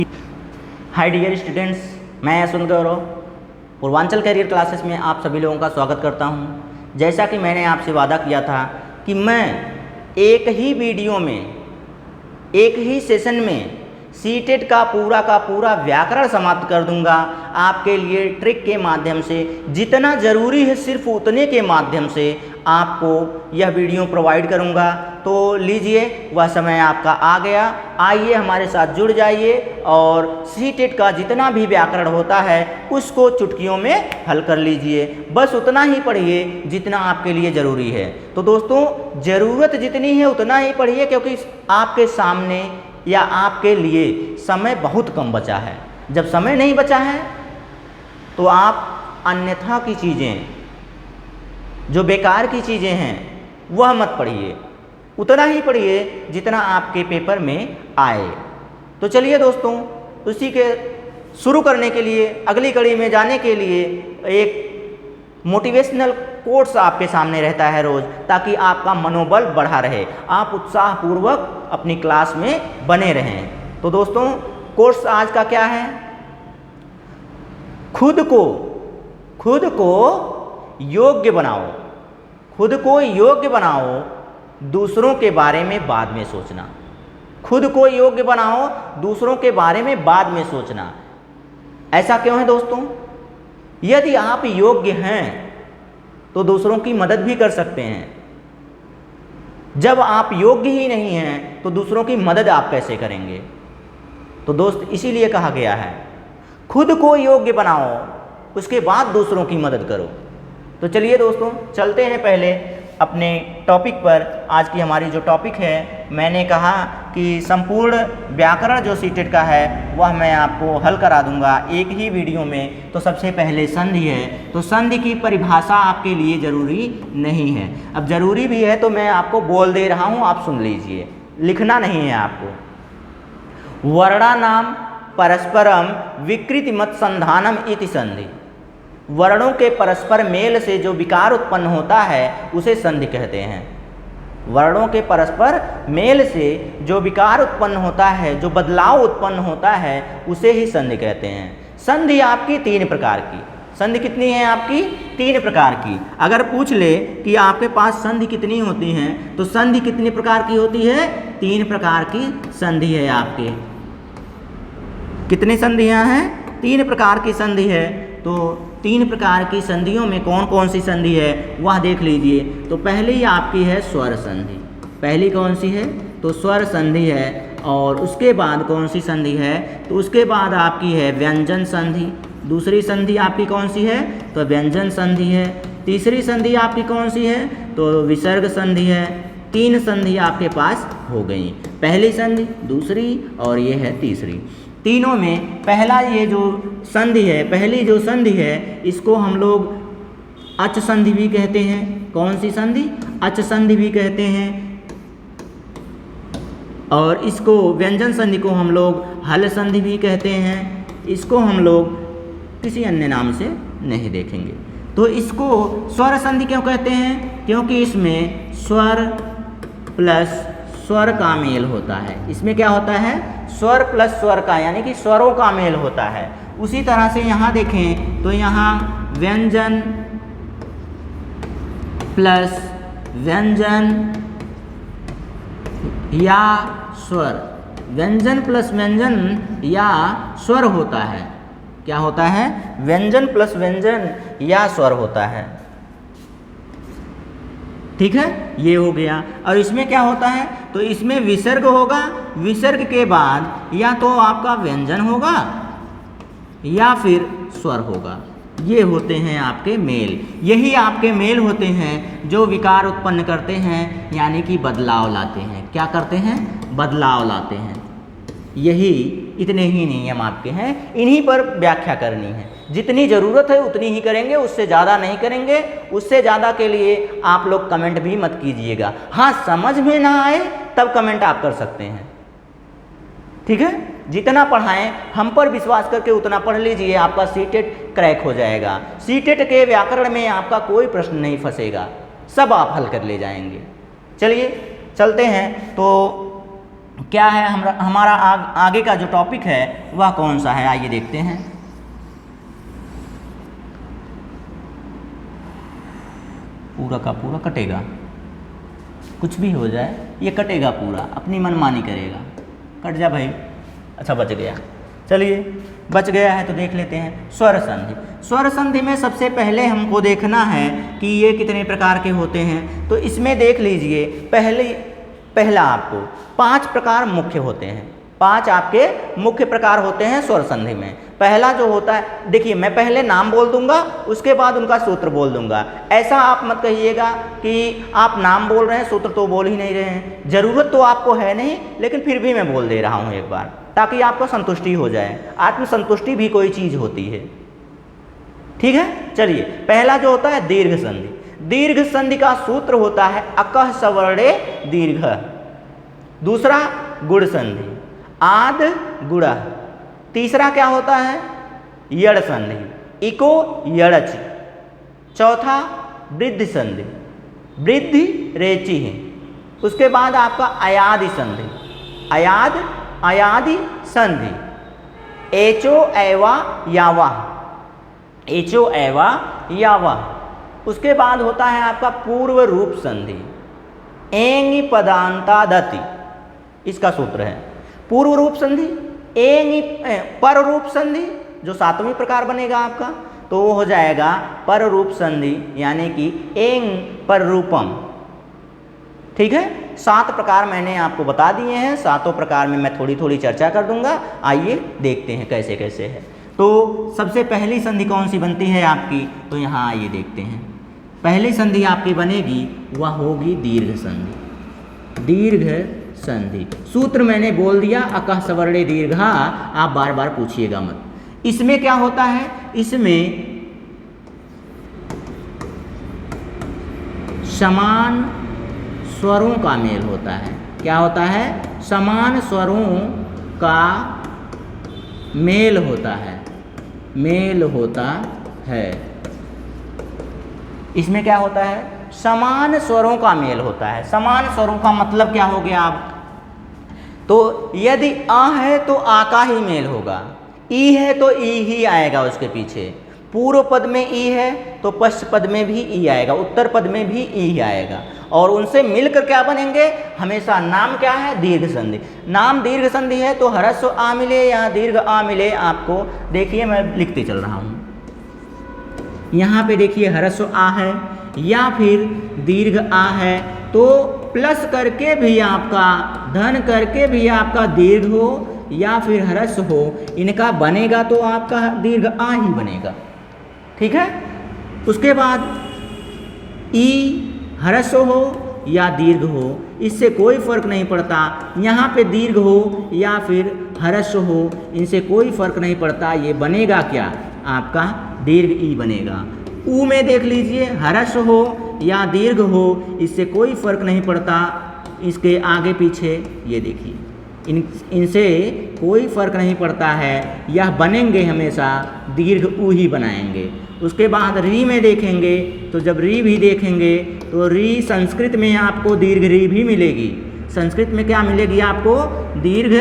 Hi dear students, मैं यशवंत गौरव Purvanchal career classes में आप सभी लोगों का स्वागत करता हूं। जैसा कि मैंने आपसे वादा किया था कि मैं एक ही वीडियो में, एक ही सेशन में सीटेट का पूरा व्याकरण समाप्त कर दूंगा। आपके लिए ट्रिक के माध्यम से जितना ज़रूरी है सिर्फ उतने के माध्यम से आपको यह वीडियो प्रोवाइड करूंगा। तो लीजिए, वह समय आपका आ गया। आइए हमारे साथ जुड़ जाइए और सीटेट का जितना भी व्याकरण होता है उसको चुटकियों में हल कर लीजिए। बस उतना ही पढ़िए जितना आपके लिए ज़रूरी है। तो दोस्तों, ज़रूरत जितनी है उतना ही पढ़िए, क्योंकि आपके सामने या आपके लिए समय बहुत कम बचा है। जब समय नहीं बचा है तो आप अन्यथा की चीज़ें, जो बेकार की चीज़ें हैं, वह मत पढ़िए। उतना ही पढ़िए जितना आपके पेपर में आए। तो चलिए दोस्तों, उसी के शुरू करने के लिए, अगली कड़ी में जाने के लिए एक मोटिवेशनल कोट्स आपके सामने रहता है रोज़, ताकि आपका मनोबल बढ़ा रहे, आप उत्साहपूर्वक अपनी क्लास में बने रहें। तो दोस्तों, कोट्स आज का क्या है? खुद को योग्य बनाओ। खुद को योग्य बनाओ, दूसरों के बारे में बाद में सोचना। खुद को योग्य बनाओ, दूसरों के बारे में बाद में सोचना। ऐसा क्यों है दोस्तों? यदि आप योग्य हैं तो दूसरों की मदद भी कर सकते हैं। जब आप योग्य ही नहीं हैं तो दूसरों की मदद आप कैसे करेंगे? तो दोस्त, इसीलिए कहा गया है खुद को योग्य बनाओ, उसके बाद दूसरों की मदद करो। तो चलिए दोस्तों, चलते हैं पहले अपने टॉपिक पर। आज की हमारी जो टॉपिक है, मैंने कहा कि संपूर्ण व्याकरण जो सीटेट का है वह मैं आपको हल करा दूंगा एक ही वीडियो में। तो सबसे पहले संधि है। तो संधि की परिभाषा आपके लिए ज़रूरी नहीं है। अब ज़रूरी भी है तो मैं आपको बोल दे रहा हूँ, आप सुन लीजिए, लिखना नहीं है आपको। वर्णानाम परस्परम विकृतिमत संधानम इति संधि। वर्णों के परस्पर मेल से जो विकार उत्पन्न होता है उसे संधि कहते हैं। वर्णों के परस्पर मेल से जो विकार उत्पन्न होता है, जो बदलाव उत्पन्न होता है, उसे ही संधि कहते हैं। संधि आपकी 3 प्रकार की। संधि कितनी है आपकी? 3 प्रकार की। अगर पूछ ले कि आपके पास संधि कितनी होती हैं, तो संधि कितनी प्रकार की होती है? 3 प्रकार की संधि है आपके। कितनी संधियां हैं? 3 प्रकार की संधि है। तो 3 प्रकार की संधियों में कौन कौन सी संधि है वह देख लीजिए। तो पहली आपकी है स्वर संधि। पहली कौन सी है? तो स्वर संधि है। और उसके बाद कौन सी संधि है? तो उसके बाद आपकी है व्यंजन संधि। दूसरी संधि आपकी कौन सी है? तो व्यंजन संधि है। तीसरी संधि आपकी कौन सी है? तो विसर्ग संधि है। 3 संधि आपके पास हो गई। पहली संधि, दूसरी और ये है तीसरी। तीनों में पहला ये जो संधि है, पहली जो संधि है, इसको हम लोग अच संधि भी कहते हैं। कौन सी संधि? अच संधि भी कहते हैं। और इसको व्यंजन संधि को हम लोग हल संधि भी कहते हैं। इसको हम लोग किसी अन्य नाम से नहीं देखेंगे। तो इसको स्वर संधि क्यों कहते हैं? क्योंकि इसमें स्वर प्लस स्वर का मेल होता है। इसमें क्या होता है? स्वर प्लस स्वर का, यानी कि स्वरों का मेल होता है। उसी तरह से यहाँ देखें तो यहाँ व्यंजन प्लस व्यंजन या स्वर, व्यंजन प्लस व्यंजन या स्वर होता है। क्या होता है? व्यंजन प्लस व्यंजन या स्वर होता है। ठीक है, ये हो गया। और इसमें क्या होता है? तो इसमें विसर्ग होगा। विसर्ग के बाद या तो आपका व्यंजन होगा या फिर स्वर होगा। ये होते हैं आपके मेल। यही आपके मेल होते हैं जो विकार उत्पन्न करते हैं, यानी कि बदलाव लाते हैं। क्या करते हैं? बदलाव लाते हैं। यही इतने ही नियम आपके हैं, इन्हीं पर व्याख्या करनी है। जितनी ज़रूरत है उतनी ही करेंगे, उससे ज़्यादा नहीं करेंगे। उससे ज़्यादा के लिए आप लोग कमेंट भी मत कीजिएगा। हाँ, समझ में ना आए तब कमेंट आप कर सकते हैं। ठीक है, जितना पढ़ाएं, हम पर विश्वास करके उतना पढ़ लीजिए, आपका सीटेट क्रैक हो जाएगा। सीटेट के व्याकरण में आपका कोई प्रश्न नहीं फंसेगा, सब आप हल कर ले जाएंगे। चलिए चलते हैं। तो क्या है हमारा आगे का जो टॉपिक है वह कौन सा है, आइए देखते हैं। पूरा का पूरा कटेगा, कुछ भी हो जाए ये कटेगा पूरा, अपनी मनमानी करेगा। कट जा भाई, अच्छा बच गया। चलिए बच गया है तो देख लेते हैं स्वर संधि। स्वर संधि में सबसे पहले हमको देखना है कि ये कितने प्रकार के होते हैं। तो इसमें देख लीजिए, पहला आपको 5 प्रकार मुख्य होते हैं। 5 आपके मुख्य प्रकार होते हैं स्वर संधि में। पहला जो होता है, देखिए मैं पहले नाम बोल दूंगा, उसके बाद उनका सूत्र बोल दूंगा। ऐसा आप मत कहिएगा कि आप नाम बोल रहे हैं सूत्र तो बोल ही नहीं रहे हैं। ज़रूरत तो आपको है नहीं, लेकिन फिर भी मैं बोल दे रहा हूँ एक बार, ताकि आपको संतुष्टि हो जाए। आत्मसंतुष्टि भी कोई चीज़ होती है, ठीक है। चलिए पहला जो होता है दीर्घ संधि। दीर्घ संधि का सूत्र होता है अकः सवर्णे दीर्घ। दूसरा गुण संधि, आद गुणः। तीसरा क्या होता है यड़ संधि, इको यड़च। चौथा वृद्धि संधि, वृद्धि रेचि है। उसके बाद आपका अयादि संधि, अयादि संधि, एचो एवा यावा, एचो एवा यावा। उसके बाद होता है आपका पूर्व रूप संधि, एंग पदांतादति, इसका सूत्र है पूर्व रूप संधि। एंग पर रूप संधि जो 7वीं प्रकार बनेगा आपका, तो वो हो जाएगा पर रूप संधि, यानी कि एंग पर रूपम, ठीक है। 7 प्रकार मैंने आपको बता दिए हैं, 7 प्रकार में मैं थोड़ी थोड़ी चर्चा कर दूंगा। आइए देखते हैं कैसे कैसे है। तो सबसे पहली संधि कौन सी बनती है आपकी, तो यहाँ आइए देखते हैं। पहली संधि आपकी बनेगी वह होगी दीर्घ संधि। दीर्घ संधि सूत्र मैंने बोल दिया अकः सवर्णे दीर्घा, आप बार बार पूछिएगा मत। इसमें क्या होता है, इसमें समान स्वरों का मेल होता है। क्या होता है, समान स्वरों का मेल होता है, मेल होता है। इसमें क्या होता है, समान स्वरों का मेल होता है। समान स्वरों का मतलब क्या हो गया आप, तो यदि आ है तो आ का ही मेल होगा, ई है तो ई ही आएगा उसके पीछे। पूर्व पद में ई है तो पश्चिम पद में भी ई आएगा, उत्तर पद में भी ई आएगा, और उनसे मिलकर क्या बनेंगे हमेशा। नाम क्या है, दीर्घ संधि। नाम दीर्घ संधि है तो ह्रस्व आ मिले या दीर्घ आ मिले, आपको देखिए मैं लिखते चल रहा हूँ। यहाँ पे देखिए ह्रस्व आ है या फिर दीर्घ आ है, तो प्लस करके भी आपका, धन करके भी आपका दीर्घ हो या फिर ह्रस्व हो, इनका बनेगा तो आपका दीर्घ आ ही बनेगा, ठीक है। उसके बाद ई ह्रस्व हो या दीर्घ हो, इससे कोई फर्क नहीं पड़ता। यहाँ पे दीर्घ हो या फिर ह्रस्व हो, इनसे कोई फर्क नहीं पड़ता। ये बनेगा क्या, आपका दीर्घ ई बनेगा। ऊ में देख लीजिए, ह्रस्व हो या दीर्घ हो, इससे कोई फर्क नहीं पड़ता। इसके आगे पीछे ये देखिए, इनसे कोई फर्क नहीं पड़ता है, यह बनेंगे हमेशा दीर्घ ऊ ही बनाएंगे। उसके बाद री में देखेंगे, तो जब री भी देखेंगे तो री संस्कृत में आपको दीर्घ री भी मिलेगी। संस्कृत में क्या मिलेगी आपको, दीर्घ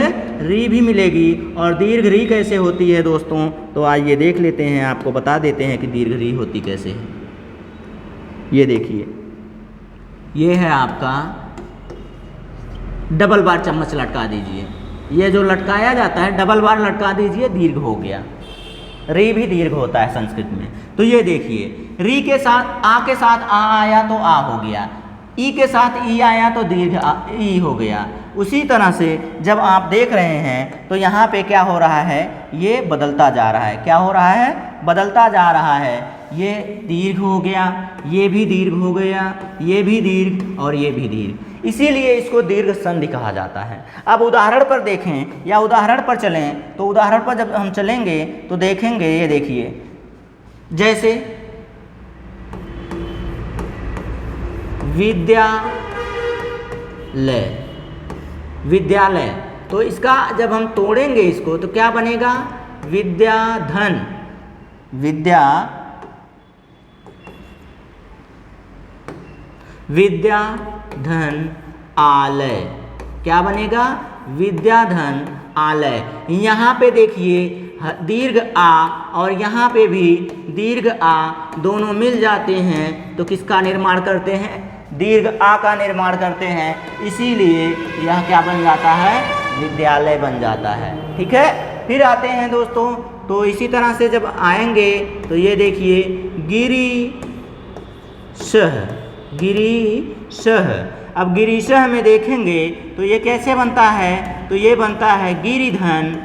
री भी मिलेगी। और दीर्घ री कैसे होती है दोस्तों, तो आइए देख लेते हैं, आपको बता देते हैं कि दीर्घ री होती कैसे है। ये देखिए, ये है आपका, डबल बार चम्मच लटका दीजिए। ये जो लटकाया जाता है डबल बार लटका दीजिए, दीर्घ हो गया। री भी दीर्घ होता है संस्कृत में। तो ये देखिए, री के साथ आ के साथ आ आया तो आ हो गया, ई के साथ ई आया तो दीर्घ ई हो गया। उसी तरह से जब आप देख रहे हैं तो यहाँ पे क्या हो रहा है, ये बदलता जा रहा है। क्या हो रहा है, बदलता जा रहा है। ये दीर्घ हो गया, ये भी दीर्घ हो गया, ये भी दीर्घ और ये भी दीर्घ, इसीलिए इसको दीर्घ संधि कहा जाता है। अब उदाहरण पर देखें या उदाहरण पर चलें, तो उदाहरण पर जब हम चलेंगे तो देखेंगे, ये देखिए, जैसे विद्यालय, विद्यालय, तो इसका जब हम तोड़ेंगे इसको तो क्या बनेगा, विद्याधन, विद्याधन आलय। क्या बनेगा, विद्याधन आलय। यहाँ पे देखिए दीर्घ आ और यहाँ पे भी दीर्घ आ दोनों मिल जाते हैं तो किसका निर्माण करते हैं? दीर्घ आ का निर्माण करते हैं, इसीलिए यह क्या बन जाता है? विद्यालय बन जाता है। ठीक है, फिर आते हैं दोस्तों, तो इसी तरह से जब आएंगे तो ये देखिए गिरीशः, गिरीशः। अब गिरीशः में देखेंगे तो ये कैसे बनता है? तो ये बनता है गिरिधन,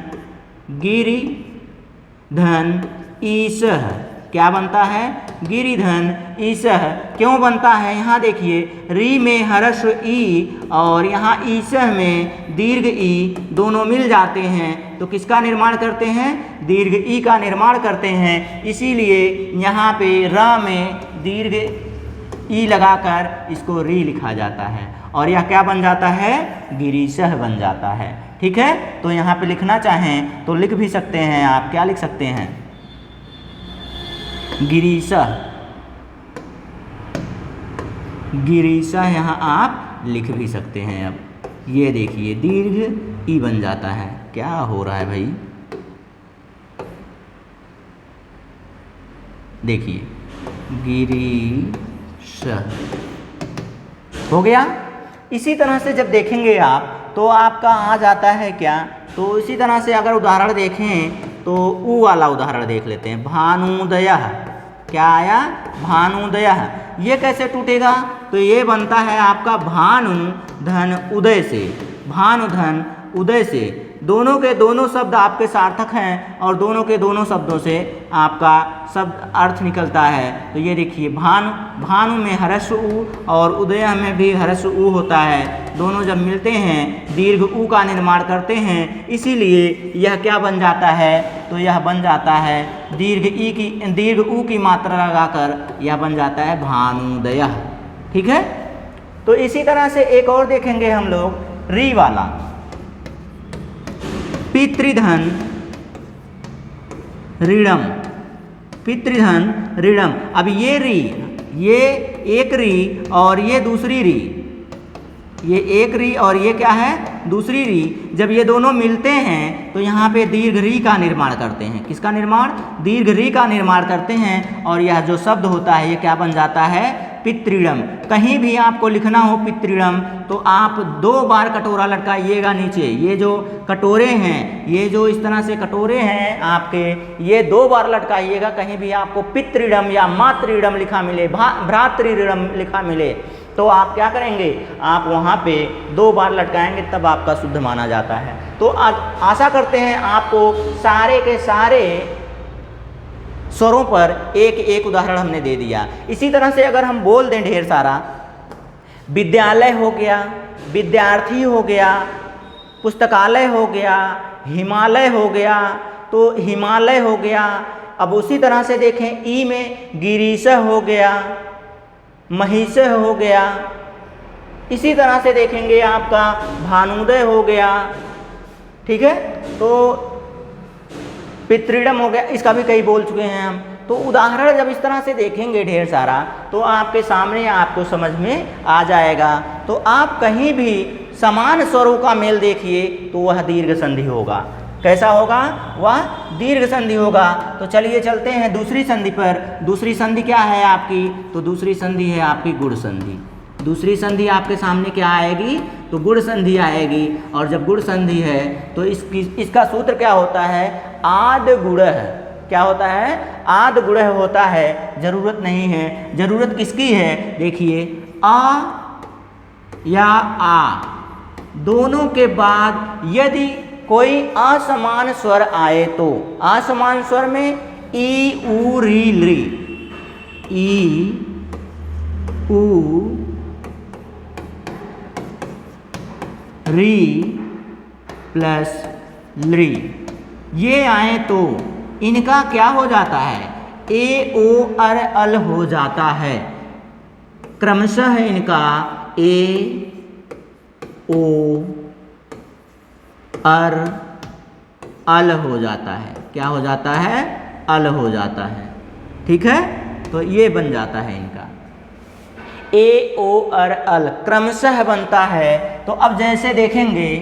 गिरिधन ईशः। क्या बनता है? गिरिधन ईशः। क्यों बनता है? यहाँ देखिए री में ह्रस्व ई और यहाँ ईशः में दीर्घ ई दोनों मिल जाते हैं तो किसका निर्माण करते हैं? दीर्घ ई का निर्माण करते हैं, इसीलिए यहाँ पे र में दीर्घ ई लगाकर इसको री लिखा जाता है और यह क्या बन जाता है? गिरीशः बन जाता है। ठीक है, तो यहाँ पे लिखना चाहें तो लिख भी सकते हैं आप। क्या लिख सकते हैं? गिरीशः, गिरीशः यहाँ आप लिख भी सकते हैं। अब ये देखिए दीर्घ ई बन जाता है। क्या हो रहा है भाई? देखिए गिरीशः हो गया। इसी तरह से जब देखेंगे आप तो आपका आ जाता है क्या? तो इसी तरह से अगर उदाहरण देखें तो ऊ वाला उदाहरण देख लेते हैं। भानुदयः। क्या आया? भानुदयः। ये कैसे टूटेगा? तो ये बनता है आपका भानु धन उदय से, भानु धन उदय से। दोनों के दोनों शब्द आपके सार्थक हैं और दोनों के दोनों शब्दों से आपका शब्द अर्थ निकलता है। तो ये देखिए भानु, भानु में ह्रस्व ऊ और उदय में भी ह्रस्व ऊ होता है, दोनों जब मिलते हैं दीर्घ ऊ का निर्माण करते हैं, इसीलिए यह क्या बन जाता है? तो यह बन जाता है दीर्घ ऊ की मात्रा लगाकर यह बन जाता है भानुदयः। ठीक है, तो इसी तरह से एक और देखेंगे हम लोग री वाला, पितृधन ऋणम, पितृधन ऋणम। अब ये री, ये एक री और ये दूसरी री, ये एक री और ये क्या है? दूसरी री। जब ये दोनों मिलते हैं तो यहाँ पे दीर्घ री का निर्माण करते हैं। किसका निर्माण? दीर्घ री का निर्माण करते हैं और यह जो शब्द होता है ये क्या बन जाता है? पितृणम। कहीं भी आपको लिखना हो पितृणम तो आप 2 बार कटोरा लटकाइएगा नीचे। ये जो कटोरे हैं, ये जो इस तरह से कटोरे हैं आपके, ये 2 बार लटकाइएगा। कहीं भी आपको पितृणम या मातृणम लिखा मिले, भ्रातृणम लिखा मिले तो आप क्या करेंगे? आप वहाँ पे 2 बार लटकाएंगे, तब आपका शुद्ध माना जाता है। तो आशा करते हैं आपको सारे के सारे स्वरों पर एक एक उदाहरण हमने दे दिया। इसी तरह से अगर हम बोल दें ढेर सारा, विद्यालय हो गया, विद्यार्थी हो गया, पुस्तकालय हो गया, हिमालय हो गया, तो हिमालय हो गया। अब उसी तरह से देखें ई में गिरीशः हो गया, महिषः हो गया। इसी तरह से देखेंगे आपका भानुदय हो गया। ठीक है, तो पितृणम हो गया, इसका भी कई बोल चुके हैं हम। तो उदाहरण जब इस तरह से देखेंगे ढेर सारा तो आपके सामने आपको समझ में आ जाएगा। तो आप कहीं भी समान स्वरों का मेल देखिए तो वह दीर्घ संधि होगा। कैसा होगा? वह दीर्घ संधि होगा। तो चलिए चलते हैं दूसरी संधि पर। दूसरी संधि क्या है आपकी? तो दूसरी संधि है आपकी गुण संधि। दूसरी संधि आपके सामने क्या आएगी? तो गुण संधि आएगी। और जब गुण संधि है तो इसका सूत्र क्या होता है? आद गुणः। क्या होता है? आद गुणः होता है। जरूरत नहीं है, जरूरत किसकी है? देखिए आ या आ दोनों के बाद यदि कोई असमान स्वर आए तो असमान स्वर में ई ऊ री ली, ई ऊ री प्लस ली ये आए तो इनका क्या हो जाता है? ए ओ अर अल हो जाता है। क्रमशः इनका ए ओ अर अल हो जाता है। क्या हो जाता है? अल हो जाता है। ठीक है, तो ये बन जाता है इनका ए ओ अर अल क्रमशः बनता है। तो अब जैसे देखेंगे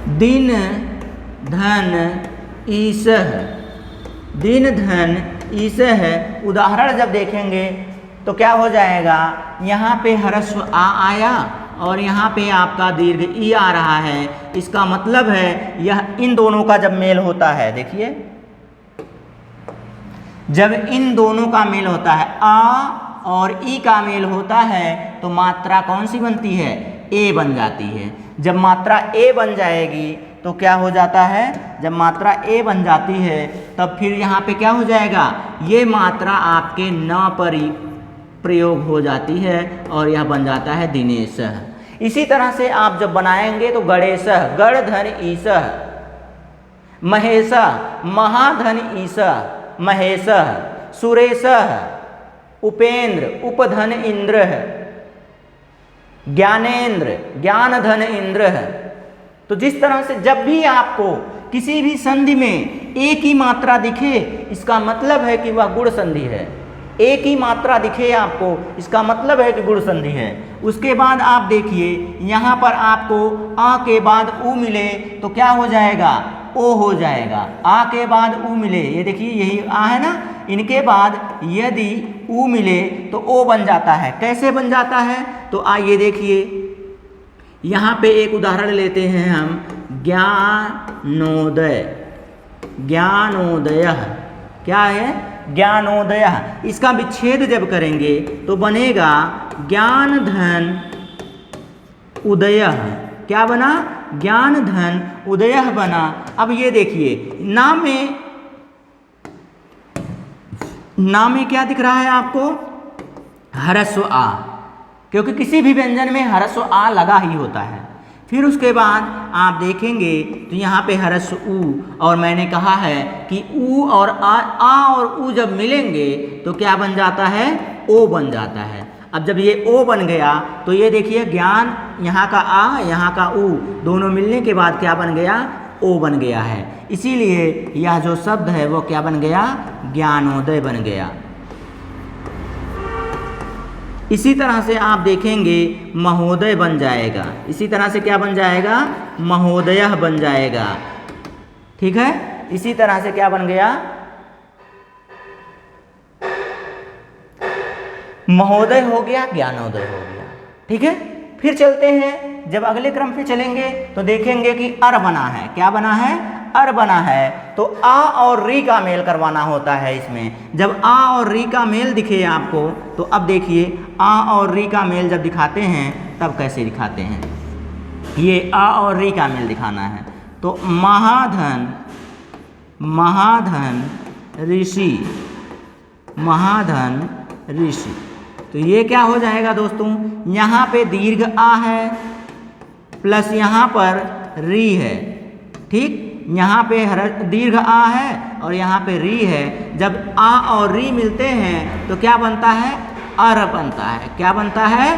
दिन धन ईसह, दिन धन ईसह। उदाहरण जब देखेंगे तो क्या हो जाएगा, यहाँ पे ह्रस्व आ आया और यहाँ पे आपका दीर्घ ई आ रहा है। इसका मतलब है यह इन दोनों का जब मेल होता है, देखिए जब इन दोनों का मेल होता है, आ और ई का मेल होता है, तो मात्रा कौन सी बनती है, ए बन जाती है। जब मात्रा ए बन जाएगी तो क्या हो जाता है, जब मात्रा ए बन जाती है तब फिर यहाँ पे क्या हो जाएगा, ये मात्रा आपके न पर ही प्रयोग हो जाती है और यह बन जाता है दिनेशः। इसी तरह से आप जब बनाएंगे तो गणेशः, गण धन ईशः, महेशः, महाधन ईशः, महेशः, सुरेशः, उपेंद्र, उपधन इंद्रः, ज्ञानेंद्र, ज्ञान धन इंद्रः। तो जिस तरह से जब भी आपको किसी भी संधि में एक ही मात्रा दिखे, इसका मतलब है कि वह गुण संधि है। एक ही मात्रा दिखे आपको, इसका मतलब है कि गुण संधि है। उसके बाद आप देखिए यहाँ पर आपको आ के बाद उ मिले तो क्या हो जाएगा, ओ हो जाएगा। आ के बाद उ मिले, ये देखिए यही आ है ना, इनके बाद यदि उ मिले तो ओ बन जाता है। कैसे बन जाता है, तो आइए देखिए यहाँ पे एक उदाहरण लेते हैं हम, ज्ञानोदय, ज्ञानोदय क्या है, ज्ञानोदय। इसका विच्छेद जब करेंगे तो बनेगा ज्ञान धन उदय। क्या बना, ज्ञान धन उदय बना। अब ये देखिए नाम में क्या दिख रहा है आपको, ह्रस्व आ, क्योंकि किसी भी व्यंजन में ह्रस्व आ लगा ही होता है। फिर उसके बाद आप देखेंगे तो यहाँ पे ह्रस्व ऊ, और मैंने कहा है कि ऊ और आ और ऊ जब मिलेंगे तो क्या बन जाता है, ओ बन जाता है। अब जब ये ओ बन गया तो ये देखिए ज्ञान, यहाँ का आ यहाँ का ऊ दोनों मिलने के बाद क्या बन गया, ओ बन गया है। इसीलिए यह जो शब्द है वो क्या बन गया, ज्ञानोदय बन गया। इसी तरह से आप देखेंगे महोदय बन जाएगा। इसी तरह से क्या बन जाएगा, महोदय बन जाएगा। ठीक है, इसी तरह से क्या बन गया, महोदय हो गया, ज्ञानोदय हो गया। ठीक है, फिर चलते हैं, जब अगले क्रम पे चलेंगे तो देखेंगे कि अर बना है। क्या बना है, अर बना है। तो आ और री का मेल करवाना होता है इसमें। जब आ और री का मेल दिखे आपको तो अब देखिए आ और री का मेल जब दिखाते हैं तब कैसे दिखाते हैं, ये आ और री का मेल दिखाना है। तो महाधन, महाधन ऋषि, महाधन ऋषि। तो ये क्या हो जाएगा दोस्तों, यहाँ पे दीर्घ आ है प्लस यहाँ पर री है। ठीक, यहाँ पे दीर्घ आ है और यहाँ पे री है। जब आ और री मिलते हैं तो क्या बनता है, अर बनता है। क्या बनता है,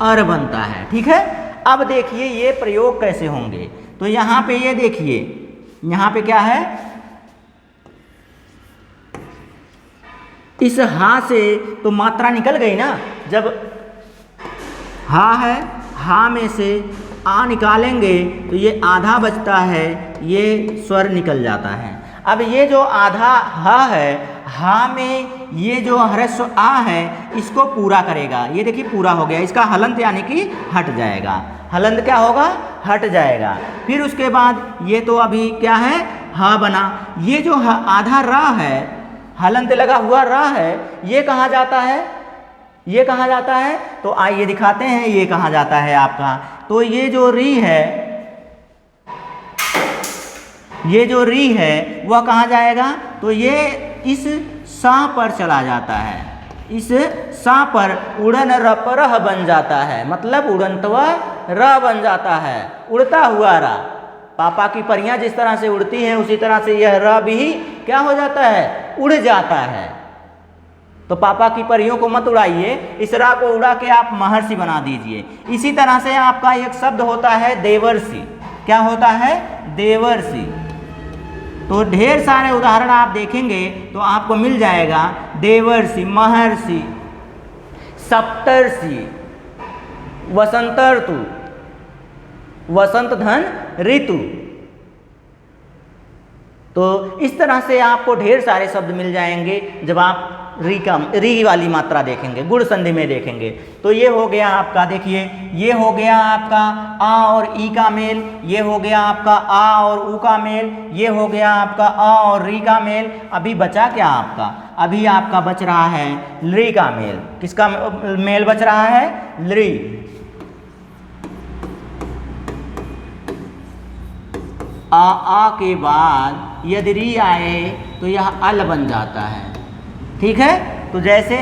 अर बनता है। ठीक है, अब देखिए ये प्रयोग कैसे होंगे। तो यहाँ पे ये देखिए, यहाँ पे क्या है, इस हा से तो मात्रा निकल गई ना। जब हा है, हा में से आ निकालेंगे तो ये आधा बचता है, ये स्वर निकल जाता है। अब ये जो आधा हा है, हा में ये जो ह्रस्व आ है इसको पूरा करेगा। ये देखिए पूरा हो गया, इसका हलंत यानी कि हट जाएगा। हलंत क्या होगा, हट जाएगा। फिर उसके बाद ये तो अभी क्या है, हा बना। ये जो आधा रा है, हलंत लगा हुआ रा है, ये कहाँ जाता है, ये कहाँ जाता है, तो आइए दिखाते हैं ये कहाँ जाता है आपका। तो ये जो री है, ये जो री है वह कहाँ जाएगा, तो ये इस सा पर चला जाता है। इस सा पर उड़न रपरह बन जाता है, मतलब उड़नतवा र बन जाता है, उड़ता हुआ रा। पापा की परियां जिस तरह से उड़ती हैं उसी तरह से यह र भी क्या हो जाता है, उड़ जाता है। तो पापा की परियों को मत उड़ाइए, इस रा को उड़ा के आप महर्षि बना दीजिए। इसी तरह से आपका एक शब्द होता है देवर्षि। क्या होता है, देवर्षि। तो ढेर सारे उदाहरण आप देखेंगे तो आपको मिल जाएगा, देवर्षि, महर्षि, सप्तर्षि, वसंत ऋतु, वसंत धन ऋतु, तो इस तरह से आपको ढेर सारे शब्द मिल जाएंगे जब आप री वाली मात्रा देखेंगे, गुण संधि में देखेंगे। तो ये हो गया आपका, देखिए ये हो गया आपका आ और ई का मेल, ये हो गया आपका आ और ऊ का मेल, ये हो गया आपका आ और री का मेल। अभी बचा क्या आपका, अभी आपका बच रहा है लृ का मेल। किसका मेल बच रहा है, लृ। आ के बाद यदि री आए तो यह अल बन जाता है, ठीक है। तो जैसे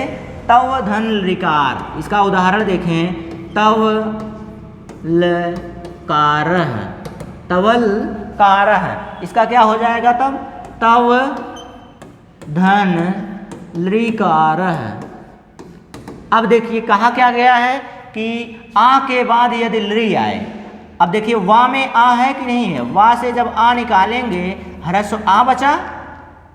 तव धन ऋकार, इसका उदाहरण देखें, तव लकारः, तवल कारः, इसका क्या हो जाएगा तब, तव धन लृकारः। अब देखिए कहा क्या गया है कि आ के बाद यदि लृ आए, अब देखिए वा में आ है कि नहीं है, वा से जब आ निकालेंगे ह्रस्व आ बचा,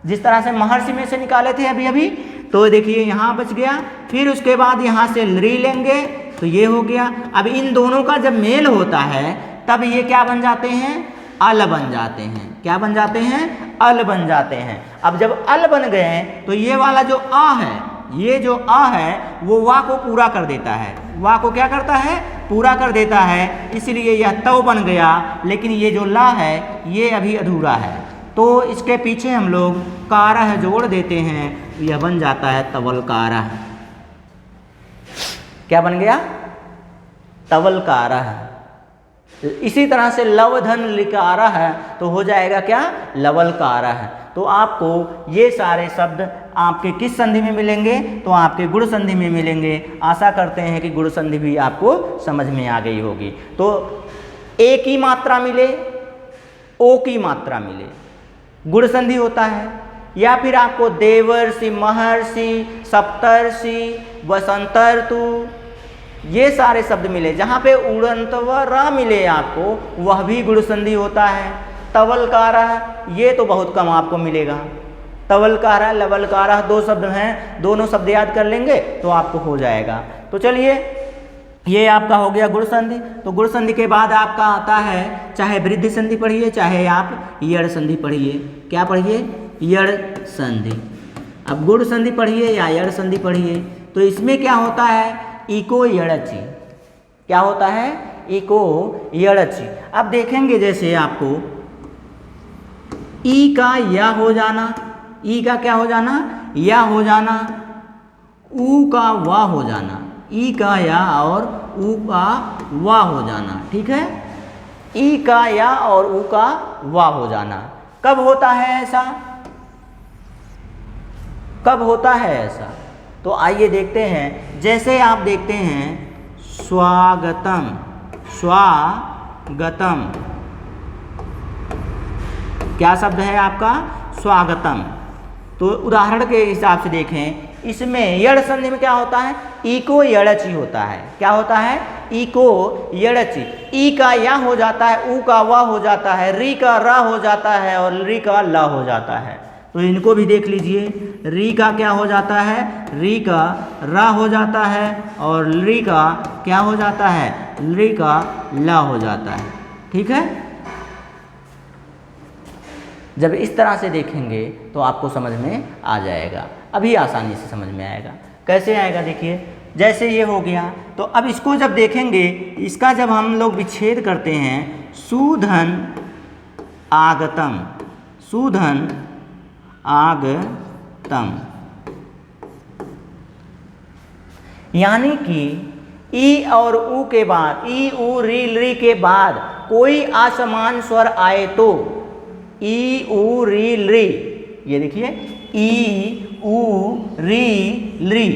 जिस तरह से महर्षि में से निकाले थे अभी अभी, तो देखिए यहाँ बच गया। फिर उसके बाद यहाँ से लृ लेंगे तो ये हो गया। अब इन दोनों का जब मेल होता है तब ये क्या बन जाते हैं, अल बन जाते हैं। क्या बन जाते हैं, अल बन जाते हैं। अब जब अल बन गए तो ये वाला जो आ है, ये जो आ है वो वा को पूरा कर देता है, वा को क्या करता है, पूरा कर देता है, इसलिए यह तव बन गया। लेकिन ये जो ला है ये अभी अधूरा है, तो इसके पीछे हम लोग कारह जोड़ देते हैं, यह बन जाता है तवल कारह। क्या बन गया, तवल कारह। इसी तरह से लवधन लिकारह है तो हो जाएगा क्या, लवल कारह। तो आपको ये सारे शब्द आपके किस संधि में मिलेंगे, तो आपके गुण संधि में मिलेंगे। आशा करते हैं कि गुण संधि भी आपको समझ में आ गई होगी। तो ए की मात्रा मिले, ओ की मात्रा मिले, गुण संधि होता है। या फिर आपको देवर्षि, महर्षि, सप्तर्षि, वसंतर्तु, ये सारे शब्द मिले, जहाँ पे उड़ंत व र मिले आपको, वह भी गुण संधि होता है। तवलकारः, ये तो बहुत कम आपको मिलेगा। तवलकारः, लवलकारः, दो शब्द हैं, दोनों शब्द याद कर लेंगे तो आपको हो जाएगा। तो चलिए ये आपका हो गया गुण संधि। तो गुण संधि के बाद आपका आता है, चाहे वृद्धि संधि पढ़िए चाहे आप यड़ संधि पढ़िए। क्या पढ़िए, यड़ संधि। अब गुण संधि पढ़िए या यड़ संधि पढ़िए, तो इसमें क्या होता है, इको यड़चि। क्या होता है, इको यड़चि। अब देखेंगे जैसे आपको ई का या हो जाना, ई का क्या हो जाना, या हो जाना, ऊ का वा हो जाना, ई का या और ऊ का वा हो जाना, ठीक है। ई का या और ऊ का वा हो जाना कब होता है ऐसा, कब होता है ऐसा, तो आइए देखते हैं। जैसे आप देखते हैं स्वागतम, स्वागतम, क्या शब्द है आपका, स्वागतम। तो उदाहरण के हिसाब से देखें, इसमें यड़ संधि में क्या होता है, इको यड़चि होता है। क्या होता है, इको यड़चि। ई का या हो जाता है, ऊ का वा हो जाता है, री का रा हो जाता है और री का ला हो जाता है। तो इनको भी देख लीजिए, री का क्या हो जाता है, री का रा हो जाता है और री का क्या हो जाता है, री का ला हो जाता है, ठीक है। जब इस तरह से देखेंगे तो आपको समझ में आ जाएगा, अभी आसानी से समझ में आएगा। कैसे आएगा, देखिए जैसे ये हो गया, तो अब इसको जब देखेंगे, इसका जब हम लोग विच्छेद करते हैं, सुधन आगतम, सुधन आगतम, यानी कि ई और ऊ के बाद, ई ऊ री लृ के बाद कोई असमान स्वर आए तो, ई ऊ री लृ, ये देखिए ई ऊ री लृ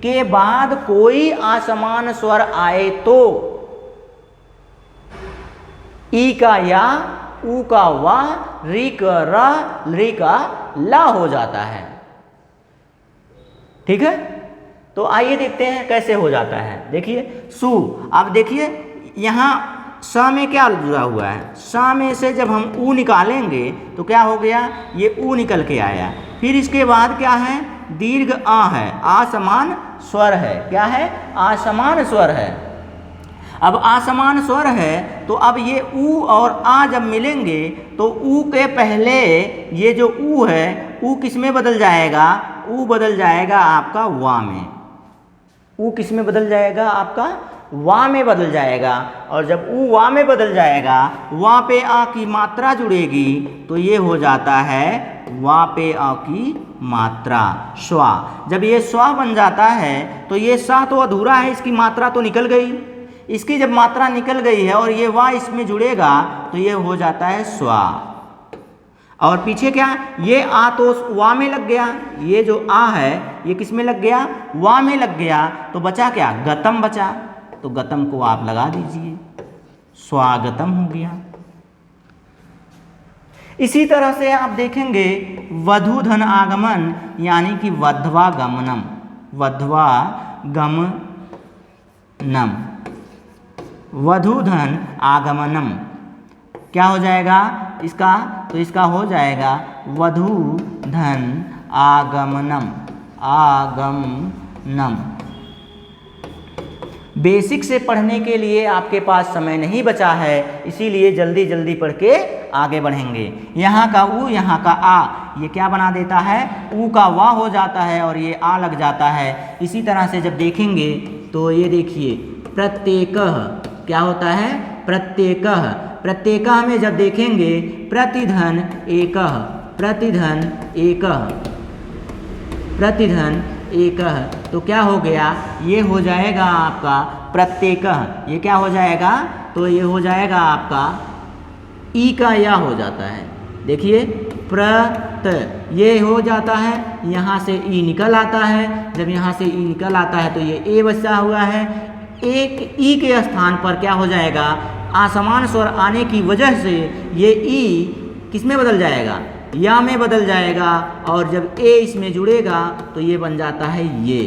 के बाद कोई असमान स्वर आए तो ई का या, ऊ का वा, री का रा, लृ का ला हो जाता है, ठीक है। तो आइए देखते हैं कैसे हो जाता है। देखिए सु, अब देखिए यहाँ स में क्या जुड़ा हुआ है, स में से जब हम ऊ निकालेंगे तो क्या हो गया, ये ऊ निकल के आया। फिर इसके बाद क्या है, दीर्घ आ है, आ समान स्वर है। क्या है, आ समान स्वर है। अब असमान स्वर है तो अब ये ऊ और आ जब मिलेंगे तो ऊ के पहले ये जो ऊ है ऊ किस में बदल जाएगा, ऊ बदल जाएगा आपका वा में। ऊ किस में बदल जाएगा, आपका वा में बदल जाएगा। और जब ऊ वा में बदल जाएगा, वा पे आ की मात्रा जुड़ेगी तो ये हो जाता है वा पे आ की मात्रा स्वा। जब ये स्वा बन जाता है तो ये सा तो अधूरा है, इसकी मात्रा तो निकल गई। इसकी जब मात्रा निकल गई है और ये वा इसमें जुड़ेगा तो ये हो जाता है स्वा। और पीछे क्या, ये आ तो वा में लग गया, ये जो आ है ये किस में लग गया, वा में लग गया। तो बचा क्या, गतम बचा। तो गतम को आप लगा दीजिए, स्वागतम हो गया। इसी तरह से आप देखेंगे वधू धन आगमन यानी कि वध्वा गमनम, वध्वा गमनम, वधू धन आगमनम क्या हो जाएगा इसका, तो इसका हो जाएगा वधू धन आगमनम, आगमनम। बेसिक से पढ़ने के लिए आपके पास समय नहीं बचा है, इसीलिए जल्दी जल्दी पढ़ के आगे बढ़ेंगे। यहाँ का ऊ, यहाँ का आ, ये क्या बना देता है, ऊ का वा हो जाता है और ये आ लग जाता है। इसी तरह से जब देखेंगे तो ये देखिए प्रत्येकः क्या होता है, प्रत्येकः, प्रत्येकः में जब देखेंगे प्रतिधन एकः, प्रतिधन एकः, प्रतिधन एकः, तो क्या हो गया, ये हो जाएगा आपका प्रत्येकः। ये क्या हो जाएगा, तो ये हो जाएगा आपका ई का या हो जाता है। देखिए प्रत, ये हो जाता है, यहाँ से ई निकल आता है। जब यहाँ से ई निकल आता है तो ये ए बचा हुआ है। एक ई के स्थान पर क्या हो जाएगा, असमान स्वर आने की वजह से ये ई किस में बदल जाएगा, या में बदल जाएगा। और जब ए इसमें जुड़ेगा तो ये बन जाता है ये,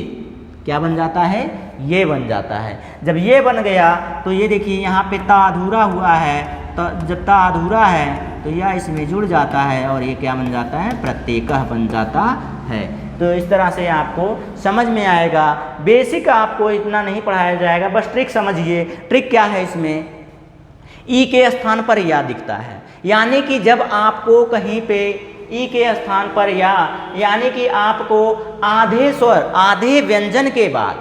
क्या बन जाता है, ये बन जाता है। जब ये बन गया तो ये देखिए यहाँ पे ता अधूरा हुआ है, तो जब ता अधूरा है तो यह इसमें जुड़ जाता है और ये क्या बन जाता है, प्रत्येकः बन जाता है। तो इस तरह से आपको समझ में आएगा। बेसिक आपको इतना नहीं पढ़ाया जाएगा, बस ट्रिक समझिए। ट्रिक क्या है इसमें, ई के स्थान पर या दिखता है, यानी कि जब आपको कहीं पे ई के स्थान पर या, यानी कि आपको आधे स्वर, आधे व्यंजन के बाद,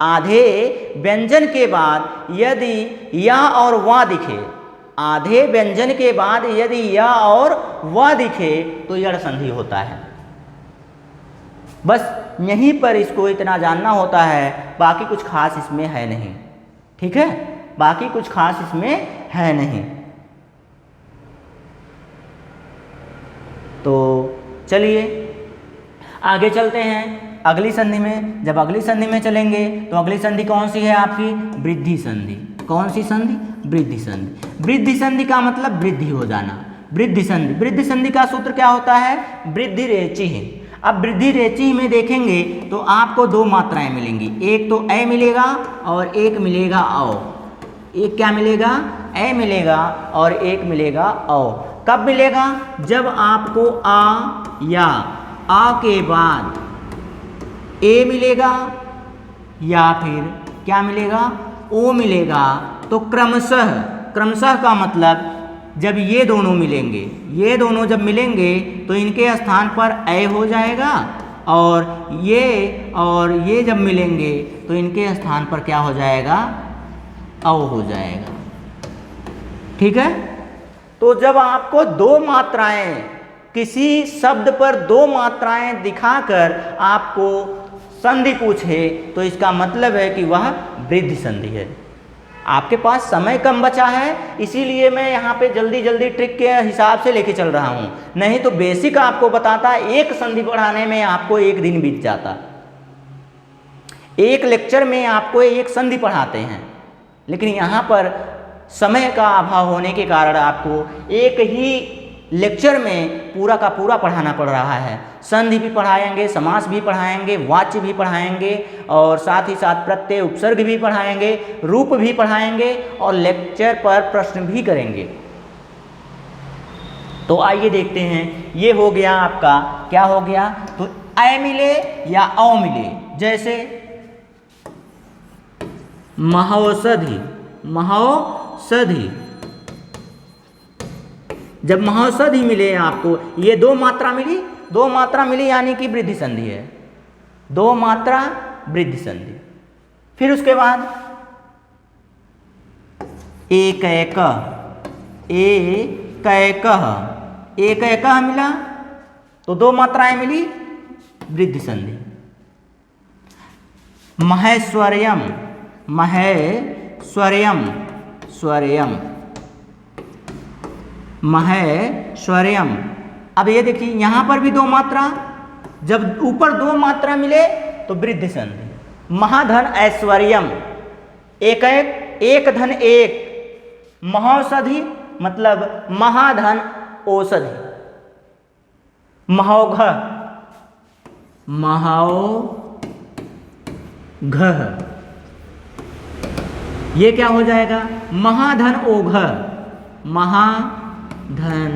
आधे व्यंजन के बाद यदि या और वा दिखे, आधे व्यंजन के बाद यदि या और वा दिखे तो यड़ संधि होता है। बस यहीं पर इसको इतना जानना होता है, बाकी कुछ खास इसमें है नहीं, ठीक है, बाकी कुछ खास इसमें है नहीं। तो चलिए आगे चलते हैं अगली संधि में। जब अगली संधि में चलेंगे तो अगली संधि कौन सी है आपकी, वृद्धि संधि। कौन सी संधि, वृद्धि संधि। वृद्धि संधि का मतलब वृद्धि हो जाना, वृद्धि संधि। वृद्धि संधि का सूत्र क्या होता है, वृद्धि रेचि है। अब वृद्धि रेचि में देखेंगे तो आपको दो मात्राएं मिलेंगी, एक तो ए मिलेगा और एक मिलेगा औ। एक क्या मिलेगा, ए मिलेगा और एक मिलेगा औ। कब मिलेगा, जब आपको आ या आ के बाद ए मिलेगा या फिर क्या मिलेगा, ओ मिलेगा। तो क्रमशः, क्रमशः का मतलब जब ये दोनों मिलेंगे, ये दोनों जब मिलेंगे तो इनके स्थान पर ए हो जाएगा और ये जब मिलेंगे तो इनके स्थान पर क्या हो जाएगा, औ हो जाएगा। ठीक है। तो जब आपको दो मात्राएं, किसी शब्द पर दो मात्राएं दिखाकर आपको संधि पूछे तो इसका मतलब है कि वह वृद्धि संधि है। आपके पास समय कम बचा है, इसीलिए मैं यहाँ पे जल्दी जल्दी ट्रिक के हिसाब से लेके चल रहा हूँ, नहीं तो बेसिक आपको बताता एक संधि पढ़ाने में आपको एक दिन बीत जाता। एक लेक्चर में आपको एक संधि पढ़ाते हैं, लेकिन यहाँ पर समय का अभाव होने के कारण आपको एक ही लेक्चर में पूरा का पूरा पढ़ाना पड़ रहा है। संधि भी पढ़ाएंगे, समास भी पढ़ाएंगे, वाच्य भी पढ़ाएंगे और साथ ही साथ प्रत्यय उपसर्ग भी पढ़ाएंगे, रूप भी पढ़ाएंगे और लेक्चर पर प्रश्न भी करेंगे। तो आइए देखते हैं, ये हो गया आपका, क्या हो गया, तो ऐ मिले या औ मिले। जैसे महौषधि, महौषधि। जब महौषधि मिले आपको, ये दो मात्रा मिली, दो मात्रा मिली यानी कि वृद्धि संधि है, दो मात्रा वृद्धि संधि। फिर उसके बाद एकैकः, एकैकः, एकैकः मिला तो दो मात्राएं मिली, वृद्धि संधि। महेश्वर्यम, महेश्वर्यम, स्वर्यम, महेश्वर्यम। अब ये देखिए यहां पर भी दो मात्रा, जब ऊपर दो मात्रा मिले तो वृद्धि संधि। महाधन ऐश्वर्यम, एक एक, एक धन एक, महौषधि मतलब महाधन औषधि। महोघ, महोघ, ये क्या हो जाएगा? महाधन ओघ, महाधन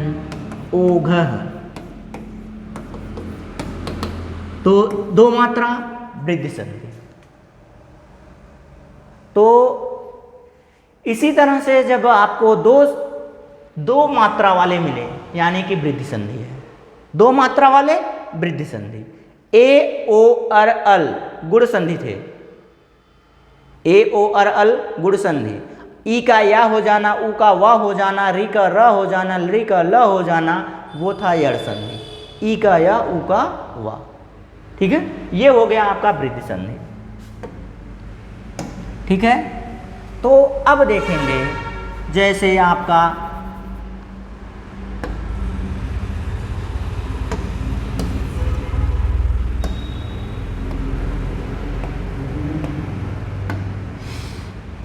ओघ। तो दो मात्रा वृद्धि संधि। तो इसी तरह से जब आपको दो मात्रा वाले मिले यानी कि वृद्धि संधि है, दो मात्रा वाले वृद्धि संधि। ए ओ अर अल गुण संधि थे, ए ओ अर अल गुण संधि। ई का या हो जाना, ऊ का व हो जाना, री का र हो जाना, ली का ल हो जाना, वो था यड़ संधि। ई का या, ऊ का व। ठीक है, ये हो गया आपका वृद्धि संधि। ठीक है, तो अब देखेंगे जैसे आपका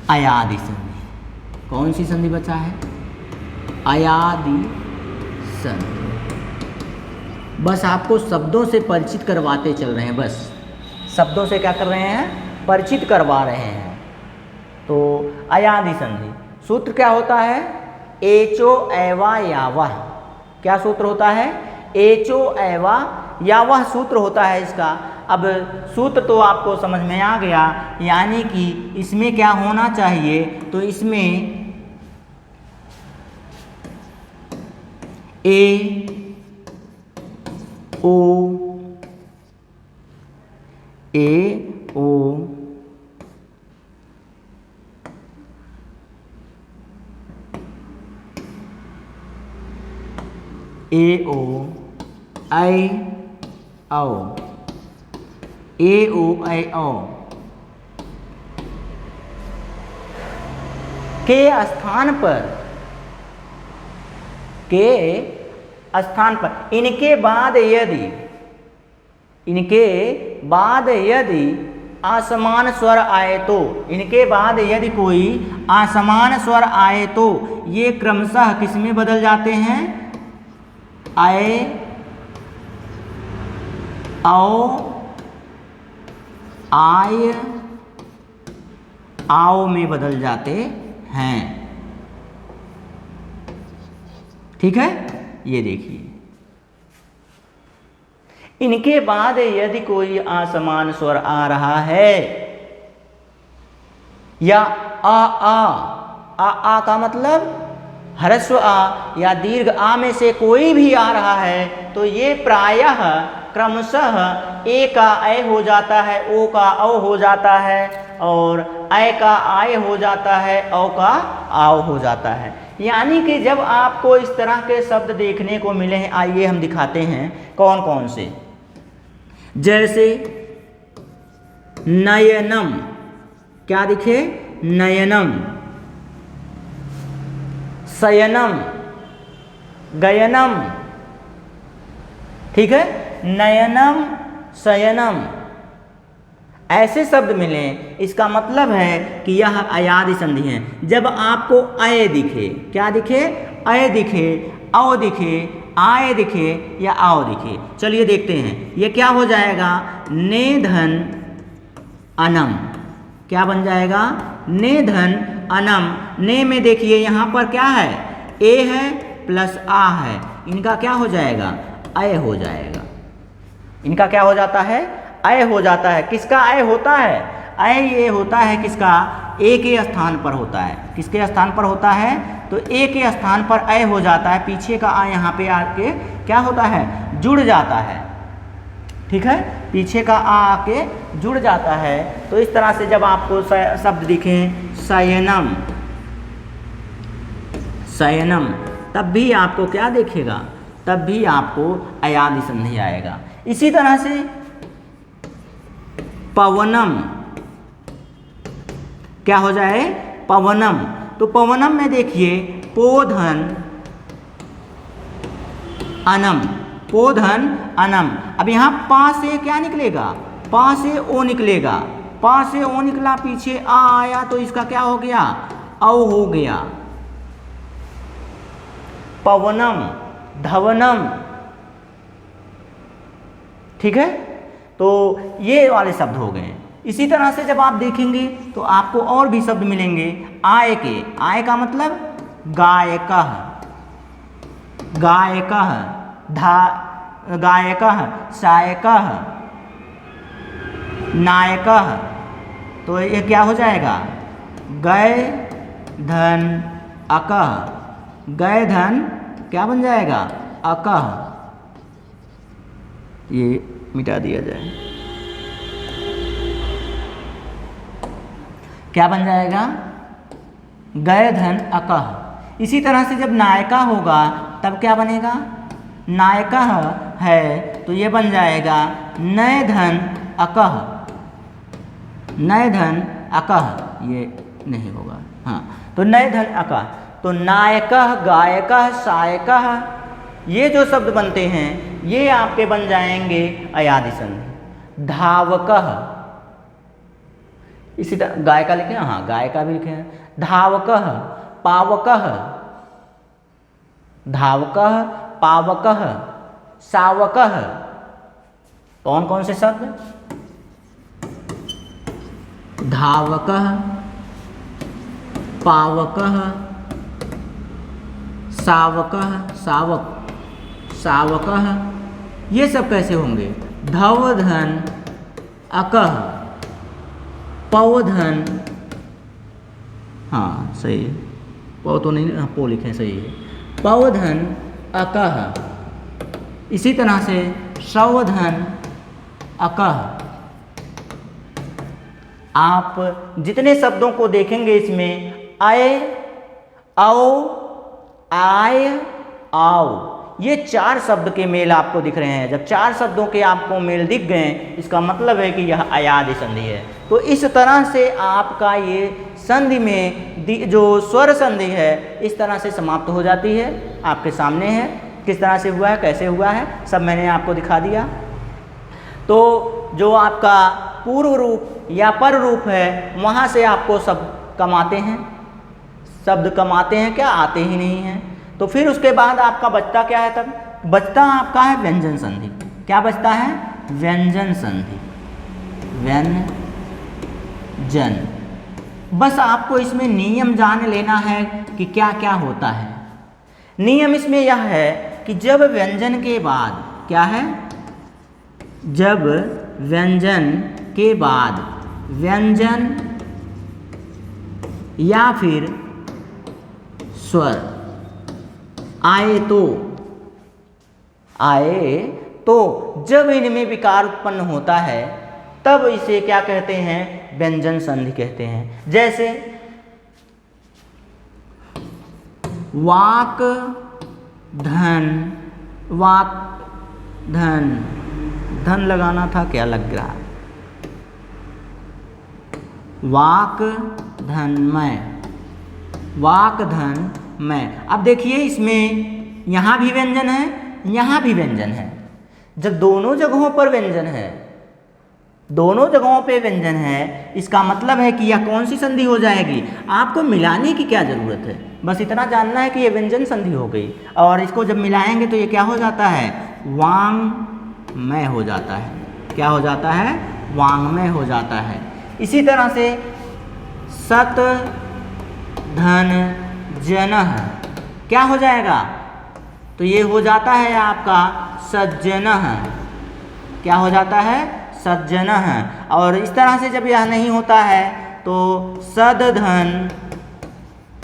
अयादि संधि। कौन सी संधि बचा है? अयादि संधि। बस आपको शब्दों से परिचित करवाते चल रहे हैं, बस शब्दों से क्या कर रहे हैं? परिचित करवा रहे हैं। तो अयादि संधि सूत्र क्या होता है? एचो एवा यावह। क्या सूत्र होता है? एचो एवा यावह सूत्र होता है इसका। अब सूत्र तो आपको समझ में आ गया, यानी कि इसमें क्या होना चाहिए? तो इसमें ए ओ, ए ओ, ए ओ, आई औ, ए ओ ऐ औ के स्थान पर, के स्थान पर इनके बाद यदि असमान स्वर आए तो, इनके बाद यदि कोई असमान स्वर आए तो ये क्रमशः किस में बदल जाते हैं? आए, आओ, आय, आओ में बदल जाते हैं। ठीक है, ये देखिए इनके बाद यदि कोई असमान स्वर आ रहा है या आ का मतलब ह्रस्व आ या दीर्घ आ में से कोई भी आ रहा है तो ये प्रायः क्रमशः ए का ऐ हो जाता है, ओ का औ हो जाता है और ऐ का आय हो जाता है, औ का आओ हो जाता है। यानी कि जब आपको इस तरह के शब्द देखने को मिले हैं, आइए हम दिखाते हैं कौन कौन से। जैसे नयनम, क्या दिखे? नयनम। शयनम, गयनम। ठीक है, नयनम, शयनम, ऐसे शब्द मिले, इसका मतलब है कि यह अयादि संधि है। जब आपको अय दिखे, क्या दिखे? अय दिखे, औ दिखे, आय दिखे या आओ दिखे, चलिए देखते हैं ये क्या हो जाएगा। ने धन अनम, क्या बन जाएगा? ने धन अनम। ने में देखिए यहाँ पर क्या है? ए है प्लस आ है, इनका क्या हो जाएगा? अय हो जाएगा। इनका क्या हो जाता है? अय हो जाता है। किसका अय होता है? अय ये होता है किसका, ए के स्थान पर होता है। किसके स्थान पर होता है, तो ए के स्थान पर अय हो जाता है, पीछे का आ यहाँ पे आके क्या होता है, जुड़ जाता है। ठीक है, पीछे का आ आके जुड़ जाता है। तो इस तरह से जब आपको शब्द दिखें शयनम, शयनम, तब भी आपको क्या देखेगा, तब भी आपको अयादि संधि आएगा। इसी तरह से पवनम, क्या हो जाए, पवनम। तो पवनम में देखिए पोधन अनम, पोधन अनम। अब यहाँ पा से क्या निकलेगा, पा से ओ निकलेगा, पा से ओ निकला, पीछे आ आया तो इसका क्या हो गया, औ हो गया। पवनम, धवनम। ठीक है, तो ये वाले शब्द हो गए। इसी तरह से जब आप देखेंगे तो आपको और भी शब्द मिलेंगे आय के। आय का मतलब गायकः, गायकः, गायकः, शायकः, नायकः। तो ये क्या हो जाएगा, गय धन अकः, गय धन क्या बन जाएगा, अकः। ये मिटा दिया जाए, क्या बन जाएगा, गय धन अकः। इसी तरह से जब नायका होगा तब क्या बनेगा, नायका है तो ये बन जाएगा नय धन अकः, नय धन अकः, ये नहीं होगा। हाँ, तो नय धन अकः। तो नायकः, गायकः, शायकः, ये जो शब्द बनते हैं ये आपके बन जाएंगे अयादि संधि। धावकः, इसी तरह गायका लिखे, हाँ गायका भी लिखे हैं। धावकः, पावकः, धावकः, पावकः, शावकः। कौन कौन से शब्द, धावकः, पावकः, शावकः, शावक, शावकः, ये सब कैसे होंगे, धवधन अकः, पवधन, हाँ सही है, पव तो नहीं, हाँ पो लिखे, सही है, पवधन अकः। इसी तरह से सवधन अकः। आप जितने शब्दों को देखेंगे इसमें अय, औ, आय, आओ, ये 4 शब्द के मेल आपको दिख रहे हैं। जब 4 शब्दों के आपको मेल दिख गए इसका मतलब है कि यह अयादि संधि है। तो इस तरह से आपका ये संधि में जो स्वर संधि है इस तरह से समाप्त हो जाती है। आपके सामने है किस तरह से हुआ है, कैसे हुआ है, सब मैंने आपको दिखा दिया। तो जो आपका पूर्व रूप या पर रूप है वहाँ से आपको शब्द कमाते हैं, शब्द कमाते हैं, क्या आते ही नहीं हैं। तो फिर उसके बाद आपका बचता क्या है, तब बचता आपका है व्यंजन संधि। क्या बचता है, व्यंजन संधि, व्यंजन। बस आपको इसमें नियम जान लेना है कि क्या क्या होता है। नियम इसमें यह है कि जब व्यंजन के बाद क्या है, जब व्यंजन के बाद व्यंजन या फिर स्वर आए तो जब इनमें विकार उत्पन्न होता है तब इसे क्या कहते हैं, व्यंजन संधि कहते हैं। जैसे वाक धन, वाक धन, धन लगाना था, क्या लग रहा है, वाक धन मय, वाक धन मय। अब देखिए इसमें यहाँ भी व्यंजन है, यहाँ भी व्यंजन है। जब दोनों जगहों पर व्यंजन है, दोनों जगहों पे व्यंजन है, इसका मतलब है कि यह कौन सी संधि हो जाएगी। आपको मिलाने की क्या ज़रूरत है, बस इतना जानना है कि ये व्यंजन संधि हो गई। और इसको जब मिलाएंगे तो ये क्या हो जाता है, वांग्मय हो जाता है। क्या हो जाता है, वांग्मय हो जाता है। इसी तरह से सत धन जनः क्या हो जाएगा, तो ये हो जाता है आपका सज्जनः। क्या हो जाता है, सज्जनः। और इस तरह से जब यह नहीं होता है तो सदधन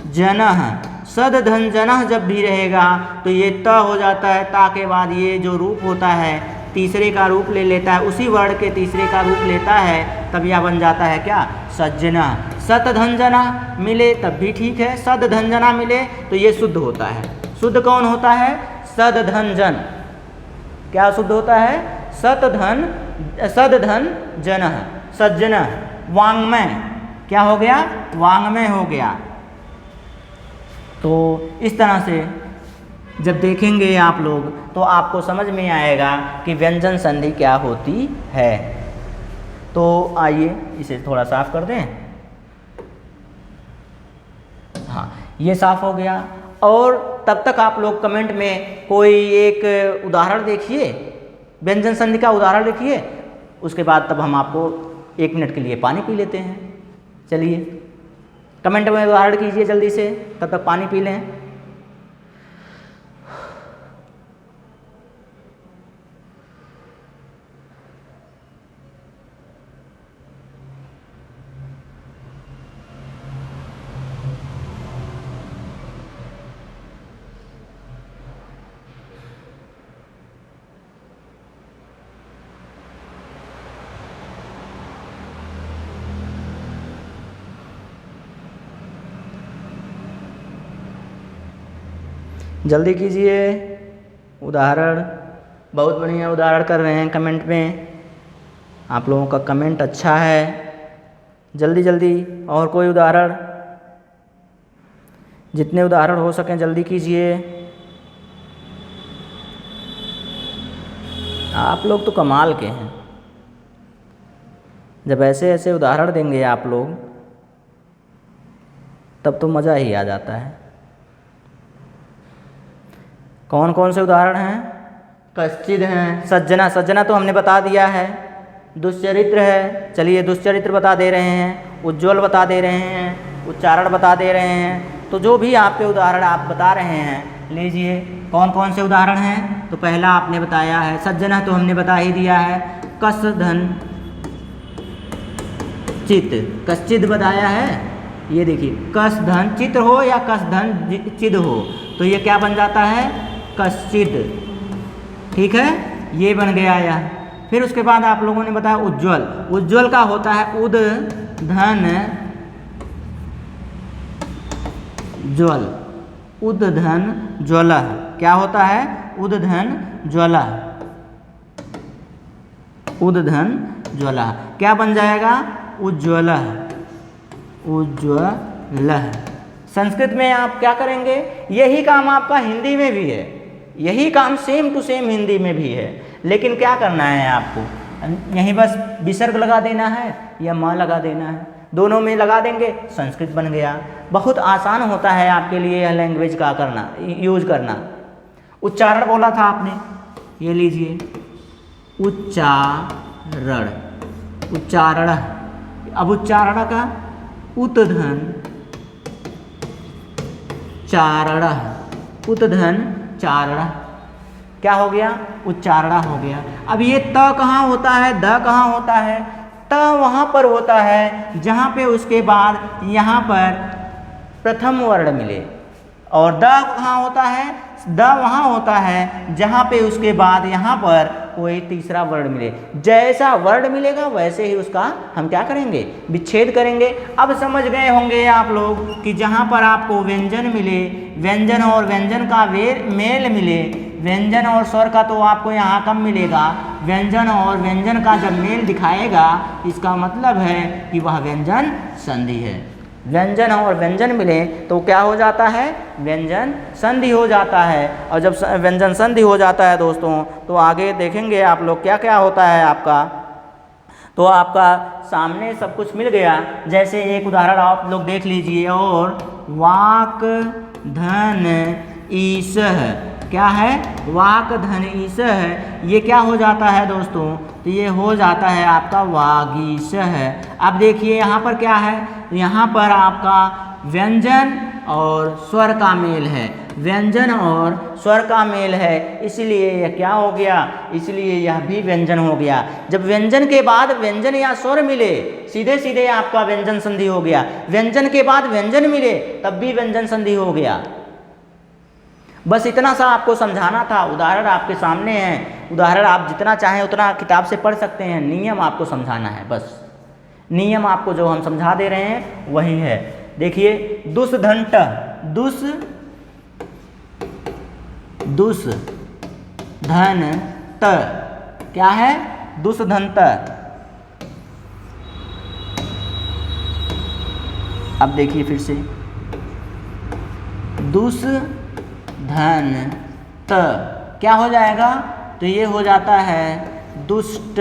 जनः, सदधन जनः जब भी रहेगा तो ये त हो जाता है, ता के बाद ये जो रूप होता है तीसरे का रूप ले लेता है, उसी वर्ण के तीसरे का रूप लेता है, तब यह बन जाता है क्या, सज्जना। सतधंजना मिले तब भी ठीक है, सदधंजना मिले तो ये शुद्ध होता है। शुद्ध कौन होता है, सदधंजन। क्या शुद्ध होता है, सदधन जनः, सज्जन। वांग्मय क्या हो गया, वांग्मय हो गया। तो इस तरह से जब देखेंगे आप लोग तो आपको समझ में आएगा कि व्यंजन संधि क्या होती है। तो आइए इसे थोड़ा साफ कर दें। हाँ, ये साफ हो गया। और तब तक आप लोग कमेंट में कोई एक उदाहरण देखिए, व्यंजन संधि का उदाहरण देखिए, उसके बाद तब हम आपको 1 मिनट के लिए पानी पी लेते हैं। चलिए कमेंट में उदाहरण कीजिए जल्दी से, तब तक पानी पी लें। जल्दी कीजिए, उदाहरण बहुत बढ़िया उदाहरण कर रहे हैं कमेंट में, आप लोगों का कमेंट अच्छा है। जल्दी जल्दी और कोई उदाहरण, जितने उदाहरण हो सकें जल्दी कीजिए। आप लोग तो कमाल के हैं, जब ऐसे ऐसे उदाहरण देंगे आप लोग तब तो मज़ा ही आ जाता है। कौन कौन से उदाहरण हैं, कश्चिद हैं, सज्जना, सज्जना तो हमने बता दिया है। दुश्चरित्र है, चलिए दुश्चरित्र बता दे रहे हैं, उज्ज्वल बता दे रहे हैं, उच्चारण बता दे रहे हैं। तो जो भी आपके उदाहरण आप बता रहे हैं लीजिए। कौन कौन से उदाहरण हैं, तो पहला आपने बताया है सज्जना, तो हमने बता ही दिया है। कसधन चित, कश्चिद बताया है। ये देखिए कसधन चित्र हो या कसधन चिद हो तो ये क्या बन जाता है, कश्चिद। ठीक है, ये बन गया यह। फिर उसके बाद आप लोगों ने बताया उज्ज्वल, उज्ज्वल का होता है उद धन ज्वल, उद धन ज्वल। क्या होता है, उद धन ज्वल, उद धन ज्वल। क्या बन जाएगा, उज्ज्वल, उज्ज्वल। संस्कृत में आप क्या करेंगे, यही काम आपका हिंदी में भी है, यही काम सेम टू सेम हिंदी में भी है। लेकिन क्या करना है आपको, यहीं बस विसर्ग लगा देना है या माँ लगा देना है, दोनों में लगा देंगे, संस्कृत बन गया। बहुत आसान होता है आपके लिए यह लैंग्वेज का करना, यूज करना। उच्चारण बोला था आपने, ये लीजिए उच्चारण, उच्चारण। अब उच्चारण का उतधन चारण, उतधन चारण, क्या हो गया, उच्चारण हो गया। अब ये त कहाँ होता है, द कहाँ होता है, त वहाँ पर होता है जहाँ पे उसके बाद यहाँ पर प्रथम वर्ण मिले, और द कहाँ होता है, द वहाँ होता है जहाँ पे उसके बाद यहाँ पर कोई तीसरा वर्ण मिले। जैसा वर्ण मिलेगा वैसे ही उसका हम क्या करेंगे, विच्छेद करेंगे। अब समझ गए होंगे आप लोग कि जहाँ पर आपको व्यंजन मिले, व्यंजन और व्यंजन का मेल मिले, व्यंजन और स्वर का तो आपको यहाँ कम मिलेगा, व्यंजन और व्यंजन का जब मेल दिखाएगा इसका मतलब है कि वह व्यंजन संधि है। व्यंजन और व्यंजन मिले तो क्या हो जाता है, व्यंजन संधि हो जाता है। और जब व्यंजन संधि हो जाता है दोस्तों तो आगे देखेंगे आप लोग क्या क्या होता है आपका। तो आपका सामने सब कुछ मिल गया। जैसे एक उदाहरण आप लोग देख लीजिए, और वाक धन ईसह, क्या है, वाक धन ईसह, ये क्या हो जाता है दोस्तों, तो ये हो जाता है आपका वागीसह। अब देखिए यहाँ पर क्या है, यहाँ पर आपका व्यंजन और स्वर का मेल है, व्यंजन और स्वर का मेल है, इसलिए यह क्या हो गया, इसलिए यह भी व्यंजन हो गया। जब व्यंजन के बाद व्यंजन या स्वर मिले, सीधे सीधे आपका व्यंजन संधि हो गया। व्यंजन के बाद व्यंजन मिले तब भी व्यंजन संधि हो गया। बस इतना सा आपको समझाना था। उदाहरण आपके सामने है, उदाहरण आप जितना चाहें उतना किताब से पढ़ सकते हैं, नियम आपको समझाना है। बस नियम आपको जो हम समझा दे रहे हैं वही है। देखिए, दुस धन ट, दुस दुस धन त, क्या है, दुस धन त। अब देखिए फिर से, दुस धन त क्या हो जाएगा, तो ये हो जाता है दुष्ट।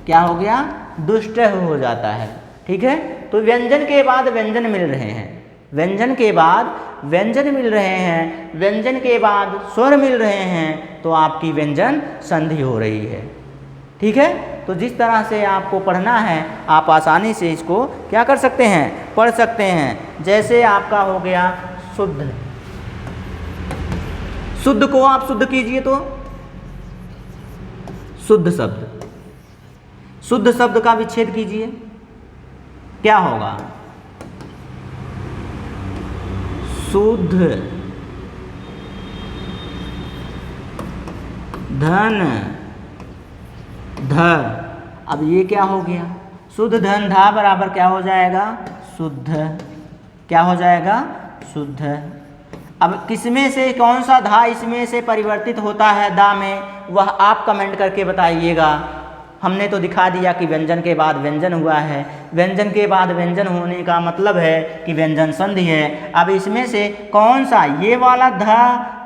क्या हो गया, दुष्ट हो जाता है। ठीक है, तो व्यंजन के बाद व्यंजन मिल रहे हैं, व्यंजन के बाद व्यंजन मिल रहे हैं, व्यंजन के बाद स्वर मिल रहे हैं, तो आपकी व्यंजन संधि हो रही है। ठीक है, तो जिस तरह से आपको पढ़ना है आप आसानी से इसको क्या कर सकते हैं, पढ़ सकते हैं। जैसे आपका हो गया शुद्ध, शुद्ध को आप शुद्ध कीजिए तो शुद्ध शब्द, शुद्ध शब्द का विच्छेद कीजिए, क्या होगा, शुद्ध धन ध। अब ये क्या हो गया, शुद्ध धन धा बराबर क्या हो जाएगा, शुद्ध। क्या हो जाएगा, शुद्ध। अब किसमें से कौन सा धा इसमें से परिवर्तित होता है दा में, वह आप कमेंट करके बताइएगा। हमने तो दिखा दिया कि व्यंजन के बाद व्यंजन हुआ है, व्यंजन के बाद व्यंजन होने का मतलब है कि व्यंजन संधि है। अब इसमें से कौन सा, ये वाला ध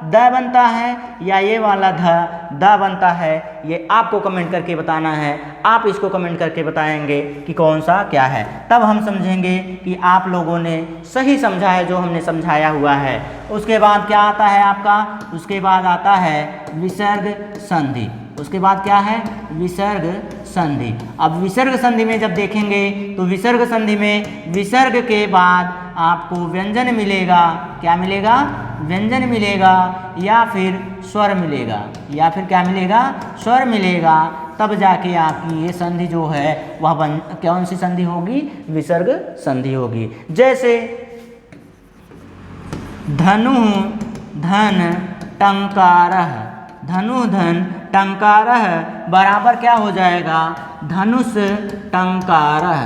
द बनता है या ये वाला ध द बनता है, ये आपको कमेंट करके बताना है। आप इसको कमेंट करके बताएंगे कि कौन सा क्या है, तब हम समझेंगे कि आप लोगों ने सही समझा है जो हमने समझाया हुआ है। उसके बाद क्या आता है आपका, उसके बाद आता है विसर्ग संधि। उसके बाद क्या है, विसर्ग संधि। अब विसर्ग संधि में जब देखेंगे तो विसर्ग संधि में विसर्ग के बाद आपको व्यंजन मिलेगा, क्या मिलेगा, व्यंजन मिलेगा या फिर स्वर मिलेगा, या फिर क्या मिलेगा, स्वर मिलेगा। तब जाके आपकी ये संधि जो है वह कौन सी संधि होगी, विसर्ग संधि होगी। जैसे धनु धन टंकारः, धनु धन टंकारः बराबर क्या हो जाएगा, धनुष टंकारः।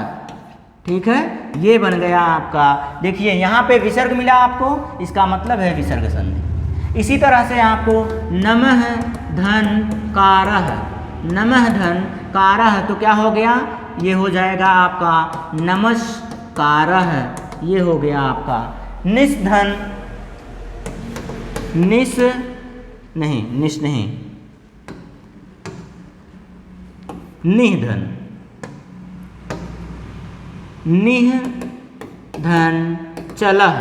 ठीक है, ये बन गया आपका। देखिए यहाँ पे विसर्ग मिला आपको, इसका मतलब है विसर्ग संधि। इसी तरह से आपको नमः धन कारः, नमः धन कारः तो क्या हो गया, ये हो जाएगा आपका नमस्कारः, ये हो गया आपका। निस धन, निस नहीं, निश नहीं, निह धन, निह धन चलः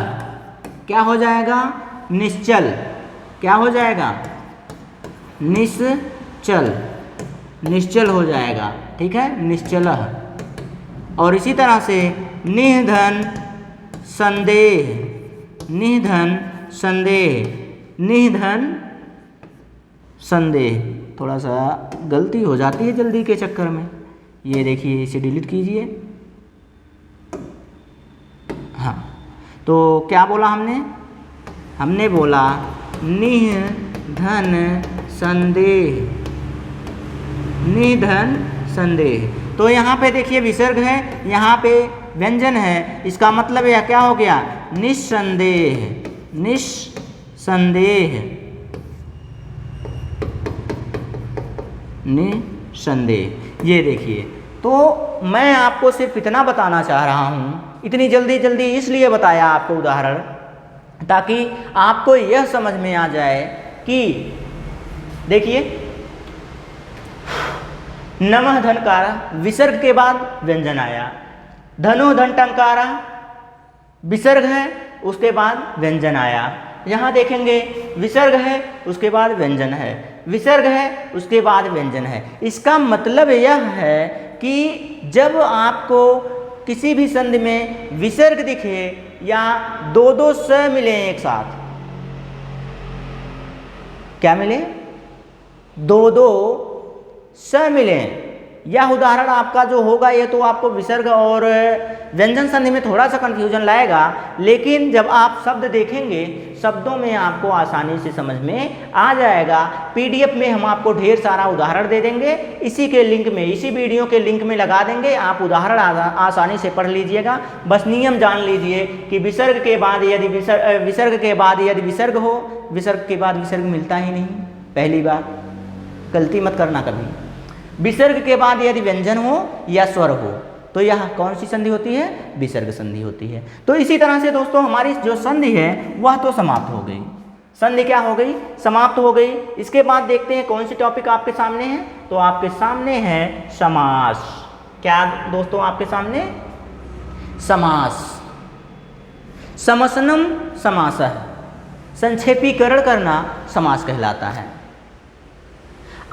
क्या हो जाएगा, निश्चल। क्या हो जाएगा, निश्चल, निश्चल हो जाएगा। ठीक है, निश्चलः। और इसी तरह से निधन संदेह, निधन संदेह, निधन संदेह। थोड़ा सा गलती हो जाती है जल्दी के चक्कर में, ये देखिए इसे डिलीट कीजिए। हाँ, तो क्या बोला हमने, हमने बोला निधन संदेह, निधन संदेह। तो यहाँ पे देखिए विसर्ग है, यहाँ पे व्यंजन है, इसका मतलब यह क्या हो गया, निस्संदेह, निस्संदेह, निस्संदेह। ये देखिए, तो मैं आपको सिर्फ इतना बताना चाह रहा हूँ, इतनी जल्दी जल्दी इसलिए बताया आपको उदाहरण, ताकि आपको यह समझ में आ जाए कि देखिए नमः धनकारा, विसर्ग के बाद व्यंजन आया, धनु धन टंकारा विसर्ग है, उसके बाद व्यंजन आया। यहाँ देखेंगे विसर्ग है, उसके बाद व्यंजन है, विसर्ग है, उसके बाद व्यंजन है। इसका मतलब यह है कि जब आपको किसी भी संधि में विसर्ग दिखे या दो दो स मिले एक साथ, क्या मिले? दो दो स मिले। यह उदाहरण आपका जो होगा ये तो आपको विसर्ग और व्यंजन संधि में थोड़ा सा कंफ्यूजन लाएगा, लेकिन जब आप शब्द देखेंगे शब्दों में आपको आसानी से समझ में आ जाएगा। पीडीएफ में हम आपको ढेर सारा उदाहरण दे देंगे, इसी के लिंक में, इसी वीडियो के लिंक में लगा देंगे, आप उदाहरण आसानी से पढ़ लीजिएगा। बस नियम जान लीजिए कि विसर्ग के बाद यदि विसर्ग हो, विसर्ग के बाद विसर्ग मिलता ही नहीं, पहली बार गलती मत करना कभी। विसर्ग के बाद यदि व्यंजन हो या स्वर हो तो यह कौन सी संधि होती है? विसर्ग संधि होती है। तो इसी तरह से दोस्तों हमारी जो संधि है वह तो समाप्त हो गई, संधि क्या हो गई? समाप्त हो गई। इसके बाद देखते हैं कौन सी टॉपिक आपके सामने है। तो आपके सामने है समास। क्या दोस्तों आपके सामने? समास। समसनम समासः, संक्षेपीकरण करना समास कहलाता है।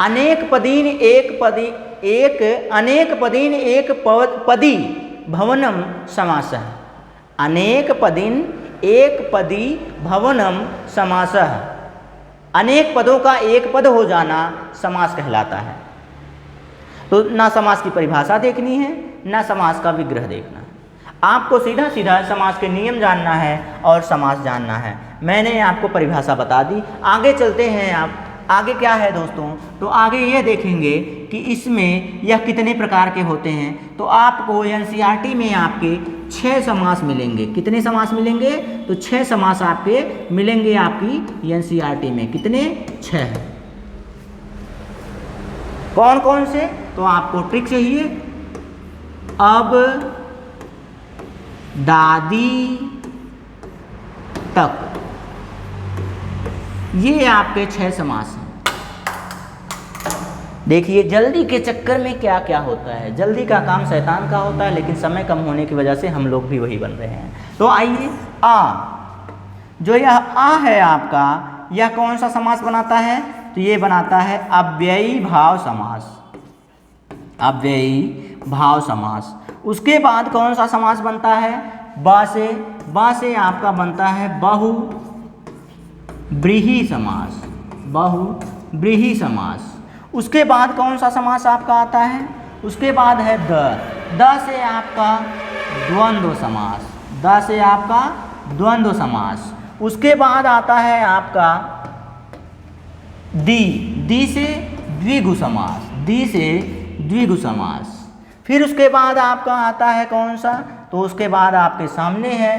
अनेक पदीन एक पदी भवनम समासः, अनेक पदीन एक पदी भवनम समासः, अनेक पदों का एक पद हो जाना समास कहलाता है। तो ना समास की परिभाषा देखनी है, ना समास का विग्रह देखना है, आपको सीधा सीधा समास के नियम जानना है और समास जानना है। मैंने आपको परिभाषा बता दी। आगे चलते हैं। आप आगे क्या है दोस्तों? तो आगे ये देखेंगे कि इसमें यह कितने प्रकार के होते हैं। तो आपको एनसीईआरटी में आपके 6 समास मिलेंगे। कितने समास मिलेंगे? तो 6 समास आपके मिलेंगे आपकी एनसीईआरटी में। कितने? 6। कौन कौन से? तो आपको ट्रिक चाहिए। अब दादी तक, ये आपके 6 समास हैं। देखिए जल्दी के चक्कर में क्या क्या होता है, जल्दी का काम शैतान का होता है, लेकिन समय कम होने की वजह से हम लोग भी वही बन रहे हैं। तो आइए, आ, जो यह आ है आपका, यह कौन सा समास बनाता है? तो ये बनाता है अव्ययी भाव समास। अव्ययी भाव समास। उसके बाद कौन सा समास बनता है? बा से आपका बनता है बहुब्रीहि समास। बहुब्रीहि समास। उसके बाद कौन सा समास आपका आता है? उसके बाद है द से आपका द्वंद्व समास। द से आपका द्वंद्व समास। उसके बाद आता है आपका दी से द्विगु समास। दी से द्विगु समास। फिर उसके बाद आपका आता है कौन सा? तो उसके बाद आपके सामने है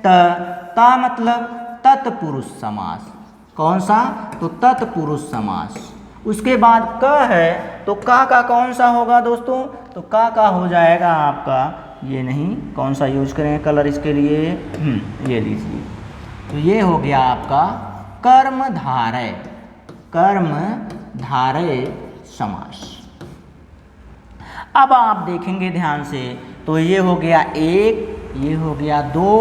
ता मतलब तत्पुरुष समास। कौन सा? तो तत्पुरुष समास। उसके बाद क है, तो का कौन सा होगा दोस्तों? तो का हो जाएगा आपका, ये नहीं, कौन सा यूज करें कलर इसके लिए? ये लीजिए। तो ये हो गया आपका कर्मधारय। कर्मधारय समास। अब आप देखेंगे ध्यान से, तो ये हो गया 1, ये हो गया 2,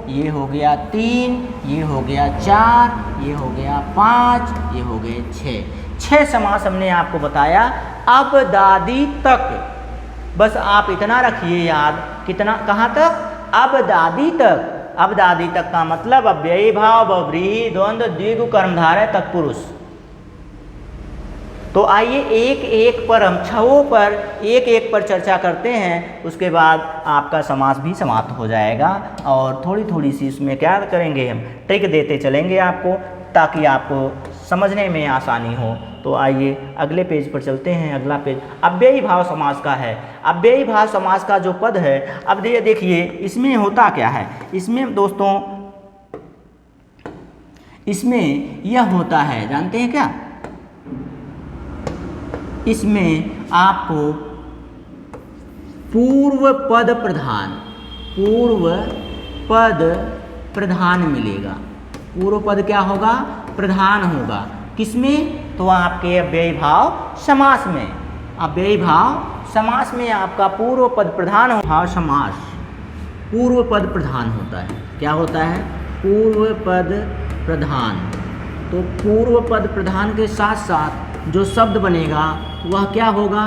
ये हो गया 3, ये हो गया 4, ये हो गया 5, ये हो गए 6 समास हमने आपको बताया। अब दादी तक, बस आप इतना रखिए याद, कितना, कहाँ तक? अब दादी तक। अब दादी तक का मतलब अव्ययी भाव, बहुव्रीहि, द्वंद्व, द्विगु, कर्मधारय, तत्पुरुष। तो आइए एक एक पर हम छवों पर एक पर चर्चा करते हैं। उसके बाद आपका समास भी समाप्त हो जाएगा और थोड़ी थोड़ी सी इसमें क्या करेंगे, हम ट्रिक देते चलेंगे आपको, ताकि आपको समझने में आसानी हो। तो आइए अगले पेज पर चलते हैं। अगला पेज अव्ययी भाव समास का है। अव्ययी भाव समास का जो पद है, अब देखिए इसमें होता क्या है। इसमें दोस्तों, इसमें यह होता है, जानते हैं क्या? इसमें आपको पूर्व पद प्रधान मिलेगा। पूर्व पद क्या होगा? प्रधान होगा। किसमें? तो आपके अव्ययी भाव समास में। अव्ययी भाव समास में आपका पूर्व पद प्रधान भाव समास, पूर्व पद प्रधान होता है। क्या होता है? पूर्व पद प्रधान। तो पूर्व पद प्रधान के साथ साथ जो शब्द बनेगा वह क्या होगा?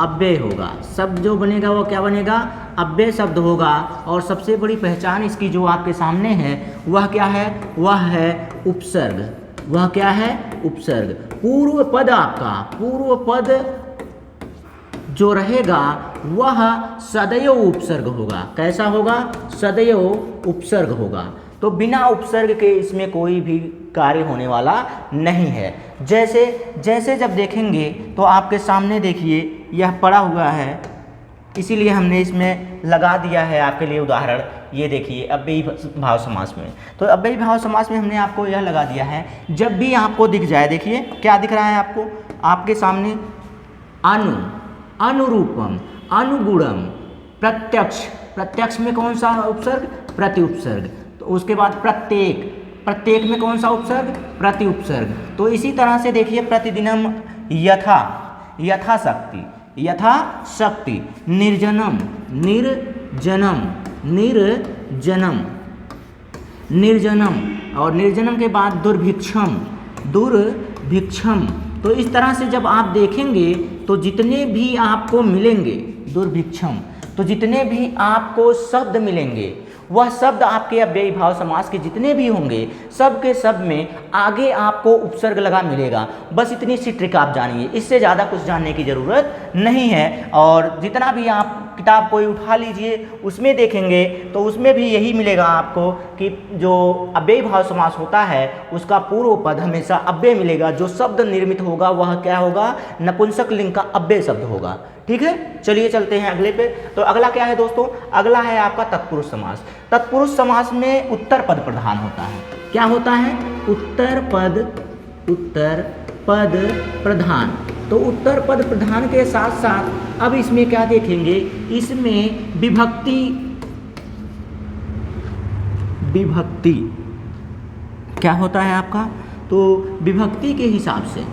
अव्यय होगा। शब्द जो बनेगा वो क्या बनेगा? अव्यय शब्द होगा। और सबसे बड़ी पहचान इसकी जो आपके सामने है वह क्या है? वह है उपसर्ग। वह क्या है? उपसर्ग। पूर्व पद आपका, पूर्व पद जो रहेगा वह सदैव उपसर्ग होगा। कैसा होगा? सदैव उपसर्ग होगा। तो बिना उपसर्ग के इसमें कोई भी कार्य होने वाला नहीं है। जैसे जैसे जब देखेंगे तो आपके सामने देखिए यह पड़ा हुआ है, इसीलिए हमने इसमें लगा दिया है आपके लिए उदाहरण। ये देखिए अव्ययी भाव समास में, तो अव्ययी भाव समास में हमने आपको यह लगा दिया है। जब भी आपको दिख जाए, देखिए क्या दिख रहा है आपको, आपके सामने अनु, अनुरूपम, अनुगुणम, प्रत्यक्ष, प्रत्यक्ष में कौन सा उपसर्ग? प्रति उपसर्ग। तो उसके बाद प्रत्येक, प्रत्येक में कौन सा उपसर्ग? प्रति उपसर्ग। तो इसी तरह से देखिए प्रतिदिनम, यथा, यथाशक्ति, यथाशक्ति, निर्जनम, निर्जनम, निर्जनम, निर्जनम, और निर्जनम के बाद दुर्भिक्षम, दुर्भिक्षम। तो इस तरह से जब आप देखेंगे तो जितने भी आपको मिलेंगे दुर्भिक्षम, तो जितने भी आपको शब्द मिलेंगे वह शब्द आपके अव्ययी भाव समास के जितने भी होंगे सब के सब में आगे आपको उपसर्ग लगा मिलेगा। बस इतनी सी ट्रिक आप जानिए, इससे ज़्यादा कुछ जानने की ज़रूरत नहीं है। और जितना भी आप किताब कोई उठा लीजिए उसमें देखेंगे तो उसमें भी यही मिलेगा आपको कि जो अव्ययी भाव समास होता है उसका पूर्व पद हमेशा अव्यय मिलेगा। जो शब्द निर्मित होगा वह क्या होगा? नपुंसक लिंग का अव्यय शब्द होगा। ठीक है, चलिए चलते हैं अगले पे। तो अगला क्या है दोस्तों? अगला है आपका तत्पुरुष समास। तत्पुरुष समास में उत्तर पद प्रधान होता है। क्या होता है? उत्तर पद, उत्तर पद प्रधान। तो उत्तर पद प्रधान के साथ साथ अब इसमें क्या देखेंगे? इसमें विभक्ति, विभक्ति क्या होता है आपका? तो विभक्ति के हिसाब से,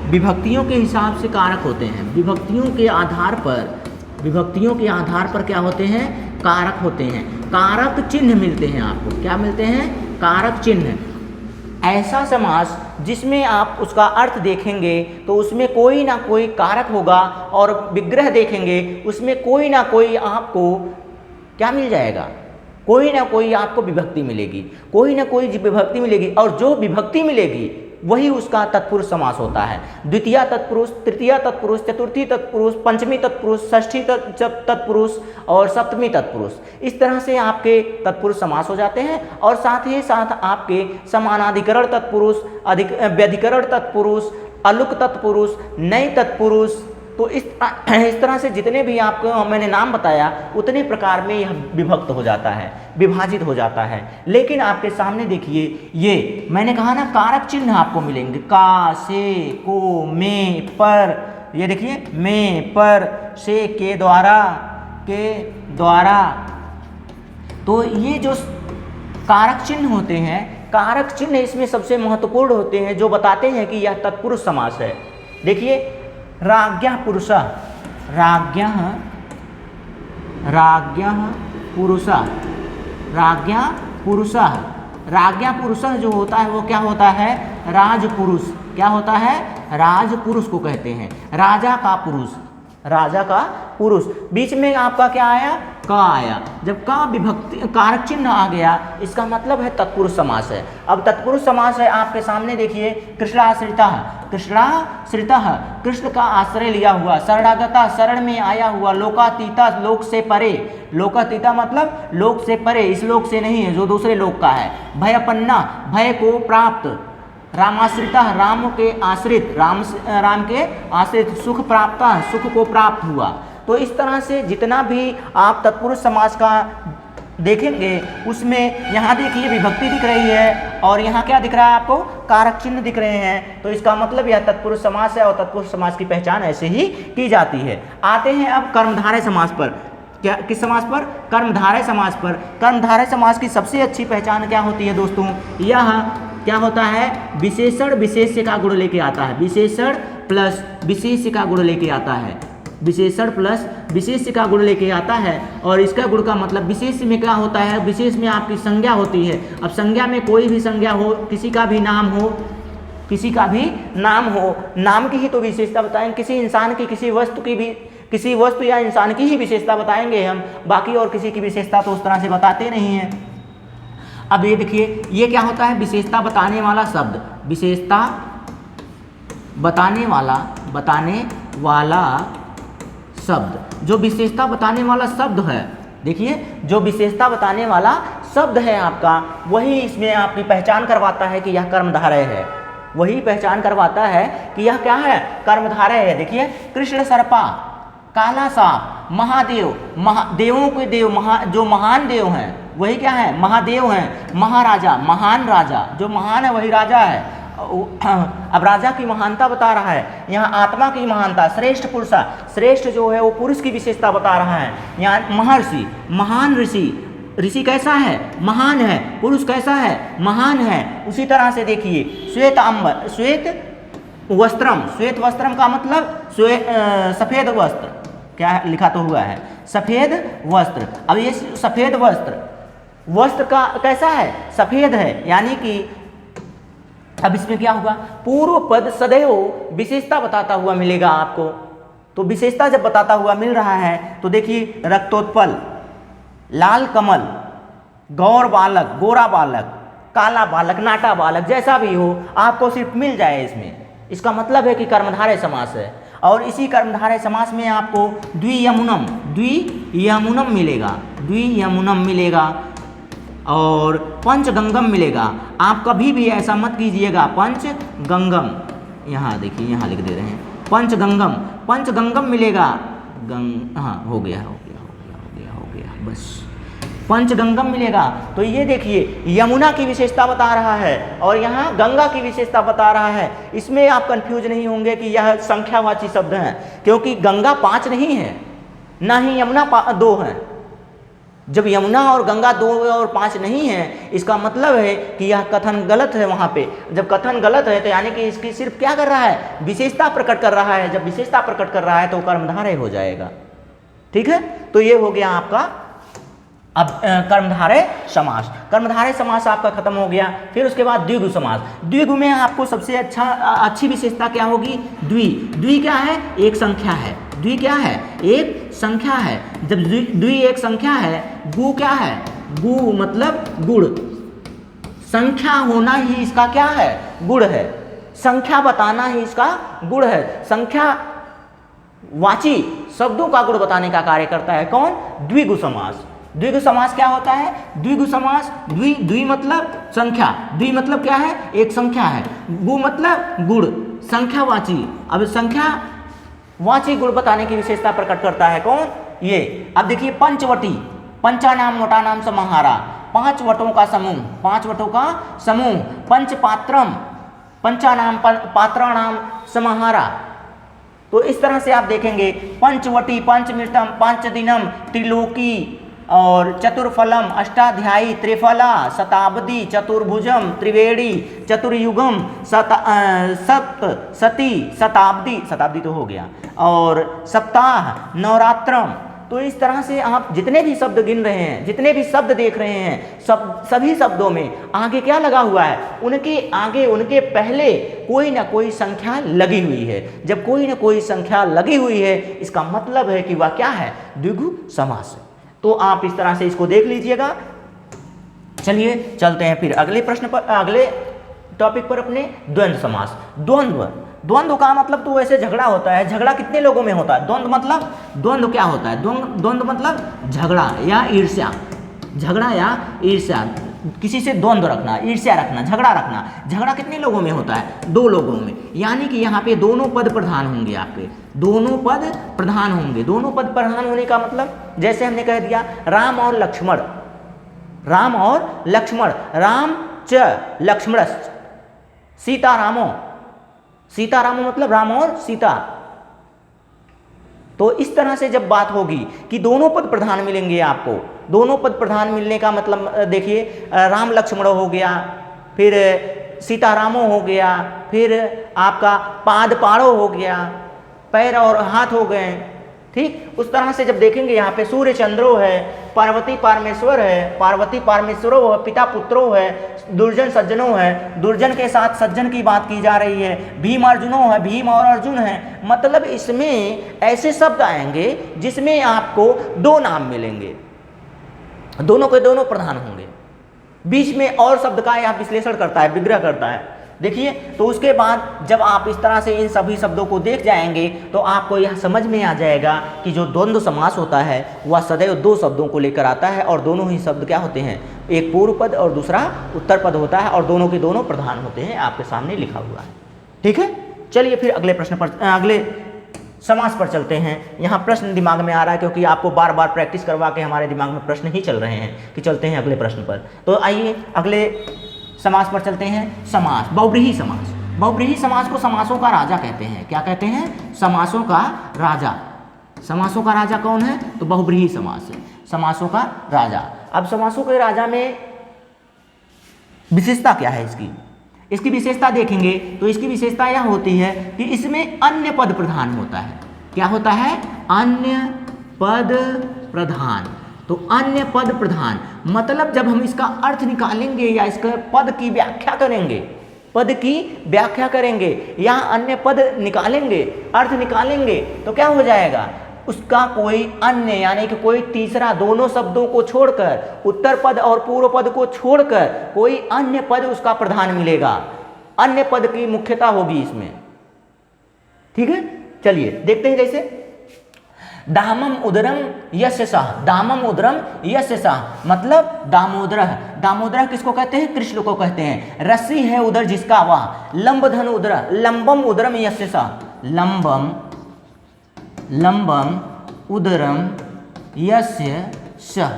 विभक्तियों के हिसाब से कारक होते हैं। विभक्तियों के आधार पर, विभक्तियों के आधार पर क्या होते हैं? कारक होते हैं। कारक चिन्ह मिलते हैं आपको। क्या मिलते हैं? कारक चिन्ह। ऐसा समास जिसमें आप उसका अर्थ देखेंगे तो उसमें कोई ना कोई कारक होगा, और विग्रह देखेंगे उसमें कोई ना कोई आपको क्या मिल जाएगा? कोई ना कोई आपको विभक्ति मिलेगी, कोई ना कोई विभक्ति मिलेगी। और जो विभक्ति मिलेगी वही उसका तत्पुरुष समास होता है। द्वितीय तत्पुरुष, तृतीय तत्पुरुष, चतुर्थी तत्पुरुष, पंचमी तत्पुरुष, षष्ठी तत्पुरुष और सप्तमी तत्पुरुष। इस तरह से आपके तत्पुरुष समास हो जाते हैं। और साथ ही साथ आपके समानाधिकरण तत्पुरुष, व्यधिकरण तत्पुरुष, अलुक तत्पुरुष, नए तत्पुरुष। तो इस तरह से जितने भी आपको मैंने नाम बताया उतने प्रकार में यह विभक्त हो जाता है, विभाजित हो जाता है। लेकिन आपके सामने देखिए ये मैंने कहा ना कारक चिन्ह आपको मिलेंगे, का, से, को, में, पर। ये देखिए में, पर, से, के द्वारा, के द्वारा। तो ये जो कारक चिन्ह होते हैं, कारक चिन्ह इसमें सबसे महत्वपूर्ण होते हैं जो बताते हैं कि यह तत्पुरुष समास है। देखिए राज्ञः पुरुषः, राज्ञः, राज्ञः पुरुषः, राज्ञः पुरुषः। राज्ञः पुरुषः जो होता है वो क्या होता है? राजपुरुष। क्या होता है? राजपुरुष को कहते हैं, राजा का पुरुष, राजा का पुरुष। बीच में आपका क्या आया? का आया। जब का विभक्ति कारक चिन्ह आ गया इसका मतलब है तत्पुरुष समास है। अब तत्पुरुष समास है आपके सामने देखिए, कृष्णाश्रितः, कृष्णाश्रितः, कृष्ण का आश्रय लिया हुआ, शरणागता, शरण में आया हुआ, लोकातीता, लोक से परे, लोकातीता मतलब लोक से परे, इस लोक से नहीं है जो दूसरे लोक का है। भयपन्ना, भय को प्राप्त, रामाश्रितः, राम के आश्रित, राम के आश्रित, सुख प्राप्त, सुख को प्राप्त हुआ। तो इस तरह से जितना भी आप तत्पुरुष समास का देखेंगे उसमें यहाँ देखिए विभक्ति दिख रही है और यहाँ क्या दिख रहा है आपको? कारक चिन्ह दिख रहे हैं। तो इसका मतलब यह तत्पुरुष समास है और तत्पुरुष समास की पहचान ऐसे ही की जाती है। आते हैं अब कर्मधारय समास पर। क्या, किस समास पर? कर्मधारय समास पर। कर्मधारय समास की सबसे अच्छी पहचान क्या होती है दोस्तों? यह क्या होता है? विशेषण विशेष्य का गुण लेके आता है, विशेषण प्लस विशेष्य का गुण लेके आता है, विशेषण प्लस विशेष्य का गुण लेके आता है। और इसका गुण का मतलब विशेष में क्या होता है? विशेष में आपकी संज्ञा होती है। अब संज्ञा में कोई भी संज्ञा हो, किसी का भी नाम हो, किसी का भी नाम हो, नाम की ही तो विशेषता बताएंगे, किसी इंसान की, किसी वस्तु की भी, किसी वस्तु या इंसान की ही विशेषता बताएंगे हम, बाकी और किसी की विशेषता तो उस तरह से बताते नहीं हैं। अब ये देखिए, ये क्या होता है, विशेषता बताने वाला शब्द, विशेषता बताने वाला शब्द। जो विशेषता बताने वाला शब्द है, देखिए जो विशेषता बताने वाला शब्द है आपका, वही इसमें आपकी पहचान करवाता है कि यह कर्मधारय है, वही पहचान करवाता है कि यह क्या है, कर्मधारय है। देखिए कृष्ण सर्पा, काला सांप, महादेव, देवों के देव, जो महान देव हैं वही क्या है, महादेव हैं। महाराजा, महान राजा, जो महान है वही राजा है। अब राजा की महानता बता रहा है, यहाँ आत्मा की महानता, श्रेष्ठ पुरुषा, श्रेष्ठ जो है वो पुरुष की विशेषता बता रहा है। यहाँ महर्षि, महान ऋषि, ऋषि कैसा है, महान है, पुरुष कैसा है, महान है। उसी तरह से देखिए श्वेत अंबर, श्वेत वस्त्रम, श्वेत वस्त्रम का मतलब सफेद वस्त्र, क्या लिखा तो हुआ है, सफेद वस्त्र। अब ये सफेद वस्त्र का कैसा है, सफेद है, यानी कि अब इसमें क्या होगा, पूर्व पद सदैव विशेषता बताता हुआ मिलेगा आपको। तो विशेषता जब बताता हुआ मिल रहा है तो देखिए रक्तोत्पल, लाल कमल, गौर बालक, गोरा बालक, काला बालक, नाटा बालक, जैसा भी हो आपको सिर्फ मिल जाए इसमें, इसका मतलब है कि कर्मधारय समास है। और इसी कर्मधारय समास में आपको द्वियमुनम मिलेगा, द्वियमुनम मिलेगा और पंचगंगम मिलेगा। आप कभी भी ऐसा मत कीजिएगा, पंचगंगम, यहाँ देखिए यहाँ लिख दे रहे हैं पंचगंगम मिलेगा, हाँ हो गया बस, पंचगंगम मिलेगा। तो ये देखिए यमुना की विशेषता बता रहा है और यहाँ गंगा की विशेषता बता रहा है। इसमें आप कंफ्यूज नहीं होंगे कि यह संख्यावाची शब्द हैं, क्योंकि गंगा 5 नहीं है, ना ही यमुना 2 है। जब यमुना और गंगा 2 और 5 नहीं है, इसका मतलब है कि यह कथन गलत है। वहाँ पे जब कथन गलत है तो यानी कि इसकी सिर्फ क्या कर रहा है, विशेषता प्रकट कर रहा है। जब विशेषता प्रकट कर रहा है तो कर्मधारय हो जाएगा। ठीक है, तो ये हो गया आपका अब कर्मधारय समास। कर्मधारय समास आपका खत्म हो गया। फिर उसके बाद द्विगु समास। द्विगु में आपको सबसे अच्छी विशेषता क्या होगी, द्वि क्या है, एक संख्या है। द्वि क्या है, एक संख्या है। जब द्वि एक संख्या है, गु क्या है, गु मतलब गुण, संख्या होना ही इसका क्या है, गुण है। संख्या बताना ही इसका गुण है। संख्या वाची शब्दों का गुण बताने का कार्य करता है कौन, द्विगु समास। द्विगु समास क्या होता है, द्विगु समास, द्वि मतलब संख्या, द्वि मतलब क्या है, एक संख्या है, गु मतलब गुण, संख्यावाची। अब संख्या वाची गुण बताने की विशेषता प्रकट करता है कौन, ये। अब देखिए पंचवटी, पंचानाम वटानाम समाहारा, 5 वटों का समूह, 5 वटों का समूह। पंचपात्रम, पंचानाम पात्राणाम समाहारा। तो इस तरह से आप देखेंगे पंचवटी, पंचमिष्टम, पंचदिनम, त्रिलोकी और चतुर्फलम, अष्टाध्यायी, त्रिफला, शताब्दी, चतुर्भुजम, त्रिवेणी, चतुर्युगम, सती, शताब्दी तो हो गया, और सप्ताह, नवरात्रम। तो इस तरह से आप जितने भी शब्द गिन रहे हैं, जितने भी शब्द देख रहे हैं, सभी शब्दों में आगे क्या लगा हुआ है, उनके आगे, उनके पहले कोई ना कोई संख्या लगी हुई है। जब कोई ना कोई संख्या लगी हुई है, इसका मतलब है कि वह क्या है, द्विगु समास है। तो आप इस तरह से इसको देख लीजिएगा। चलिए चलते हैं फिर अगले प्रश्न पर, अगले टॉपिक पर अपने, द्वंद्व समास। द्वंद्व का मतलब तो वैसे झगड़ा होता है। झगड़ा कितने लोगों में होता है, द्वंद्व क्या होता है, द्वंद्व मतलब झगड़ा या ईर्ष्या, झगड़ा या ईर्ष्या, किसी से द्वंद्व रखना, ईर्ष्या रखना, झगड़ा रखना। झगड़ा कितने लोगों में होता है, 2 लोगों में। यानी कि यहाँ पे दोनों पद प्रधान होंगे आपके, दोनों पद प्रधान होंगे। दोनों पद प्रधान होने का मतलब, जैसे हमने कह दिया राम और लक्ष्मण, राम और लक्ष्मण, राम च लक्ष्मणश्च, सीतारामो मतलब राम और सीता। तो इस तरह से जब बात होगी कि दोनों पद प्रधान मिलेंगे आपको, दोनों पद प्रधान मिलने का मतलब देखिए, राम लक्ष्मण हो गया, फिर सीतारामो हो गया, फिर आपका पाद पाड़ो हो गया, पैर और हाथ हो गए, ठीक, उस तरह से जब देखेंगे यहाँ पे सूर्य चंद्रो है, पार्वती परमेश्वर है, पार्वती परमेश्वरो है, पिता पुत्रो है, दुर्जन सज्जनों है, दुर्जन के साथ सज्जन की बात की जा रही है, भीम अर्जुनो है, भीम और अर्जुन है। मतलब इसमें ऐसे शब्द आएंगे जिसमें आपको दो नाम मिलेंगे, दोनों के दोनों प्रधान होंगे, बीच में और शब्द का यह विश्लेषण करता है, विग्रह करता है। देखिए, तो उसके बाद जब आप इस तरह से इन सभी शब्दों को देख जाएंगे तो आपको यह समझ में आ जाएगा कि जो द्वंद्व समास होता है वह सदैव दो शब्दों को लेकर आता है और दोनों ही शब्द क्या होते हैं, एक पूर्व पद और दूसरा उत्तर पद होता है और दोनों के दोनों प्रधान होते हैं, आपके सामने लिखा हुआ है। ठीक है, चलिए फिर अगले प्रश्न पर, अगले समास पर चलते हैं। यहाँ प्रश्न दिमाग में आ रहा है क्योंकि आपको बार बार प्रैक्टिस करवा के हमारे दिमाग में प्रश्न ही चल रहे हैं कि चलते हैं अगले प्रश्न पर। तो आइए अगले समास पर चलते हैं। समास, बहुब्रीहि समास। बहुब्रीहि समास को समासों का राजा कहते हैं। क्या कहते हैं? समासों का राजा। समासों का राजा कौन है? तो बहुब्रीहि समास है, समासों का राजा। अब समासों के राजा में विशेषता क्या है इसकी? इसकी विशेषता देखेंगे तो इसकी विशेषता यह होती है कि इसमें अन्य पद प्रधान होता है। क्या होता है? अन्य पद प्रधान। तो अन्य पद प्रधान मतलब जब हम इसका अर्थ निकालेंगे या इसके पद की व्याख्या करेंगे, पद की व्याख्या करेंगे या अन्य पद निकालेंगे, अर्थ निकालेंगे, तो क्या हो जाएगा? उसका कोई अन्य यानी कि कोई तीसरा, दोनों शब्दों को छोड़कर, उत्तर पद और पूर्व पद को छोड़कर कोई अन्य पद उसका प्रधान मिलेगा। अन्य पद की मुख्यता होगी इसमें। ठीक है, चलिए देखते हैं। जैसे दामम उदरम यस्य सः, दामम उदरम यस्य सः मतलब दामोदरः। दामोदरः किसको कहते हैं? कृष्ण को कहते हैं। रस्सी है उदर जिसका वह, लंबधन उदर, लंबम उदरम यस्य सः, लंबम उदरम यस्य सः,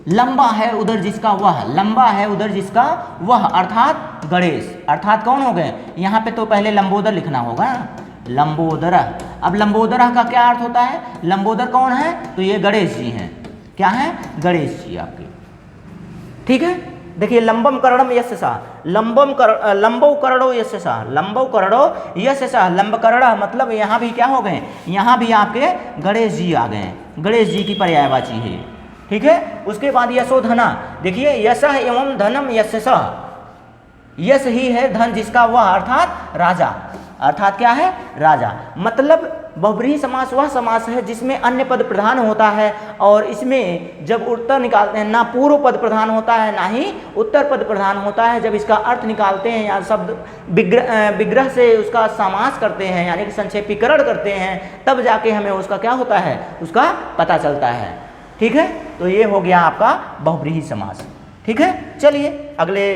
लंबा है उदर जिसका वह, लंबा है उदर जिसका वह, अर्थात गणेश। अर्थात कौन हो गए? यहाँ पे तो पहले लंबोदर लिखना होगा, लंबोदरः। अब लंबोदरः का क्या अर्थ होता है? लंबोदर कौन है? तो ये गणेश जी हैं। क्या है? गणेश जी आपके। ठीक है, देखिए लंबम करणम यस्य सः, लंबौ करणो यस्य सः, लंबौ करणो यस्य सः, लंब कर्ण मतलब यहाँ भी क्या हो गए? यहाँ भी आपके गणेश जी आ गए, गणेश जी की पर्यायवाची है। ठीक है, उसके बाद यशोधना। देखिए यशः एवं धनम यस्य सः, यश ही है धन जिसका वह, अर्थात राजा। अर्थात क्या है? राजा। मतलब बहुब्रीहि समास वह समास है जिसमें अन्य पद प्रधान होता है और इसमें जब उत्तर निकालते हैं ना पूर्व पद प्रधान होता है ना ही उत्तर पद प्रधान होता है। जब इसका अर्थ निकालते हैं या शब्द विग्रह से उसका समास करते हैं यानी कि संक्षेपीकरण करते हैं, तब जाके हमें उसका क्या होता है? उसका पता चलता है। ठीक है, तो ये हो गया आपका बहुब्रीहि समास। ठीक है, चलिए अगले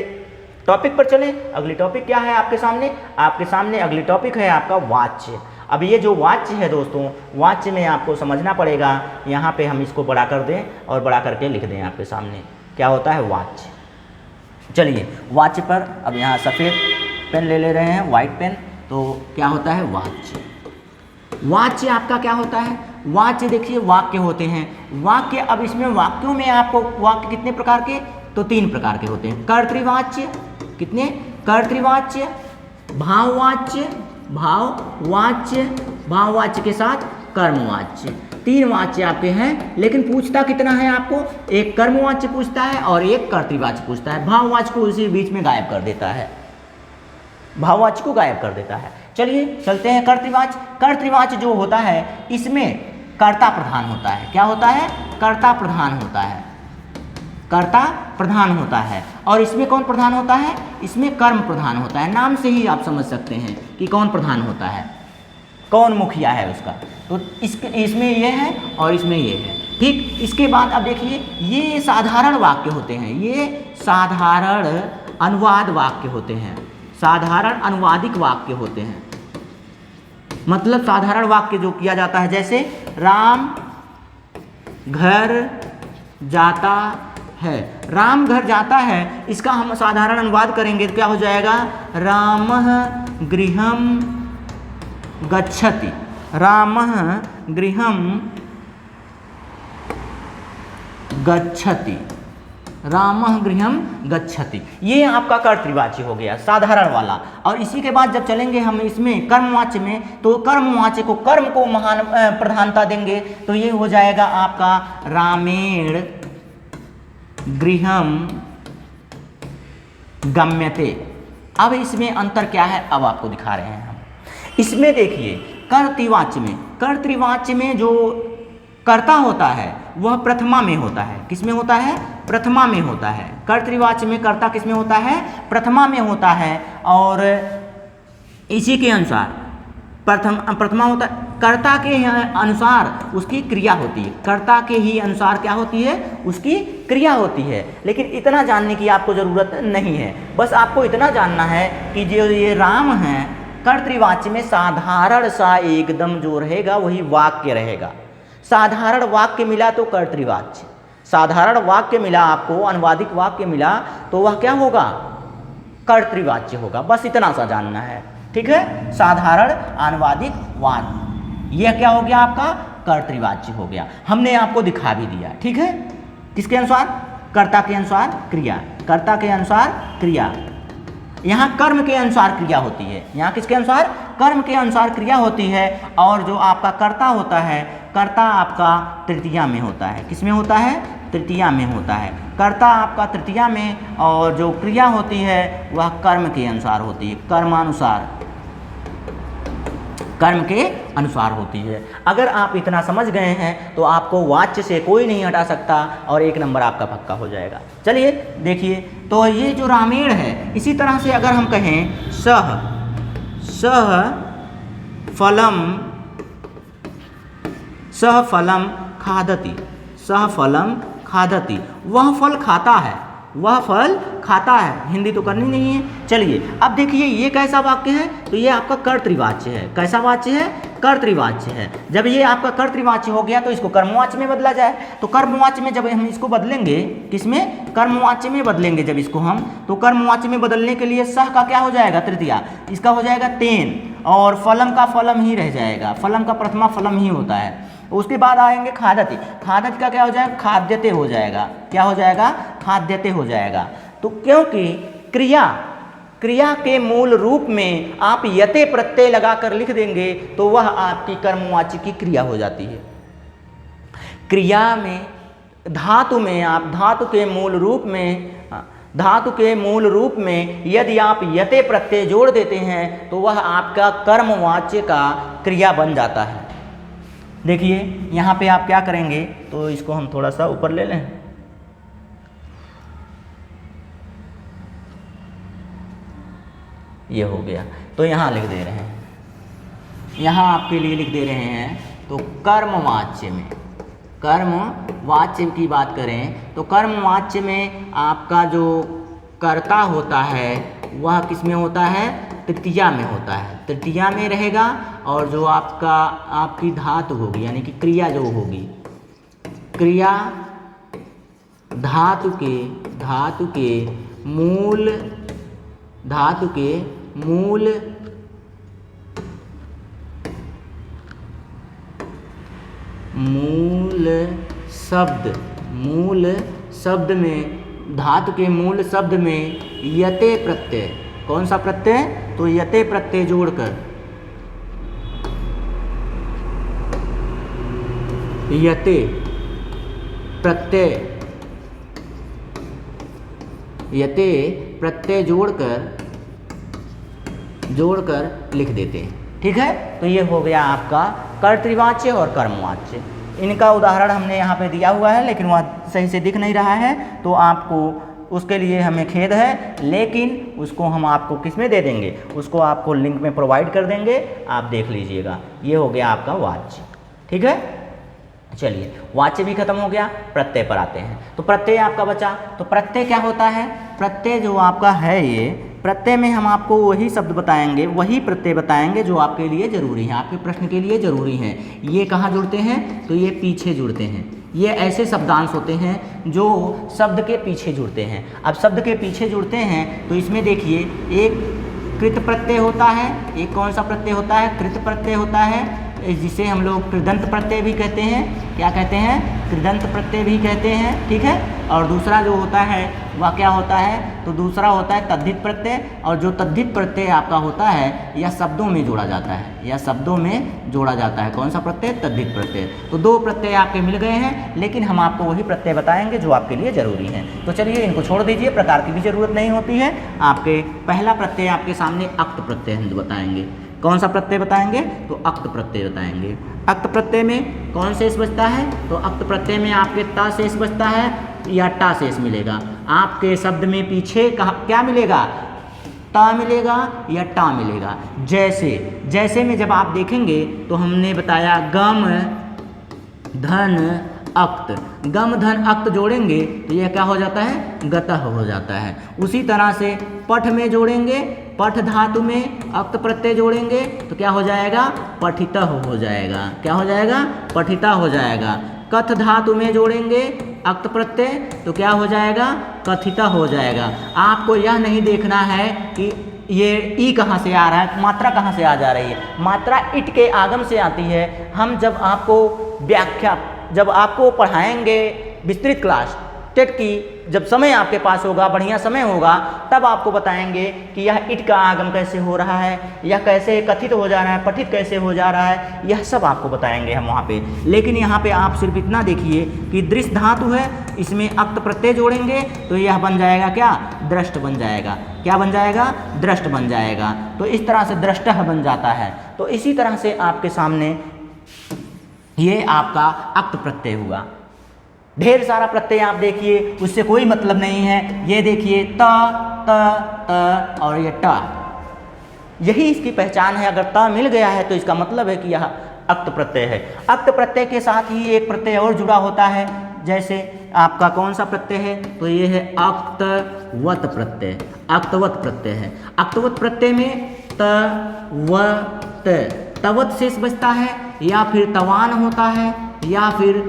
टॉपिक पर चलें। अगली टॉपिक क्या है आपके सामने? आपके सामने अगली टॉपिक है आपका वाच्य। अब ये जो वाच्य है दोस्तों, वाच्य में आपको समझना पड़ेगा। यहाँ पे हम इसको बड़ा कर दें और बड़ा करके लिख दें आपके सामने। क्या होता है? वाच्य। चलिए वाच्य पर अब यहाँ सफ़ेद पेन ले रहे हैं, वाइट पेन। तो क्या होता है? वाच्य। वाच्य आपका क्या होता है? वाच्य देखिए वाक्य होते हैं। वाक्य, अब इसमें वाक्यों में आपको वाक्य कितने प्रकार के? तो 3 प्रकार के होते हैं। कर्तृवाच्य, कितने? कर्तृवाच्य, भाववाच्य, भाववाच्य, भाववाच्य के साथ कर्मवाच्य। 3 वाच्य आपके हैं, लेकिन पूछता कितना है आपको? एक कर्मवाच्य पूछता है और एक कर्तृवाच्य पूछता है। भाववाच्य को उसी बीच में गायब कर देता है, भाववाच्य को गायब कर देता है। चलिए चलते हैं कर्तृवाच्य। कर्तृवाच्य जो होता है इसमें कर्ता प्रधान होता है। क्या होता है? कर्ता प्रधान होता है, कर्ता प्रधान होता है। और इसमें कौन प्रधान होता है? इसमें कर्म प्रधान होता है। नाम से ही आप समझ सकते हैं कि कौन प्रधान होता है, कौन मुखिया है उसका। तो इसमें ये है और इसमें ये है। ठीक, इसके बाद अब देखिए ये साधारण वाक्य होते हैं, ये साधारण अनुवाद वाक्य होते हैं, साधारण अनुवादिक वाक्य होते हैं। मतलब साधारण वाक्य जो किया जाता है, जैसे राम घर जाता है, राम घर जाता है, इसका हम साधारण अनुवाद करेंगे तो क्या हो जाएगा? रामः गृहं गच्छति, रामः गृहं गच्छति। रामः गृहम गच्छति, ये आपका कर्तृवाच्य हो गया साधारण वाला। और इसी के बाद जब चलेंगे हम इसमें कर्मवाच्य में, तो कर्मवाच्य को कर्म को महान प्रधानता देंगे, तो ये हो जाएगा आपका रामेण गृहम गम्यते। अब इसमें अंतर क्या है, अब आपको दिखा रहे हैं हम। इसमें देखिए कर्तृवाच्य में जो कर्ता होता है वह प्रथमा में होता है। किसमें होता है? प्रथमा में होता है। कर्तृवाच्य में कर्ता किसमें होता है? प्रथमा में होता है। और इसी के अनुसार प्रथमा होता है, कर्ता के अनुसार उसकी क्रिया होती है। कर्ता के ही अनुसार क्या होती है? उसकी क्रिया होती है। लेकिन इतना जानने की आपको ज़रूरत नहीं है, बस आपको इतना जानना है कि जो ये राम है कर्तृवाच्य में साधारण सा एकदम जो रहेगा वही वाक्य रहेगा। साधारण वाक्य मिला तो कर्तृवाच्य, साधारण वाक्य मिला आपको, अनुवादिक वाक्य मिला तो वह क्या होगा? कर्तृवाच्य होगा। बस इतना सा जानना है, ठीक है। साधारण अनुवादिक वाक्य यह क्या हो गया? आपका कर्तृवाच्य हो गया। हमने आपको दिखा भी दिया, ठीक है। किसके अनुसार? कर्ता के अनुसार क्रिया, कर्ता के अनुसार क्रिया। यहाँ कर्म के अनुसार क्रिया होती है, यहाँ किसके अनुसार? कर्म के अनुसार क्रिया होती है। और जो आपका कर्ता होता है, कर्ता आपका तृतीया में होता है। किसमें होता है? तृतीया में होता है। कर्ता आपका तृतीया में, और जो क्रिया होती है वह कर्म के अनुसार होती है, कर्मानुसार, कर्म के अनुसार होती है। अगर आप इतना समझ गए हैं तो आपको वाच्य से कोई नहीं हटा सकता और 1 नंबर आपका पक्का हो जाएगा। चलिए देखिए, तो ये जो रामेण है, इसी तरह से अगर हम कहें सह फलम खादति, सह फलम खादति, वह फल खाता है, वह फल खाता है। हिंदी तो करनी नहीं है। चलिए अब देखिए ये कैसा वाक्य है? तो ये आपका कर्तृवाच्य है। कैसा वाच्य है? कर्तृवाच्य है। जब ये आपका कर्तृवाच्य हो गया तो इसको कर्मवाच्य में बदला जाए। तो कर्मवाच्य में जब हम इसको बदलेंगे, किसमें? कर्मवाच्य में बदलेंगे जब इसको हम, तो कर्मवाच्य में बदलने के लिए सह का क्या हो जाएगा? तृतीया, इसका हो जाएगा तेन, और फलम का फलम ही रह जाएगा। फलम का प्रथमा फलम ही होता है। उसके बाद आएंगे खादति, खादति का क्या हो जाएगा? खाद्यते हो जाएगा। क्या हो जाएगा? खाद्यते हो जाएगा। तो क्योंकि क्रिया के मूल रूप में आप यते प्रत्यय लगाकर लिख देंगे तो वह आपकी कर्मवाच्य की क्रिया हो जाती है। क्रिया में धातु में आप धातु के मूल रूप में यदि आप यते प्रत्यय जोड़ देते हैं तो वह आपका कर्मवाच्य का क्रिया बन जाता है। देखिए यहाँ पे आप क्या करेंगे, तो इसको हम थोड़ा सा ऊपर ले लें। ये हो गया, तो यहाँ लिख दे रहे हैं, यहाँ आपके लिए लिख दे रहे हैं। तो कर्मवाच्य में, कर्मवाच्य की बात करें तो कर्मवाच्य में आपका जो कर्ता होता है वह किस में होता है? तृतीया में होता है, तृतीया में रहेगा। और जो आपकी धातु होगी, यानी कि क्रिया जो होगी, क्रिया धातु के मूल शब्द में, धातु के मूल शब्द में यते प्रत्यय, कौन सा प्रत्यय? तो यते प्रत्यय जोड़कर, यते प्रत्यय जोड़कर लिख देते हैं, ठीक है। तो ये हो गया आपका कर्तृवाच्य और कर्मवाच्य। इनका उदाहरण हमने यहाँ पे दिया हुआ है, लेकिन वह सही से दिख नहीं रहा है, तो आपको उसके लिए हमें खेद है, लेकिन उसको हम आपको किस में दे देंगे? उसको आपको लिंक में प्रोवाइड कर देंगे, आप देख लीजिएगा। ये हो गया आपका वाच्य, ठीक है। चलिए वाच्य भी खत्म हो गया, प्रत्यय पर आते हैं। तो प्रत्यय आपका बचा, तो प्रत्यय क्या होता है? प्रत्यय जो आपका है, ये प्रत्यय में हम आपको वही शब्द बताएंगे, वही प्रत्यय बताएंगे जो आपके लिए जरूरी है, आपके प्रश्न के लिए जरूरी है। ये कहाँ जुड़ते हैं? तो ये पीछे जुड़ते हैं। ये ऐसे शब्दांश होते हैं जो शब्द के पीछे जुड़ते हैं। अब शब्द के पीछे जुड़ते हैं तो इसमें देखिए, एक कृत प्रत्यय होता है, एक कौन सा प्रत्यय होता है? कृत प्रत्यय होता है। जिसे हम लोग कृदंत प्रत्यय भी कहते हैं। क्या कहते हैं? कृदंत प्रत्यय भी कहते हैं, ठीक है। और दूसरा जो होता है वह क्या होता है? तो दूसरा होता है तद्धित प्रत्यय, और जो तद्धित प्रत्यय आपका होता है यह शब्दों में जोड़ा जाता है, यह शब्दों में जोड़ा जाता है। कौन सा प्रत्यय? तद्धित प्रत्यय। तो दो प्रत्यय आपके मिल गए हैं, लेकिन हम आपको वही प्रत्यय बताएंगे जो आपके लिए जरूरी है। तो चलिए इनको छोड़ दीजिए, प्रकार की भी जरूरत नहीं होती है। आपके पहला प्रत्यय आपके सामने अक्त प्रत्यय हम बताएंगे। कौन सा प्रत्यय बताएंगे? तो अक्त प्रत्यय बताएंगे। अक्त प्रत्यय में कौन शेष बचता है? तो अक्त प्रत्यय में आपके ता शेष बचता है या टा शेष मिलेगा। आपके शब्द में पीछे क्या मिलेगा? ता मिलेगा या टा मिलेगा। जैसे में जब आप देखेंगे तो हमने बताया गम धन अक्त, गम धन अक्त जोड़ेंगे तो यह क्या हो जाता है? गतः हो जाता है। उसी तरह से पठ में जोड़ेंगे, पठ धातु में अक्त प्रत्यय जोड़ेंगे तो क्या हो जाएगा? पठितः हो जाएगा। क्या हो जाएगा? पठिता हो जाएगा। कथ धातु में जोड़ेंगे अक्त प्रत्यय तो क्या हो जाएगा? कथिता हो जाएगा। आपको यह नहीं देखना है कि ये ई कहाँ से आ रहा है, मात्रा कहाँ से आ जा रही है। मात्रा इट के आगम से आती है। हम जब आपको पढ़ाएंगे विस्तृत क्लास टेट की, जब समय आपके पास होगा, बढ़िया समय होगा, तब आपको बताएंगे कि यह इट का आगम कैसे हो रहा है, यह कैसे कथित हो जा रहा है, पठित कैसे हो जा रहा है, यह सब आपको बताएंगे हम वहाँ पे। लेकिन यहाँ पे आप सिर्फ इतना देखिए कि दृश्य धातु है, इसमें अक्त प्रत्यय जोड़ेंगे तो यह बन जाएगा क्या? दृष्ट बन जाएगा। क्या बन जाएगा? दृष्ट बन जाएगा। तो इस तरह से दृष्टः बन जाता है। तो इसी तरह से आपके सामने ये आपका अक्त प्रत्यय हुआ। ढेर सारा प्रत्यय आप देखिए, उससे कोई मतलब नहीं है। ये देखिए त त और ये ट, यही इसकी पहचान है। अगर त मिल गया है तो इसका मतलब है कि यह अक्त प्रत्यय है। अक्त प्रत्यय के साथ ही एक प्रत्यय और जुड़ा होता है। जैसे आपका कौन सा प्रत्यय है? तो ये है अक्तवत प्रत्यय। अक्तवत प्रत्यय है। अक्तवत प्रत्यय में त व त, तवत शेष बचता है, या फिर तवान होता है, या फिर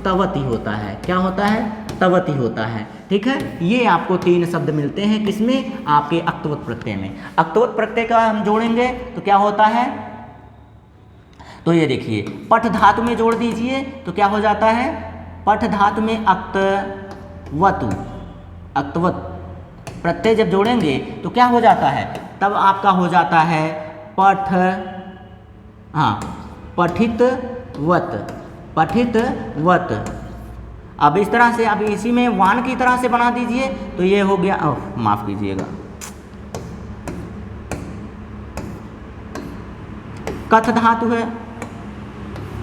तवती होता है। क्या होता है? तवती होता है। ठीक है, ये आपको तीन शब्द मिलते हैं किसमें? आपके अक्तवत प्रत्यय में। अक्तवत प्रत्यय का हम जोड़ेंगे तो क्या होता है? तो ये देखिए, पठ धातु में जोड़ दीजिए तो क्या हो जाता है? पठ धातु में अक्तवतु, अक्तवत प्रत्यय जब जोड़ेंगे तो क्या हो जाता है? तब आपका हो जाता है पठ, पठित वत, पठित वत। अब इस तरह से अब इसी में वान की तरह से बना दीजिए तो ये हो गया, माफ कीजिएगा, कथ धातु है।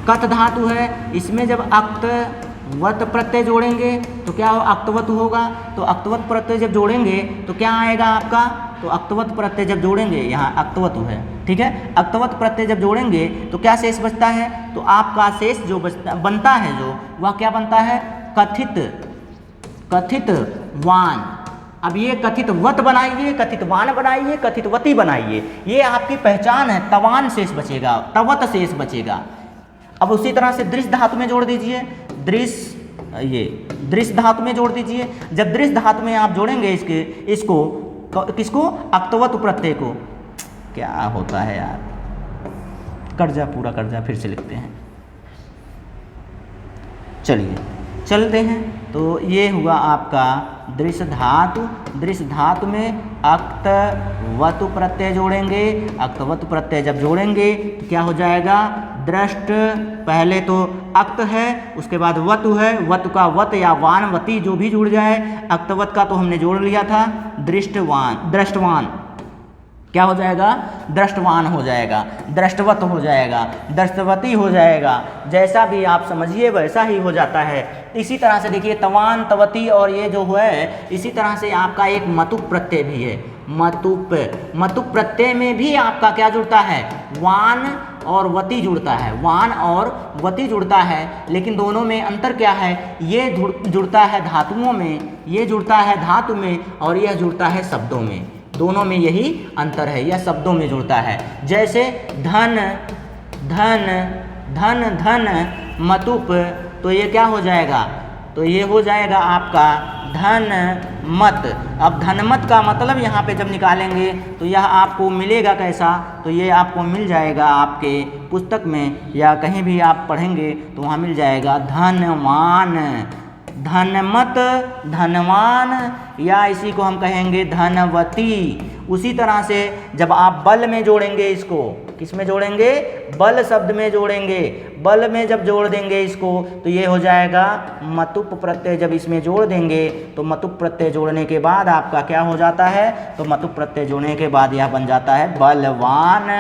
कथ धातु है, इसमें जब अक्तवत प्रत्यय जोड़ेंगे तो क्या हो? अक्तवत होगा। तो अक्तवत प्रत्यय जब जोड़ेंगे तो क्या आएगा आपका? तो अक्तवत प्रत्यय जब जोड़ेंगे, यहाँ अक्तवत है, ठीक है। अक्तवत प्रत्यय जब जोड़ेंगे तो क्या शेष बचता है? तो आपका शेष जो बनता है जो, वह क्या बनता है? कथित, कथित वान। अब ये कथित वत बनाइए, कथित वान बनाइए, कथित वती बनाइए, ये आपकी पहचान है। तवान शेष बचेगा, तवत शेष बचेगा। अब उसी तरह से दृश्य धातु में जोड़ दीजिए, दृश्य, ये दृश्य धातु में जोड़ दीजिए। जब दृश्य धातु में आप जोड़ेंगे इसको किसको? अक्तवत प्रत्यय को। क्या होता है यार, कर्जा पूरा कर्जा, फिर से लिखते हैं, चलिए चलते हैं। तो ये हुआ आपका दृश्य धातु। दृश्य धातु में अक्तवतु प्रत्यय जोड़ेंगे। अक्तवत प्रत्यय जब जोड़ेंगे तो क्या हो जाएगा? दृष्ट, पहले तो अक्त है, उसके बाद वतु है, वतु का वत या वानवती जो भी जुड़ जाए। अक्तवत का तो हमने जोड़ लिया था, दृष्टवान, दृष्टवान क्या हो जाएगा? दृष्टवान हो जाएगा, दृष्टवत हो जाएगा, दृष्टवती हो जाएगा। जैसा भी आप समझिए वैसा ही हो जाता है। इसी तरह से देखिए तवान, तवती और ये जो है, इसी तरह से आपका एक मतुप प्रत्यय भी है। मतुप, मतुप प्रत्यय में भी आपका क्या जुड़ता है? वान और वती जुड़ता है, वान और वती जुड़ता है। लेकिन दोनों में अंतर क्या है? ये जुड़ता है धातुओं में, ये जुड़ता है धातु में, और यह जुड़ता है शब्दों में। दोनों में यही अंतर है, यह शब्दों में जुड़ता है। जैसे धन, धन, धन, धन, मतुप, तो ये क्या हो जाएगा? तो ये हो जाएगा आपका धन मत। अब धनमत का मतलब यहाँ पे जब निकालेंगे तो यह आपको मिलेगा कैसा, तो ये आपको मिल जाएगा आपके पुस्तक में या कहीं भी आप पढ़ेंगे तो वहाँ मिल जाएगा धनवान। धनमत धनवान, या इसी को हम कहेंगे धनवती। उसी तरह से जब आप बल में जोड़ेंगे, इसको किस में जोड़ेंगे, बल शब्द में जोड़ेंगे। बल में जब जोड़ देंगे इसको तो ये हो जाएगा मतुप प्रत्यय। जब इसमें जोड़ देंगे तो मतुप प्रत्यय जोड़ने के बाद आपका क्या हो जाता है, तो मतुप प्रत्यय जोड़ने के बाद यह बन जाता है बलवान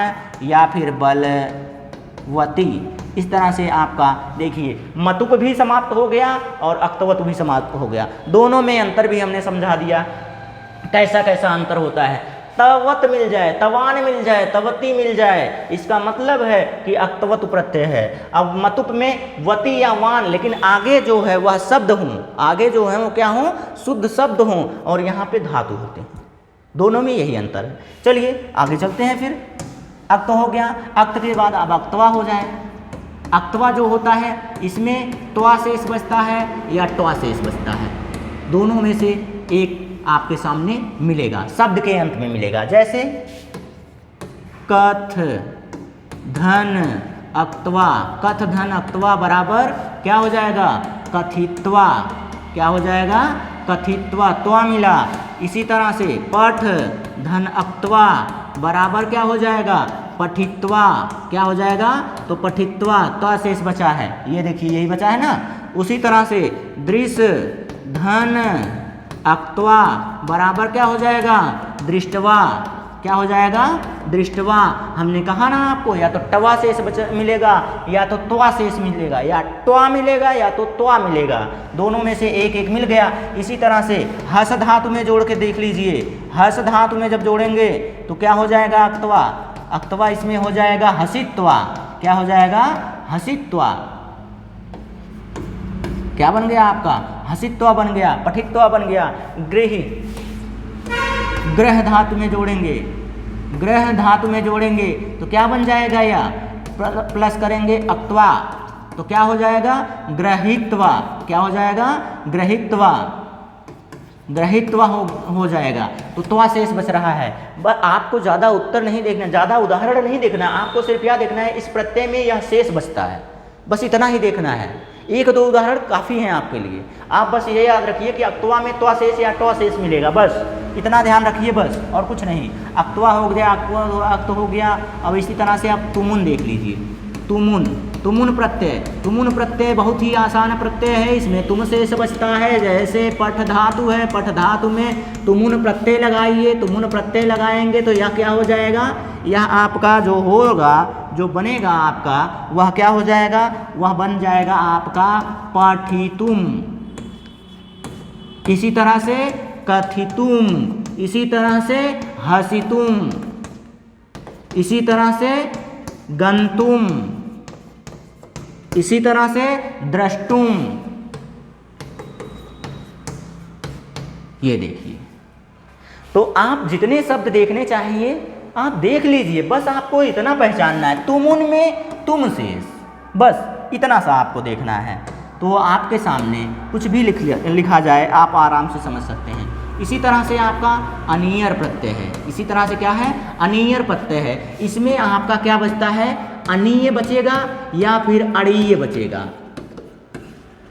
या फिर बलवती। इस तरह से आपका देखिए मतुप भी समाप्त हो गया और अक्तवत भी समाप्त हो गया। दोनों में अंतर भी हमने समझा दिया, कैसा कैसा अंतर होता है। तवत मिल जाए, तवान मिल जाए, तवती मिल जाए, इसका मतलब है कि अक्तवत प्रत्यय है। अब मतुप में वती या वान, लेकिन आगे जो है वह शब्द हों, आगे जो है वो क्या हों, शुद्ध शब्द हों, और यहाँ पे धातु होते हैं। दोनों में यही अंतर है। चलिए आगे चलते हैं। फिर अक्त हो गया, अक्त के बाद अब अक्तवा हो जाए। अक्तवा जो होता है इसमें त्वा शेष बचता है या ट्वा शेष बचता है, दोनों में से एक आपके सामने मिलेगा, शब्द के अंत में मिलेगा। जैसे कथ धन अक्तवा, कथ धन अक्तवा बराबर क्या हो जाएगा, कथित्वा। क्या हो जाएगा, कथित्वा, त्वा मिला। इसी तरह से पठ धन अक्तवा बराबर क्या हो जाएगा, पठित्वा। क्या हो जाएगा, तो पठित्वा, त्वा शेष बचा है, ये देखिए यही बचा है ना। उसी तरह से दृश्य धन अक्तवा बराबर क्या हो जाएगा, दृष्टवा। क्या हो जाएगा, दृष्टवा। हमने कहा ना आपको, या तो टवा शेष मिलेगा या तो त्वा शेष मिलेगा, या ट्वा मिलेगा या तो त्वा मिलेगा, दोनों में से एक एक मिल गया। इसी तरह से हस धातु में जोड़ के देख लीजिए। हस धातु में जब जोड़ेंगे तो क्या हो जाएगा, अक्तवा। अक्तवा इसमें हो जाएगा हसित्वा। क्या हो जाएगा, हसित्वा। क्या बन गया आपका, हसित्वा बन गया, पठित्वा बन गया। गृह, ग्रह धातु में जोड़ेंगे, ग्रह धातु में जोड़ेंगे तो क्या बन जाएगा, या प्लस करेंगे अक्तवा तो क्या हो जाएगा, ग्रहित्वा। क्या हो जाएगा, ग्रहित्वा, ग्रहित्वा हो जाएगा। तो त्वा शेष बच रहा है। बस आपको ज़्यादा उत्तर नहीं देखना, ज़्यादा उदाहरण नहीं देखना, आपको सिर्फ क्या देखना है, इस प्रत्यय में यह शेष बचता है, बस इतना ही देखना है। एक दो उदाहरण काफ़ी हैं आपके लिए। आप बस ये याद रखिए कि अक्तवा में त्वा शेष या ट्वा शेष मिलेगा, बस इतना ध्यान रखिए, बस और कुछ नहीं। अक्तवा हो गया, अक्त हो गया। अब इसी तरह से आप तुमुन देख लीजिए। तुमुन, तुमुन प्रत्यय, तुमुन प्रत्यय बहुत ही आसान प्रत्यय है, इसमें तुम शेष बचता है। जैसे पठ धातु है, पठ धातु में तुमुन प्रत्यय लगाइए, तुमुन प्रत्यय लगाएंगे तो यह क्या हो जाएगा, यह आपका जो होगा, जो बनेगा आपका, वह क्या हो जाएगा, वह बन जाएगा आपका पठितुम। इसी तरह से कथितुम, इसी तरह से हसितुम, इसी तरह से गंतुम, इसी तरह से द्रष्टुम। ये देखिए, तो आप जितने शब्द देखने चाहिए आप देख लीजिए, बस आपको इतना पहचानना है। तुमुन में तुम शेष, बस इतना सा आपको देखना है। तो आपके सामने कुछ भी लिखा जाए आप आराम से समझ सकते हैं। इसी तरह से आपका अनियर प्रत्यय है, इसी तरह से क्या है, अनियर प्रत्यय है। इसमें आपका क्या बचता है, अनीय बचेगा या फिर अड़ीय बचेगा,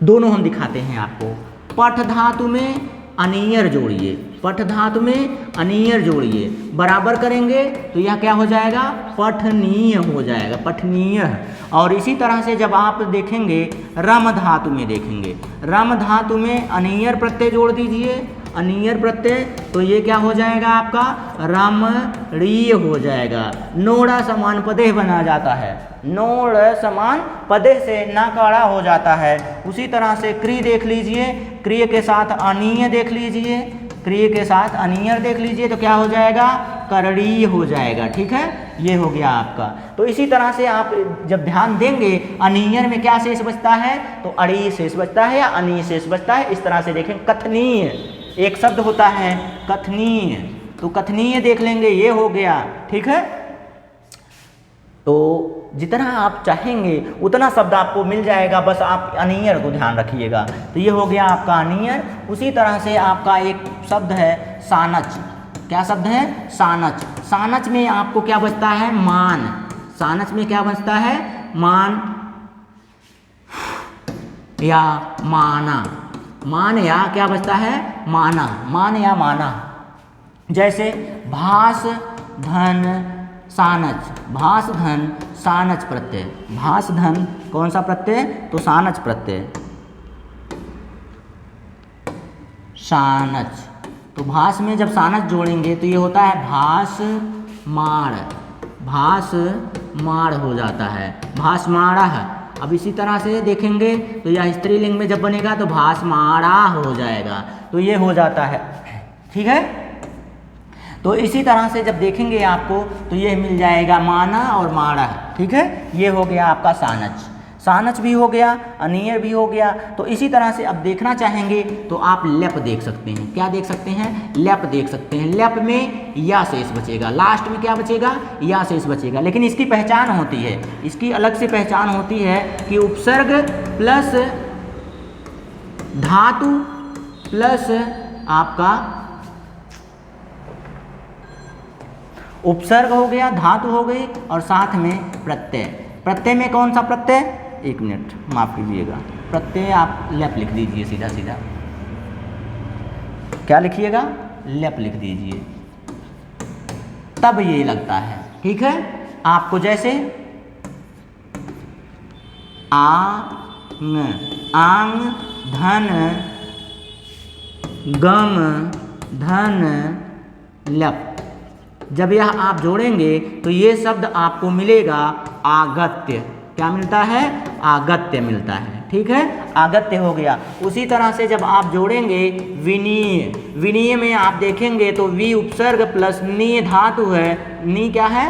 दोनों हम दिखाते हैं आपको। पठ धातु में अनियर जोड़िए, पठ धातु में अनियर जोड़िए, बराबर करेंगे तो यह क्या हो जाएगा, पठनीय हो जाएगा, पठनीय। और इसी तरह से जब आप देखेंगे रम धातु में देखेंगे, रम धातु में अनियर प्रत्यय जोड़ दीजिए, अनियर प्रत्यय, तो ये क्या हो जाएगा आपका, रमणीय हो जाएगा। नोड़ा समान पदेह बना जाता है, नोड़ समान पदेह से नकारा हो जाता है। उसी तरह से क्री देख लीजिए, क्रिय के साथ अनीय देख लीजिए, क्रिय के साथ अनियर देख लीजिए तो क्या हो जाएगा, करणीय हो जाएगा। ठीक है, ये हो गया आपका। तो इसी तरह से आप जब ध्यान देंगे अनियर में क्या शेष बचता है, तो अड़ीय शेष बचता है या अनीय शेष बचता है। इस तरह से देखें, कथनीय एक शब्द होता है कथनीय, तो कथनीय देख लेंगे, ये हो गया। ठीक है, तो जितना आप चाहेंगे उतना शब्द आपको मिल जाएगा, बस आप अनियर को ध्यान रखिएगा। तो ये हो गया आपका अनियर। उसी तरह से आपका एक शब्द है सानच। क्या शब्द है? सानच। सानच में आपको क्या बचता है? मान। सानच में क्या बचता है? मान या माना। मान या क्या बचता है? माना। मान या माना। जैसे भास धन सानच। भास धन सानच प्रत्यय। भास धन कौन सा प्रत्यय? तो सानच प्रत्यय। सानच। तो भास में जब सानच जोड़ेंगे तो ये होता है भास माड़। भास माड़ हो जाता है, भास माड़ा है। अब इसी तरह से देखेंगे तो यह स्त्रीलिंग में जब बनेगा तो भास माड़ा हो जाएगा। तो ये हो जाता है, ठीक है। तो इसी तरह से जब देखेंगे आपको तो ये मिल जाएगा माना और माड़ा, ठीक है। ये हो गया आपका सानच। सानच भी हो गया, अनियर भी हो गया। तो इसी तरह से अब देखना चाहेंगे तो आप लेप देख सकते हैं। क्या देख सकते हैं? लेप देख सकते हैं। लेप में या शेष बचेगा, लास्ट में क्या बचेगा? या शेष बचेगा। लेकिन इसकी पहचान होती है, इसकी अलग से पहचान होती है कि उपसर्ग प्लस धातु प्लस आपका उपसर्ग हो गया, धातु हो गई और साथ में प्रत्यय। प्रत्यय में कौन सा प्रत्यय? एक मिनट माफ कीजिएगा, प्रत्यय आप लेप लिख दीजिए सीधा सीधा। क्या लिखिएगा? लेप लिख दीजिए, तब ये लगता है, ठीक है। आपको जैसे आंग, आंग धन गम धन लप। जब यह आप जोड़ेंगे तो ये शब्द आपको मिलेगा आगत्य। क्या मिलता है? आगत्य मिलता है, ठीक है। आगत्य हो गया। उसी तरह से जब आप जोड़ेंगे विनीय, विनीय में आप देखेंगे तो वी उपसर्ग प्लस नी धातु है। नी क्या है?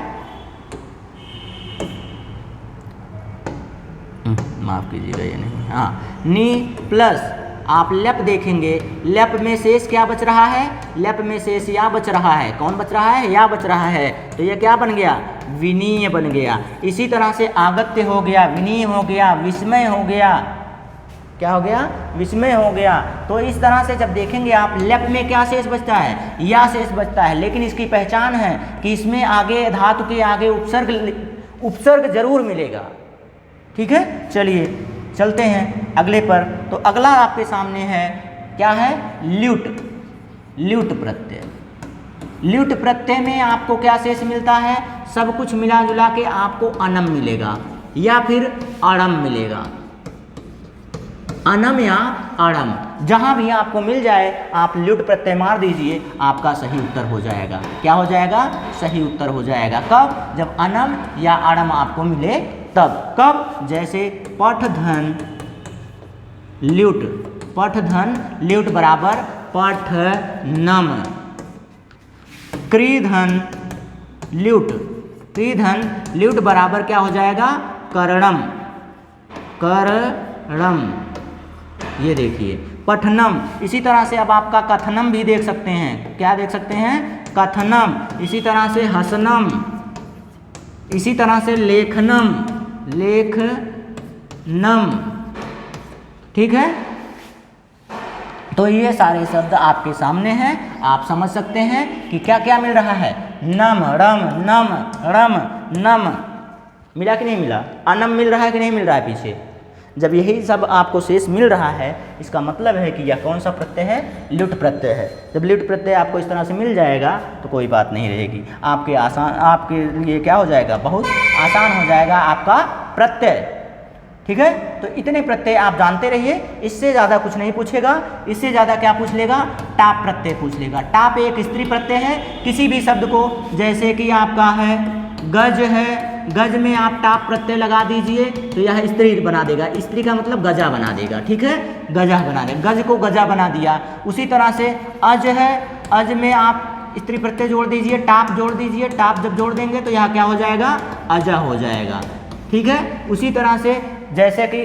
माफ कीजिएगा, ये नहीं, हाँ, नी प्लस आप लेप देखेंगे। लेप में शेष क्या बच रहा है? लेप में शेष या बच रहा है। कौन बच रहा है? या बच रहा है। तो ये क्या बन गया? विनीय बन गया। इसी तरह से आगत्य हो गया, विनीय हो गया, विस्मय हो गया। क्या हो गया? विस्मय हो गया। तो इस तरह से जब देखेंगे आप, लेप में क्या शेष बचता है? या शेष बचता है। लेकिन इसकी पहचान है कि इसमें आगे धातु के आगे उपसर्ग जरूर मिलेगा, ठीक है। चलिए चलते हैं अगले पर। तो अगला आपके सामने है, क्या है? ल्यूट। ल्यूट प्रत्यय। ल्यूट प्रत्यय में आपको क्या शेष मिलता है? सब कुछ मिला जुला के आपको अनम मिलेगा या फिर अड़म मिलेगा। अनम या अड़म, जहां भी आपको मिल जाए आप ल्यूट प्रत्यय मार दीजिए, आपका सही उत्तर हो जाएगा। क्या हो जाएगा? सही उत्तर हो जाएगा। कब? जब अनम या अड़म आपको मिले तब। कब? जैसे पठधन ल्यूट। पठधन ल्यूट बराबर पठनम। क्रीधन ल्यूट। क्रीधन ल्यूट बराबर क्या हो जाएगा? कर्णम। कर्णम। ये देखिए पठनम। इसी तरह से अब आपका कथनम भी देख सकते हैं। क्या देख सकते हैं? कथनम। इसी तरह से हसनम। इसी तरह से लेखनम। लेखनम, ठीक है। तो ये सारे शब्द आपके सामने हैं, आप समझ सकते हैं कि क्या क्या मिल रहा है। नम, रम, नम, रम, नम मिला कि नहीं मिला? अनम मिल रहा है कि नहीं मिल रहा है पीछे? जब यही सब आपको शेष मिल रहा है, इसका मतलब है कि यह कौन सा प्रत्यय है? ल्यूट प्रत्यय है। जब ल्यूट प्रत्यय आपको इस तरह से मिल जाएगा तो कोई बात नहीं रहेगी, आपके लिए क्या हो जाएगा? बहुत आसान हो जाएगा आपका प्रत्यय, ठीक है। तो इतने प्रत्यय आप जानते रहिए, इससे ज़्यादा कुछ नहीं पूछेगा। इससे ज़्यादा क्या पूछ लेगा? टाप प्रत्यय पूछ लेगा। टाप एक स्त्री प्रत्यय है। किसी भी शब्द को, जैसे कि आपका है गज है, गज में आप टाप प्रत्यय लगा दीजिए तो यह स्त्री बना देगा। स्त्री का मतलब गजा बना देगा, ठीक है। गजा बना देगा, गज को गजा बना दिया। उसी तरह से अज है, अज में आप स्त्री प्रत्यय जोड़ दीजिए, टाप जोड़ दीजिए। टाप जब जोड़ देंगे तो यह क्या हो जाएगा? अजा हो जाएगा, ठीक है। उसी तरह से जैसे कि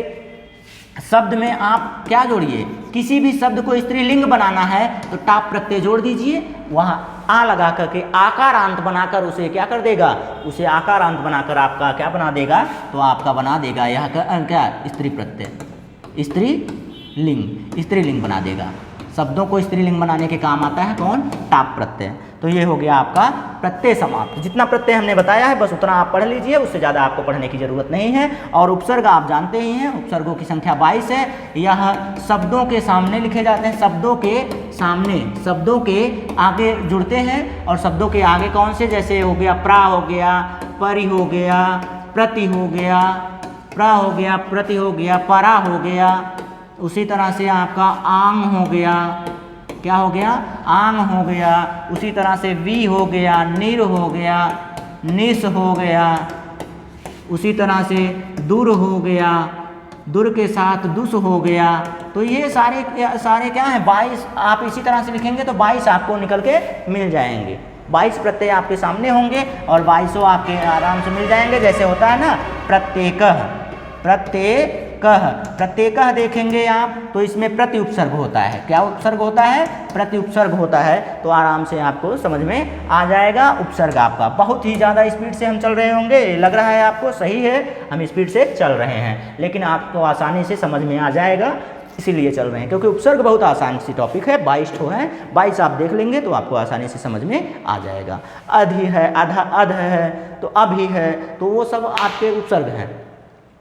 शब्द में आप क्या जोड़िए, किसी भी शब्द को स्त्रीलिंग बनाना है तो टाप प्रत्यय जोड़ दीजिए, वहाँ आ लगा करके आकारांत बनाकर उसे क्या कर देगा, उसे आकारांत बनाकर आपका क्या बना देगा, तो आपका बना देगा यह क्या स्त्री प्रत्यय, स्त्रीलिंग बना देगा। शब्दों को स्त्रीलिंग बनाने के काम आता है कौन, टाप प्रत्यय। तो ये हो गया आपका प्रत्यय समाप्त। जितना प्रत्यय हमने बताया है बस उतना आप पढ़ लीजिए, उससे ज़्यादा आपको पढ़ने की ज़रूरत नहीं है। और उपसर्ग आप जानते ही हैं, उपसर्गों की संख्या 22 है। यह शब्दों के सामने लिखे जाते हैं, शब्दों के सामने, शब्दों के आगे जुड़ते हैं। और शब्दों के आगे कौन से, जैसे हो गया प्रा हो गया, परि हो गया, प्रति हो गया, प्रा हो गया, प्रति हो गया, परा हो गया। उसी तरह से आपका आंग हो गया, क्या हो गया, आंग हो गया। उसी तरह से वी हो गया, निर हो गया, निस हो गया। उसी तरह से दुर हो गया, दुर के साथ दुस हो गया। तो ये सारे क्या हैं, 22। आप इसी तरह से लिखेंगे तो 22 आपको निकल के मिल जाएंगे। 22 प्रत्यय आपके सामने होंगे और 22 आपके आराम से मिल जाएंगे। जैसे होता है ना प्रत्येकः, प्रत्येकः देखेंगे आप तो इसमें प्रति उपसर्ग होता है। क्या उपसर्ग होता है, प्रति उपसर्ग होता है। तो आराम से आपको समझ में आ जाएगा। उपसर्ग आपका बहुत ही ज़्यादा स्पीड से हम चल रहे होंगे, लग रहा है आपको, सही है, हम स्पीड से चल रहे हैं, लेकिन आपको आसानी से समझ में आ जाएगा, इसीलिए चल रहे हैं, क्योंकि उपसर्ग बहुत आसान सी टॉपिक है। 22 ठो है, 22 आप देख लेंगे तो आपको आसानी से समझ में आ जाएगा। अधि है, आधा, अध है, तो अभि है, तो वो सब आपके उपसर्ग हैं।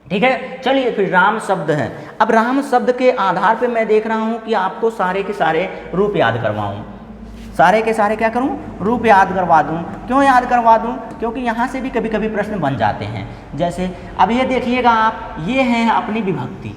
ठीक है, चलिए फिर राम शब्द है। अब राम शब्द के आधार पे मैं देख रहा हूँ कि आपको सारे के सारे रूप याद करवाऊँ, सारे के सारे क्या करूँ, रूप याद करवा दूँ। क्यों याद करवा दूँ, क्योंकि यहाँ से भी कभी कभी प्रश्न बन जाते हैं। जैसे अब ये देखिएगा आप, ये हैं अपनी विभक्ति,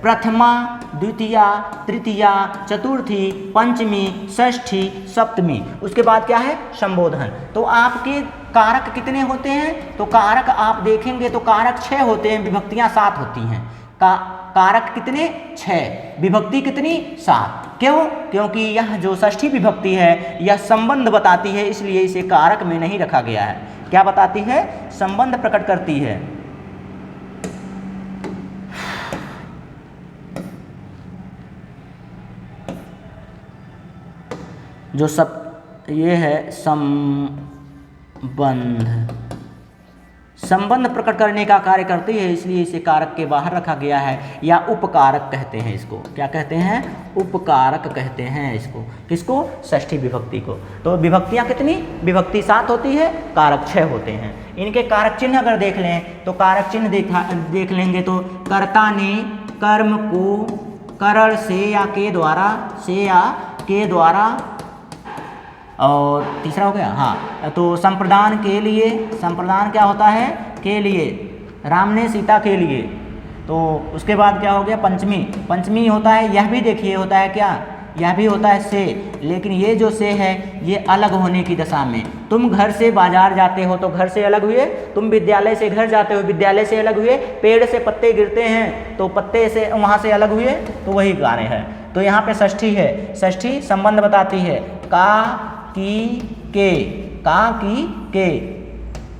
प्रथमा, द्वितीया, तृतीया, चतुर्थी, पंचमी, षष्ठी, सप्तमी। उसके बाद क्या है, संबोधन। तो आपके कारक कितने होते हैं, तो कारक आप देखेंगे तो कारक 6 होते हैं, विभक्तियां 7 होती हैं। कारक कितने, 6, विभक्ति कितनी, 7। क्यों, क्योंकि यह जो षष्ठी विभक्ति है यह संबंध बताती है, इसलिए इसे कारक में नहीं रखा गया है। क्या बताती है, संबंध प्रकट करती है। जो सब ये है संबंध प्रकट करने का कार्य करती है, इसलिए इसे कारक के बाहर रखा गया है, या उपकारक कहते हैं इसको। क्या कहते हैं, उपकारक कहते हैं इसको। किसको, षष्ठी विभक्ति को। तो विभक्तियां कितनी, विभक्ति 7 होती है, कारक 6 होते हैं। इनके कारक चिन्ह अगर देख लें तो कारक चिन्ह देख लेंगे तो कर्ता ने कर्म को करण से या के द्वारा, और तीसरा हो गया, हाँ, तो संप्रदान के लिए, संप्रदान क्या होता है, के लिए, राम ने सीता के लिए। तो उसके बाद क्या हो गया, पंचमी, पंचमी होता है, यह भी देखिए होता है क्या, यह भी होता है से, लेकिन ये जो से है ये अलग होने की दशा में। तुम घर से बाजार जाते हो तो घर से अलग हुए, तुम विद्यालय से घर जाते हो विद्यालय से अलग हुए, पेड़ से पत्ते गिरते हैं तो पत्ते से वहाँ से अलग हुए, तो वही कार्य है। तो यहाँ पे षष्ठी है, षष्ठी संबंध बताती है, का की के,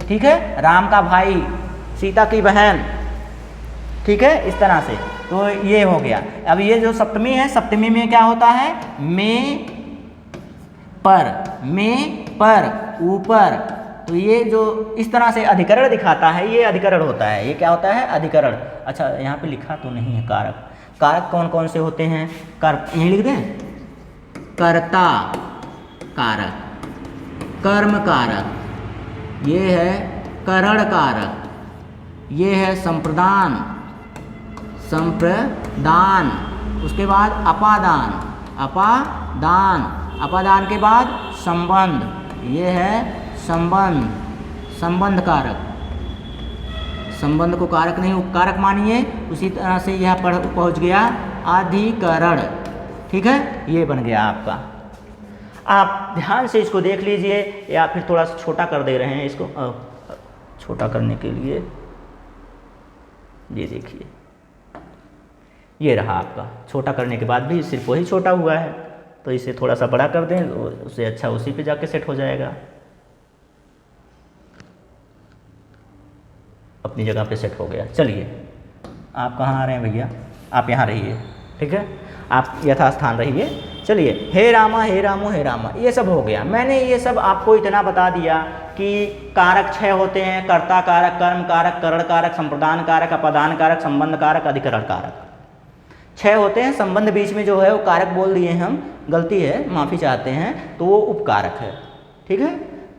ठीक है, राम का भाई, सीता की बहन, ठीक है, इस तरह से। तो ये हो गया। अब ये जो सप्तमी है, सप्तमी में क्या होता है, में पर ऊपर। तो ये जो इस तरह से अधिकरण दिखाता है, ये अधिकरण होता है। ये क्या होता है, अधिकरण। अच्छा, यहाँ पे लिखा तो नहीं है कारक। कारक कौन कौन से होते हैं, यहीं लिख दें, कर्ता कारक, कर्म कारक, ये है करण कारक, ये है संप्रदान, उसके बाद अपादान के बाद संबंध, ये है संबंध कारक। संबंध को कारक नहीं उपकारक मानिए। उसी तरह से यह पहुंच गया अधिकरण। ठीक है, ये बन गया आपका। आप ध्यान से इसको देख लीजिए, या फिर थोड़ा सा छोटा कर दे रहे हैं इसको, छोटा करने के लिए ये देखिए, ये रहा आपका। छोटा करने के बाद भी सिर्फ वही छोटा हुआ है, तो इसे थोड़ा सा बड़ा कर दें, उससे अच्छा उसी पे जाके सेट हो जाएगा, अपनी जगह पे सेट हो गया। चलिए, आप कहाँ आ रहे हैं भैया? आप यहाँ रहिए, ठीक है, आप यथास्थान रहिए। चलिए, हे रामा हे रामो हे रामा, ये सब हो गया। मैंने ये सब आपको इतना बता दिया कि कारक 6 होते हैं, कर्ता कारक, कर्म कारक, करण कारक, संप्रदान कारक, अपादान कारक, संबंध कारक, अधिकरण कारक। 6 होते हैं। संबंध बीच में जो है वो कारक बोल दिए हम, गलती है, माफ़ी चाहते हैं, तो वो उपकारक है, ठीक है।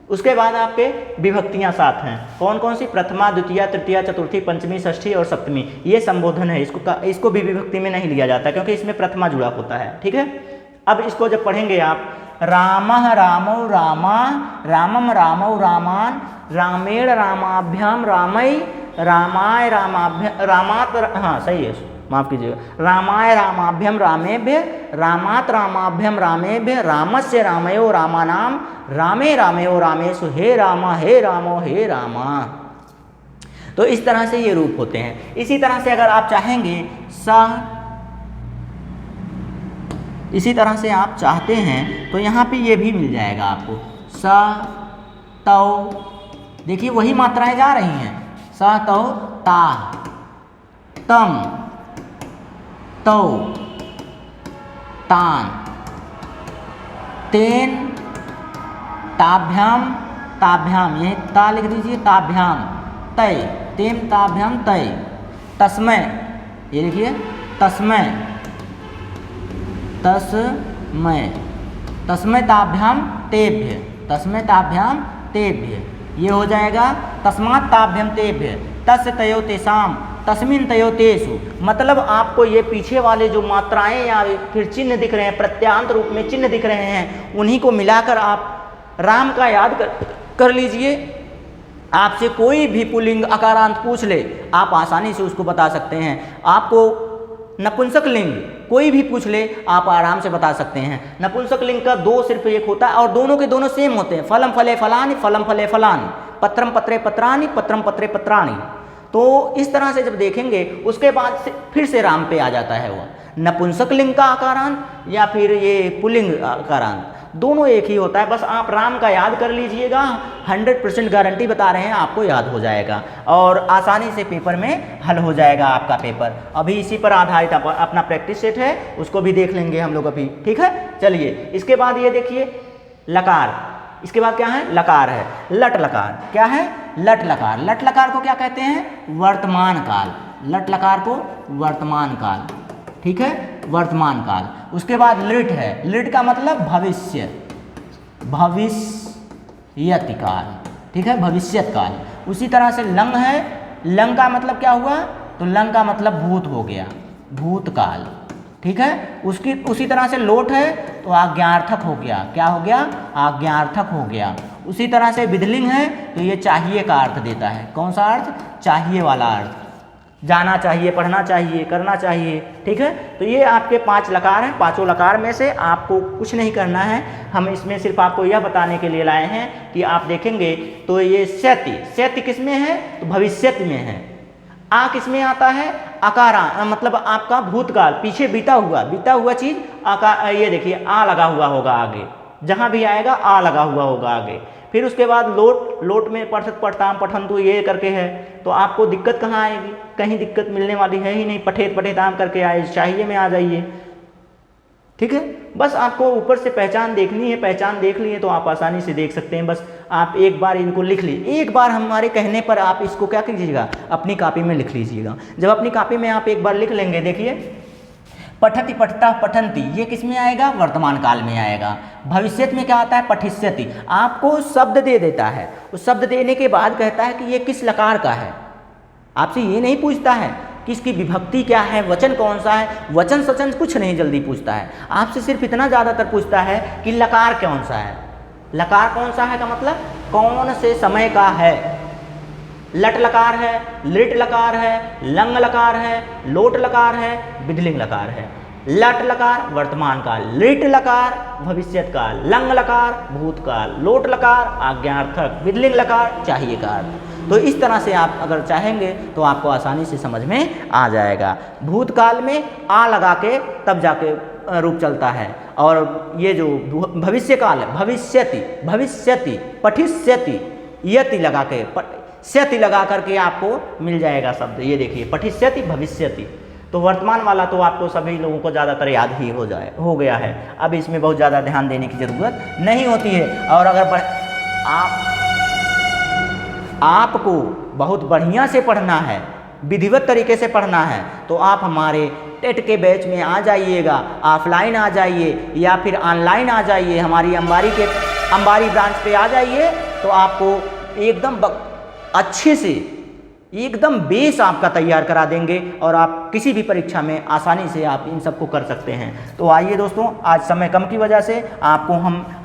उसके बाद आपके विभक्तियां 7 हैं। कौन कौन सी? प्रथमा, द्वितीया, तृतीया, चतुर्थी, पंचमी, षष्ठी और सप्तमी। ये संबोधन है, इसको भी विभक्ति में नहीं लिया जाता क्योंकि इसमें प्रथमा जुड़ा होता है, ठीक है। अब इसको जब पढ़ेंगे आप, रामः रामौ रामा, रामम रामौ रामान, रामेण रामाभ्याम रामई, रामाय रामाभ्याम रामात, हाँ सही है, माफ़ कीजिएगा, रामाय रामाभ्यम रामेभ्य, रामात रामाभ्यम रामेभ्य, रामस्य रामयो रामानाम, रामे रामयो रामेषु, हे रामा हे रामो हे रामा। तो इस तरह से ये रूप होते हैं। इसी तरह से अगर आप चाहेंगे इसी तरह से आप चाहते हैं तो यहाँ पे ये भी मिल जाएगा आपको, स तौ, देखिए वही मात्राएं जा रही हैं, स तौ ता, तम, तौ, तान, तेन, ताभ्याम, ताभ्याम, यही ता लिख दीजिए, ताभ्याम, तय, तेम ताभ्याम तय, तस्मै, ये देखिए तस्मै, तस्मै, तस्मै ताभ्याम तेभ्य, तस्मै ताभ्याम तेभ्य, ये हो जाएगा तस्मात् ताभ्यम तेभ्य, तस्य तयो तेषाम, तस्मिन तयो तेषु। मतलब आपको ये पीछे वाले जो मात्राएं या फिर चिन्ह दिख रहे हैं, प्रत्यांत रूप में चिन्ह दिख रहे हैं, उन्हीं को मिलाकर आप राम का याद कर लीजिए। आपसे कोई भी पुल्लिंग अकारांत पूछ ले, आप आसानी से उसको बता सकते हैं। आपको नपुंसक लिंग कोई भी पूछ ले, आप आराम से बता सकते हैं। नपुंसक लिंग का 2 सिर्फ एक होता है और दोनों के दोनों सेम होते हैं, फलम फले फलानि, फलम फले फलानि, पत्रम पत्रे पत्राणि, पत्रम पत्रे पत्राणि। तो इस तरह से जब देखेंगे उसके बाद से फिर से राम पे आ जाता है वो नपुंसक लिंग का आकारांत या फिर ये पुल्लिंग आकारांत, दोनों एक ही होता है। बस आप राम का याद कर लीजिएगा, 100% गारंटी बता रहे हैं, आपको याद हो जाएगा और आसानी से पेपर में हल हो जाएगा आपका पेपर। अभी इसी पर आधारित अपना प्रैक्टिस सेट है, उसको भी देख लेंगे हम लोग अभी, ठीक है। चलिए, इसके बाद ये देखिए लकार, इसके बाद क्या है? लकार है। लट लकार क्या है? लट लकार। लट लकार को क्या कहते हैं? वर्तमान काल। लट लकार को वर्तमान काल, ठीक है, वर्तमान काल। उसके बाद लिट है। लिट का मतलब भविष्य, भविष्यति काल, ठीक है, भविष्यत काल। उसी तरह से लंग है। लंग का मतलब क्या हुआ? तो लंग का मतलब भूत हो गया, भूतकाल, ठीक है। उसी तरह से लोट है तो आज्ञार्थक हो गया। क्या हो गया? आज्ञार्थक हो गया। उसी तरह से विधलिंग है तो ये चाहिए का अर्थ देता है। कौन सा अर्थ? चाहिए वाला अर्थ, जाना चाहिए, पढ़ना चाहिए, करना चाहिए, ठीक है। तो ये आपके 5 लकार हैं। 5 लकार में से आपको कुछ नहीं करना है, हम इसमें सिर्फ आपको यह बताने के लिए लाए हैं कि आप देखेंगे तो ये स्यति, स्यति किस में है? तो भविष्यत में है। आ किस में आता है? अकारा, मतलब आपका भूतकाल, पीछे बीता हुआ चीज ये देखिए आ लगा हुआ होगा आगे, जहां भी आएगा आ लगा हुआ होगा आगे। फिर उसके बाद लोट, लोट में पठत पठताम पठंतु ये करके है, तो आपको दिक्कत कहाँ आएगी? कहीं दिक्कत मिलने वाली है ही नहीं। पठेत पठेताम करके आए, चाहिए में आ जाइए, ठीक है। बस आपको ऊपर से पहचान देखनी है, पहचान देख लिए तो आप आसानी से देख सकते हैं। बस आप एक बार इनको लिख लीजिए, एक बार हमारे कहने पर आप इसको क्या कीजिएगा? अपनी कॉपी में लिख लीजिएगा। जब अपनी कॉपी में आप एक बार लिख लेंगे, देखिए पठति पठता पठंती, ये किस में आएगा? वर्तमान काल में आएगा। भविष्यत में क्या आता है? पठिष्यति। आपको शब्द दे देता है, उस शब्द देने के बाद कहता है कि ये किस लकार का है। आपसे ये नहीं पूछता है कि इसकी विभक्ति क्या है, वचन कौन सा है, वचन सचन कुछ नहीं जल्दी पूछता है। आपसे सिर्फ इतना ज़्यादातर पूछता है कि लकार कौन सा है। लकार कौन सा है का मतलब कौन से समय का है। लट लकार है, लिट लकार है, लंग लकार है, लोट लकार है, विधलिंग लकार है। लट लकार वर्तमान काल, लिट लकार भविष्यत काल, लंग लकार भूतकाल, लोट लकार आज्ञार्थक, विधलिंग लकार चाहिए काल। तो इस तरह से आप अगर चाहेंगे तो आपको आसानी से समझ में आ जाएगा। भूतकाल में आ लगा के तब जाके रूप चलता है, और ये जो भविष्य काल है, भविष्यति, भविष्यति, पठिष्यति, यति लगा के, स्यति लगा करके आपको मिल जाएगा शब्द। ये देखिए पठिष्यति भविष्यति, तो वर्तमान वाला तो आपको सभी लोगों को ज़्यादातर याद ही हो गया है। अब इसमें बहुत ज़्यादा ध्यान देने की ज़रूरत नहीं होती है। और अगर आपको बहुत बढ़िया से पढ़ना है, विधिवत तरीके से पढ़ना है, तो आप हमारे टेट के बैच में आ जाइएगा, ऑफलाइन आ जाइए या फिर ऑनलाइन आ जाइए, हमारी अंबारी ब्रांच पे आ जाइए, तो आपको एकदम अच्छे से एकदम बेस आपका तैयार करा देंगे और आप किसी भी परीक्षा में आसानी से आप इन सबको कर सकते हैं। तो आइए दोस्तों, आज समय कम की वजह से आपको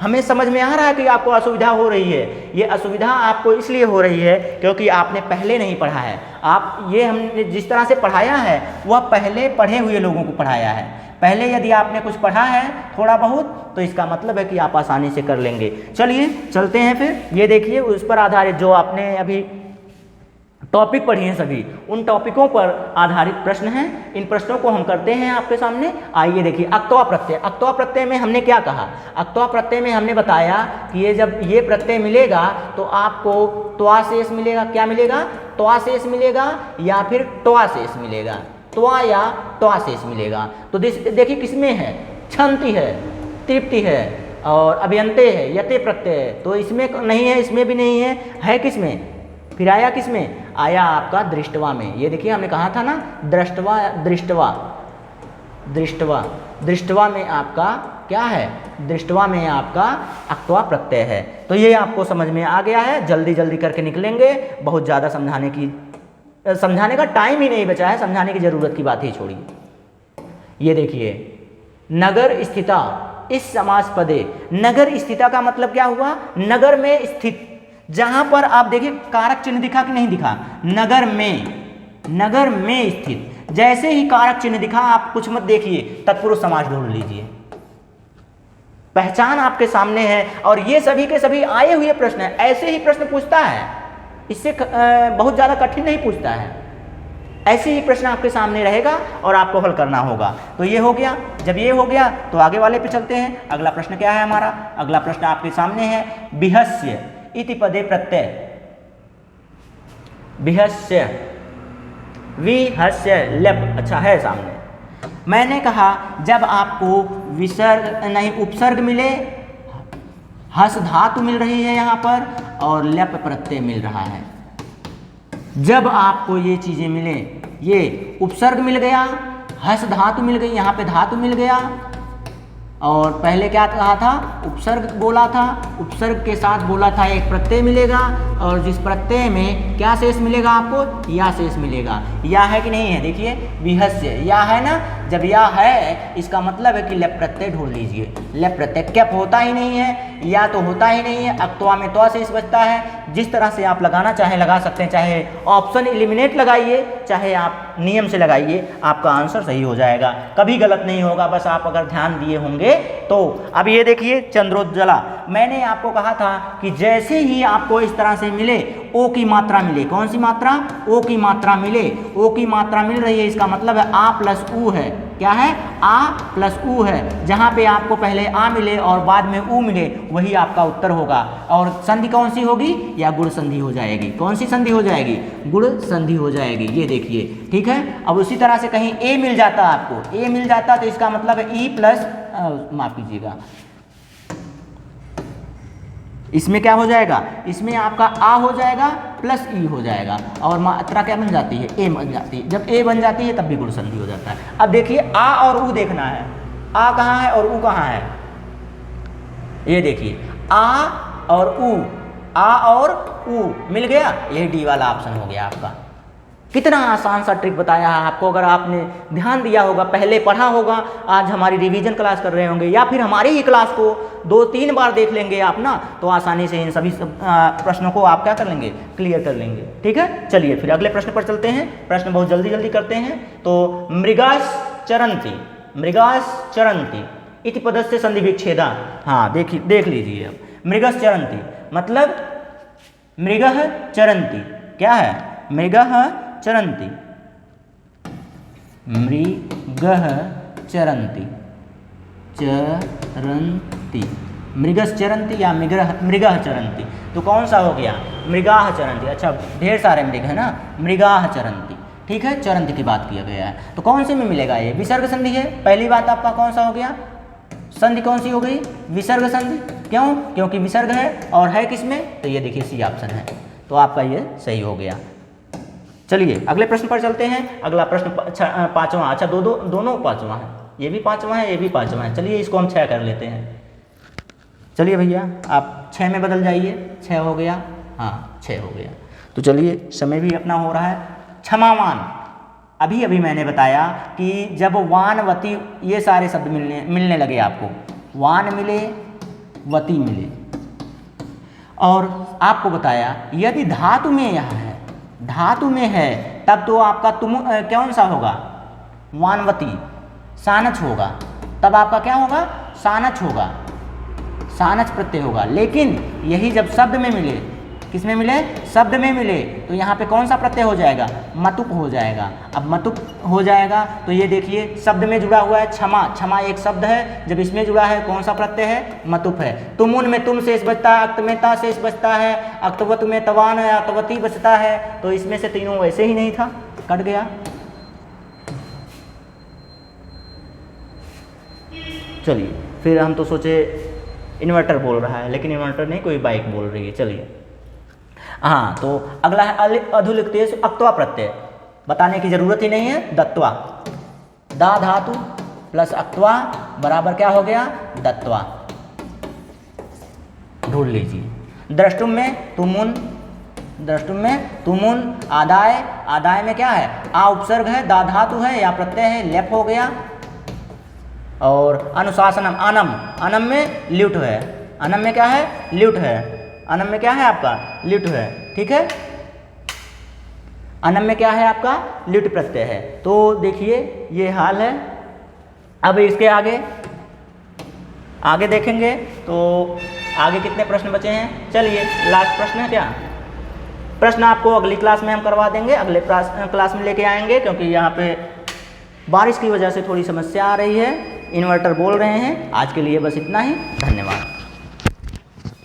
हमें समझ में आ रहा है कि आपको असुविधा हो रही है। ये असुविधा आपको इसलिए हो रही है क्योंकि आपने पहले नहीं पढ़ा है। हमने जिस तरह से पढ़ाया है वह पहले पढ़े हुए लोगों को पढ़ाया है। पहले यदि आपने कुछ पढ़ा है थोड़ा बहुत, तो इसका मतलब है कि आप आसानी से कर लेंगे। चलिए चलते हैं फिर। ये देखिए, उस पर आधारित जो आपने अभी टॉपिक पढ़ी हैं सभी, उन टॉपिकों पर आधारित प्रश्न हैं। इन प्रश्नों को हम करते हैं आपके सामने। आइए देखिए, अक्तवा प्रत्यय। अक्तवा प्रत्यय में हमने क्या कहा? अक्तवा प्रत्यय में हमने बताया कि जब ये प्रत्यय मिलेगा तो आपको त्वा शेष मिलेगा। क्या मिलेगा? त्वा शेष मिलेगा या फिर त्वा शेष मिलेगा। त्वा या त्वा शेष मिलेगा। तो देखिए किसमें है? छंति है, तृप्ति है और अभियंते है, यते प्रत्यय है। तो इसमें नहीं है, इसमें भी नहीं है किसमें? फिर आया किसमें? आया आपका दृष्टवा में। ये देखिए, हमने कहा था ना, दृष्टवा दृष्टवा में आपका क्या है? दृष्टवा में आपका अक्तवा प्रत्यय है। तो ये आपको समझ में आ गया है। जल्दी जल्दी करके निकलेंगे, बहुत ज़्यादा समझाने का टाइम ही नहीं बचा है, समझाने की ज़रूरत की बात ही छोड़िए। ये देखिए, नगर स्थिता इस समास पदे। नगर स्थिता का मतलब क्या हुआ? नगर में स्थित। जहां पर आप देखिए कारक चिन्ह दिखा कि नहीं दिखा? नगर में स्थित। जैसे ही कारक चिन्ह दिखा, आप कुछ मत देखिए, तत्पुरुष समास ढूंढ लीजिए। पहचान आपके सामने है और ये सभी के सभी आए हुए प्रश्न है। ऐसे ही प्रश्न पूछता है, इससे बहुत ज़्यादा कठिन नहीं पूछता है। ऐसे ही प्रश्न आपके सामने रहेगा और आपको हल करना होगा। तो ये हो गया। जब ये हो गया तो आगे वाले पे चलते हैं। अगला प्रश्न क्या है हमारा? अगला प्रश्न आपके सामने है, बिहस्य इति पदे प्रत्यय। विहस्य लेप, अच्छा है सामने। मैंने कहा जब आपको विसर्ग नहीं उपसर्ग मिले, हस धातु मिल रही है यहाँ पर और लेप प्रत्यय मिल रहा है। जब आपको ये चीज़ें मिले, ये उपसर्ग मिल गया, हस धातु मिल गई, यहाँ पे धातु मिल गया, और पहले क्या कहा था? उपसर्ग बोला था। उपसर्ग के साथ बोला था एक प्रत्यय मिलेगा और जिस प्रत्यय में क्या शेष मिलेगा आपको? या शेष मिलेगा। या है कि नहीं है? देखिए, विहस्य या है ना। जब या है इसका मतलब है कि लेप प्रत्यय ढूंढ लीजिए। लेप प्रत्यय कैप होता ही नहीं है, या तो होता ही नहीं है। अक्तवा में त्वा शेष बचता है। जिस तरह से आप लगाना चाहे लगा सकते हैं, चाहे ऑप्शन एलिमिनेट लगाइए, चाहे आप नियम से लगाइए, आपका आंसर सही हो जाएगा, कभी गलत नहीं होगा। बस आप अगर ध्यान दिए होंगे तो। अब ये देखिए, चंद्रोज्ज्वला। मैंने आपको कहा था कि जैसे ही आपको इस तरह से मिले, ओ की मात्रा मिले। कौन सी मात्रा? ओ की मात्रा मिले। ओ की मात्रा मिल रही है, इसका मतलब है आ प्लस ऊ है। क्या है? आ प्लस ऊ है। जहाँ पे आपको पहले आ मिले और बाद में ऊ मिले, वही आपका उत्तर होगा। और संधि कौन सी होगी? या गुण संधि हो जाएगी। कौन सी संधि हो जाएगी? गुण संधि हो जाएगी। ये देखिए, ठीक है। अब उसी तरह से कहीं ए मिल जाता, आपको ए मिल जाता, तो इसका मतलब है ई प्लस, माफ कीजिएगा, इसमें क्या हो जाएगा? इसमें आपका आ हो जाएगा प्लस ई हो जाएगा और मात्रा क्या बन जाती है? ए बन जाती है। जब ए बन जाती है तब भी गुण संधि हो जाता है। अब देखिए, आ और ऊ देखना है। आ कहाँ है और ऊ कहाँ है? ये देखिए, आ और ऊ, आ और ऊ मिल गया, ये डी वाला ऑप्शन हो गया आपका। कितना आसान सा ट्रिक बताया है आपको। अगर आपने ध्यान दिया होगा, पहले पढ़ा होगा, आज हमारी रिवीजन क्लास कर रहे होंगे या फिर हमारी ही क्लास को 2-3 बार देख लेंगे आप ना, तो आसानी से इन सभी प्रश्नों को आप क्या कर लेंगे? क्लियर कर लेंगे। ठीक है, चलिए फिर अगले प्रश्न पर चलते हैं। प्रश्न बहुत जल्दी जल्दी करते हैं। तो मृगास चरंती इति पदस्य संधि विच्छेदा। हाँ, देख लीजिए। अब मृगस चरंती मतलब मृगः चरंती क्या है? मृगः चरंती, मृगः चरंती, मृगस चरंती या मृगः चरंती। तो कौन सा हो गया? मृगाः चरंती। अच्छा, ढेर सारे मृग है ना, मृगाः चरंती। ठीक है, चरंत की बात किया गया है। तो कौन से में मिलेगा ये? विसर्ग संधि है। पहली बात आपका कौन सा हो गया? संधि कौन सी हो गई? विसर्ग संधि। क्यों? क्योंकि विसर्ग है और है किसमें? तो ये देखिए सी ऑप्शन है, तो आपका ये सही हो गया। चलिए अगले प्रश्न पर चलते हैं। अगला प्रश्न पाँचवा, अच्छा दोनों पाँचवा है, ये भी पाँचवा है, ये भी पाँचवा है। चलिए इसको हम 6 कर लेते हैं। चलिए भैया आप 6 में बदल जाइए, 6 हो गया, हाँ 6 हो गया। तो चलिए समय भी अपना हो रहा है। क्षमावान, अभी मैंने बताया कि जब वानवती ये सारे शब्द मिलने लगे आपको, वान मिले, वती मिले, और आपको बताया यदि धातु में यहाँ है, धातु में है, तब तो आपका तुम कौन सा होगा? वानवती, सानच होगा, तब आपका क्या होगा? सानच होगा, सानच प्रत्यय होगा। लेकिन यही जब शब्द में मिले, किस में मिले? शब्द में मिले, तो यहाँ पे कौन सा प्रत्यय हो जाएगा? मतुप हो जाएगा। अब मतुप हो जाएगा तो ये देखिए शब्द में जुड़ा हुआ है क्षमा, क्षमा एक शब्द है, जब इसमें जुड़ा है कौन सा प्रत्यय है? मतुप है। तुमुन में तुम शेष बचता है, अक्त में ता शेष बचता है, अक्तवत में तवान है, अक्तवती बचता है, तो इसमें से तीनों वैसे ही नहीं था, कट गया। चलिए फिर हम तो सोचे इन्वर्टर बोल रहा है, लेकिन इन्वर्टर नहीं, कोई बाइक बोल रही है। चलिए हाँ, तो अगला है अधुलिखितेषु अक्त्वा प्रत्यय, बताने की जरूरत ही नहीं है, दत्वा। दा धातु प्लस अक्त्वा बराबर क्या हो गया? दत्वा। ढूंढ लीजिए। द्रष्टुम में तुमुन, द्रष्टुम में तुमुन, आदाय, आदाय में क्या है? आ उपसर्ग है, दा धातु है, या प्रत्यय है, लेप हो गया। और अनुशासनम, अनम, अनम में ल्युट है, अनम में क्या है? ल्युट है, अनम में क्या है आपका? ल्युट है, ठीक है। अनम में क्या है आपका? ल्युट प्रत्यय है। तो देखिए ये हाल है। अब इसके आगे देखेंगे तो आगे कितने प्रश्न बचे हैं। चलिए लास्ट प्रश्न है क्या? प्रश्न आपको अगली क्लास में हम करवा देंगे, अगले क्लास में लेके आएंगे, क्योंकि यहाँ पे बारिश की वजह से थोड़ी समस्या आ रही है, इन्वर्टर बोल रहे हैं। आज के लिए बस इतना ही, धन्यवाद।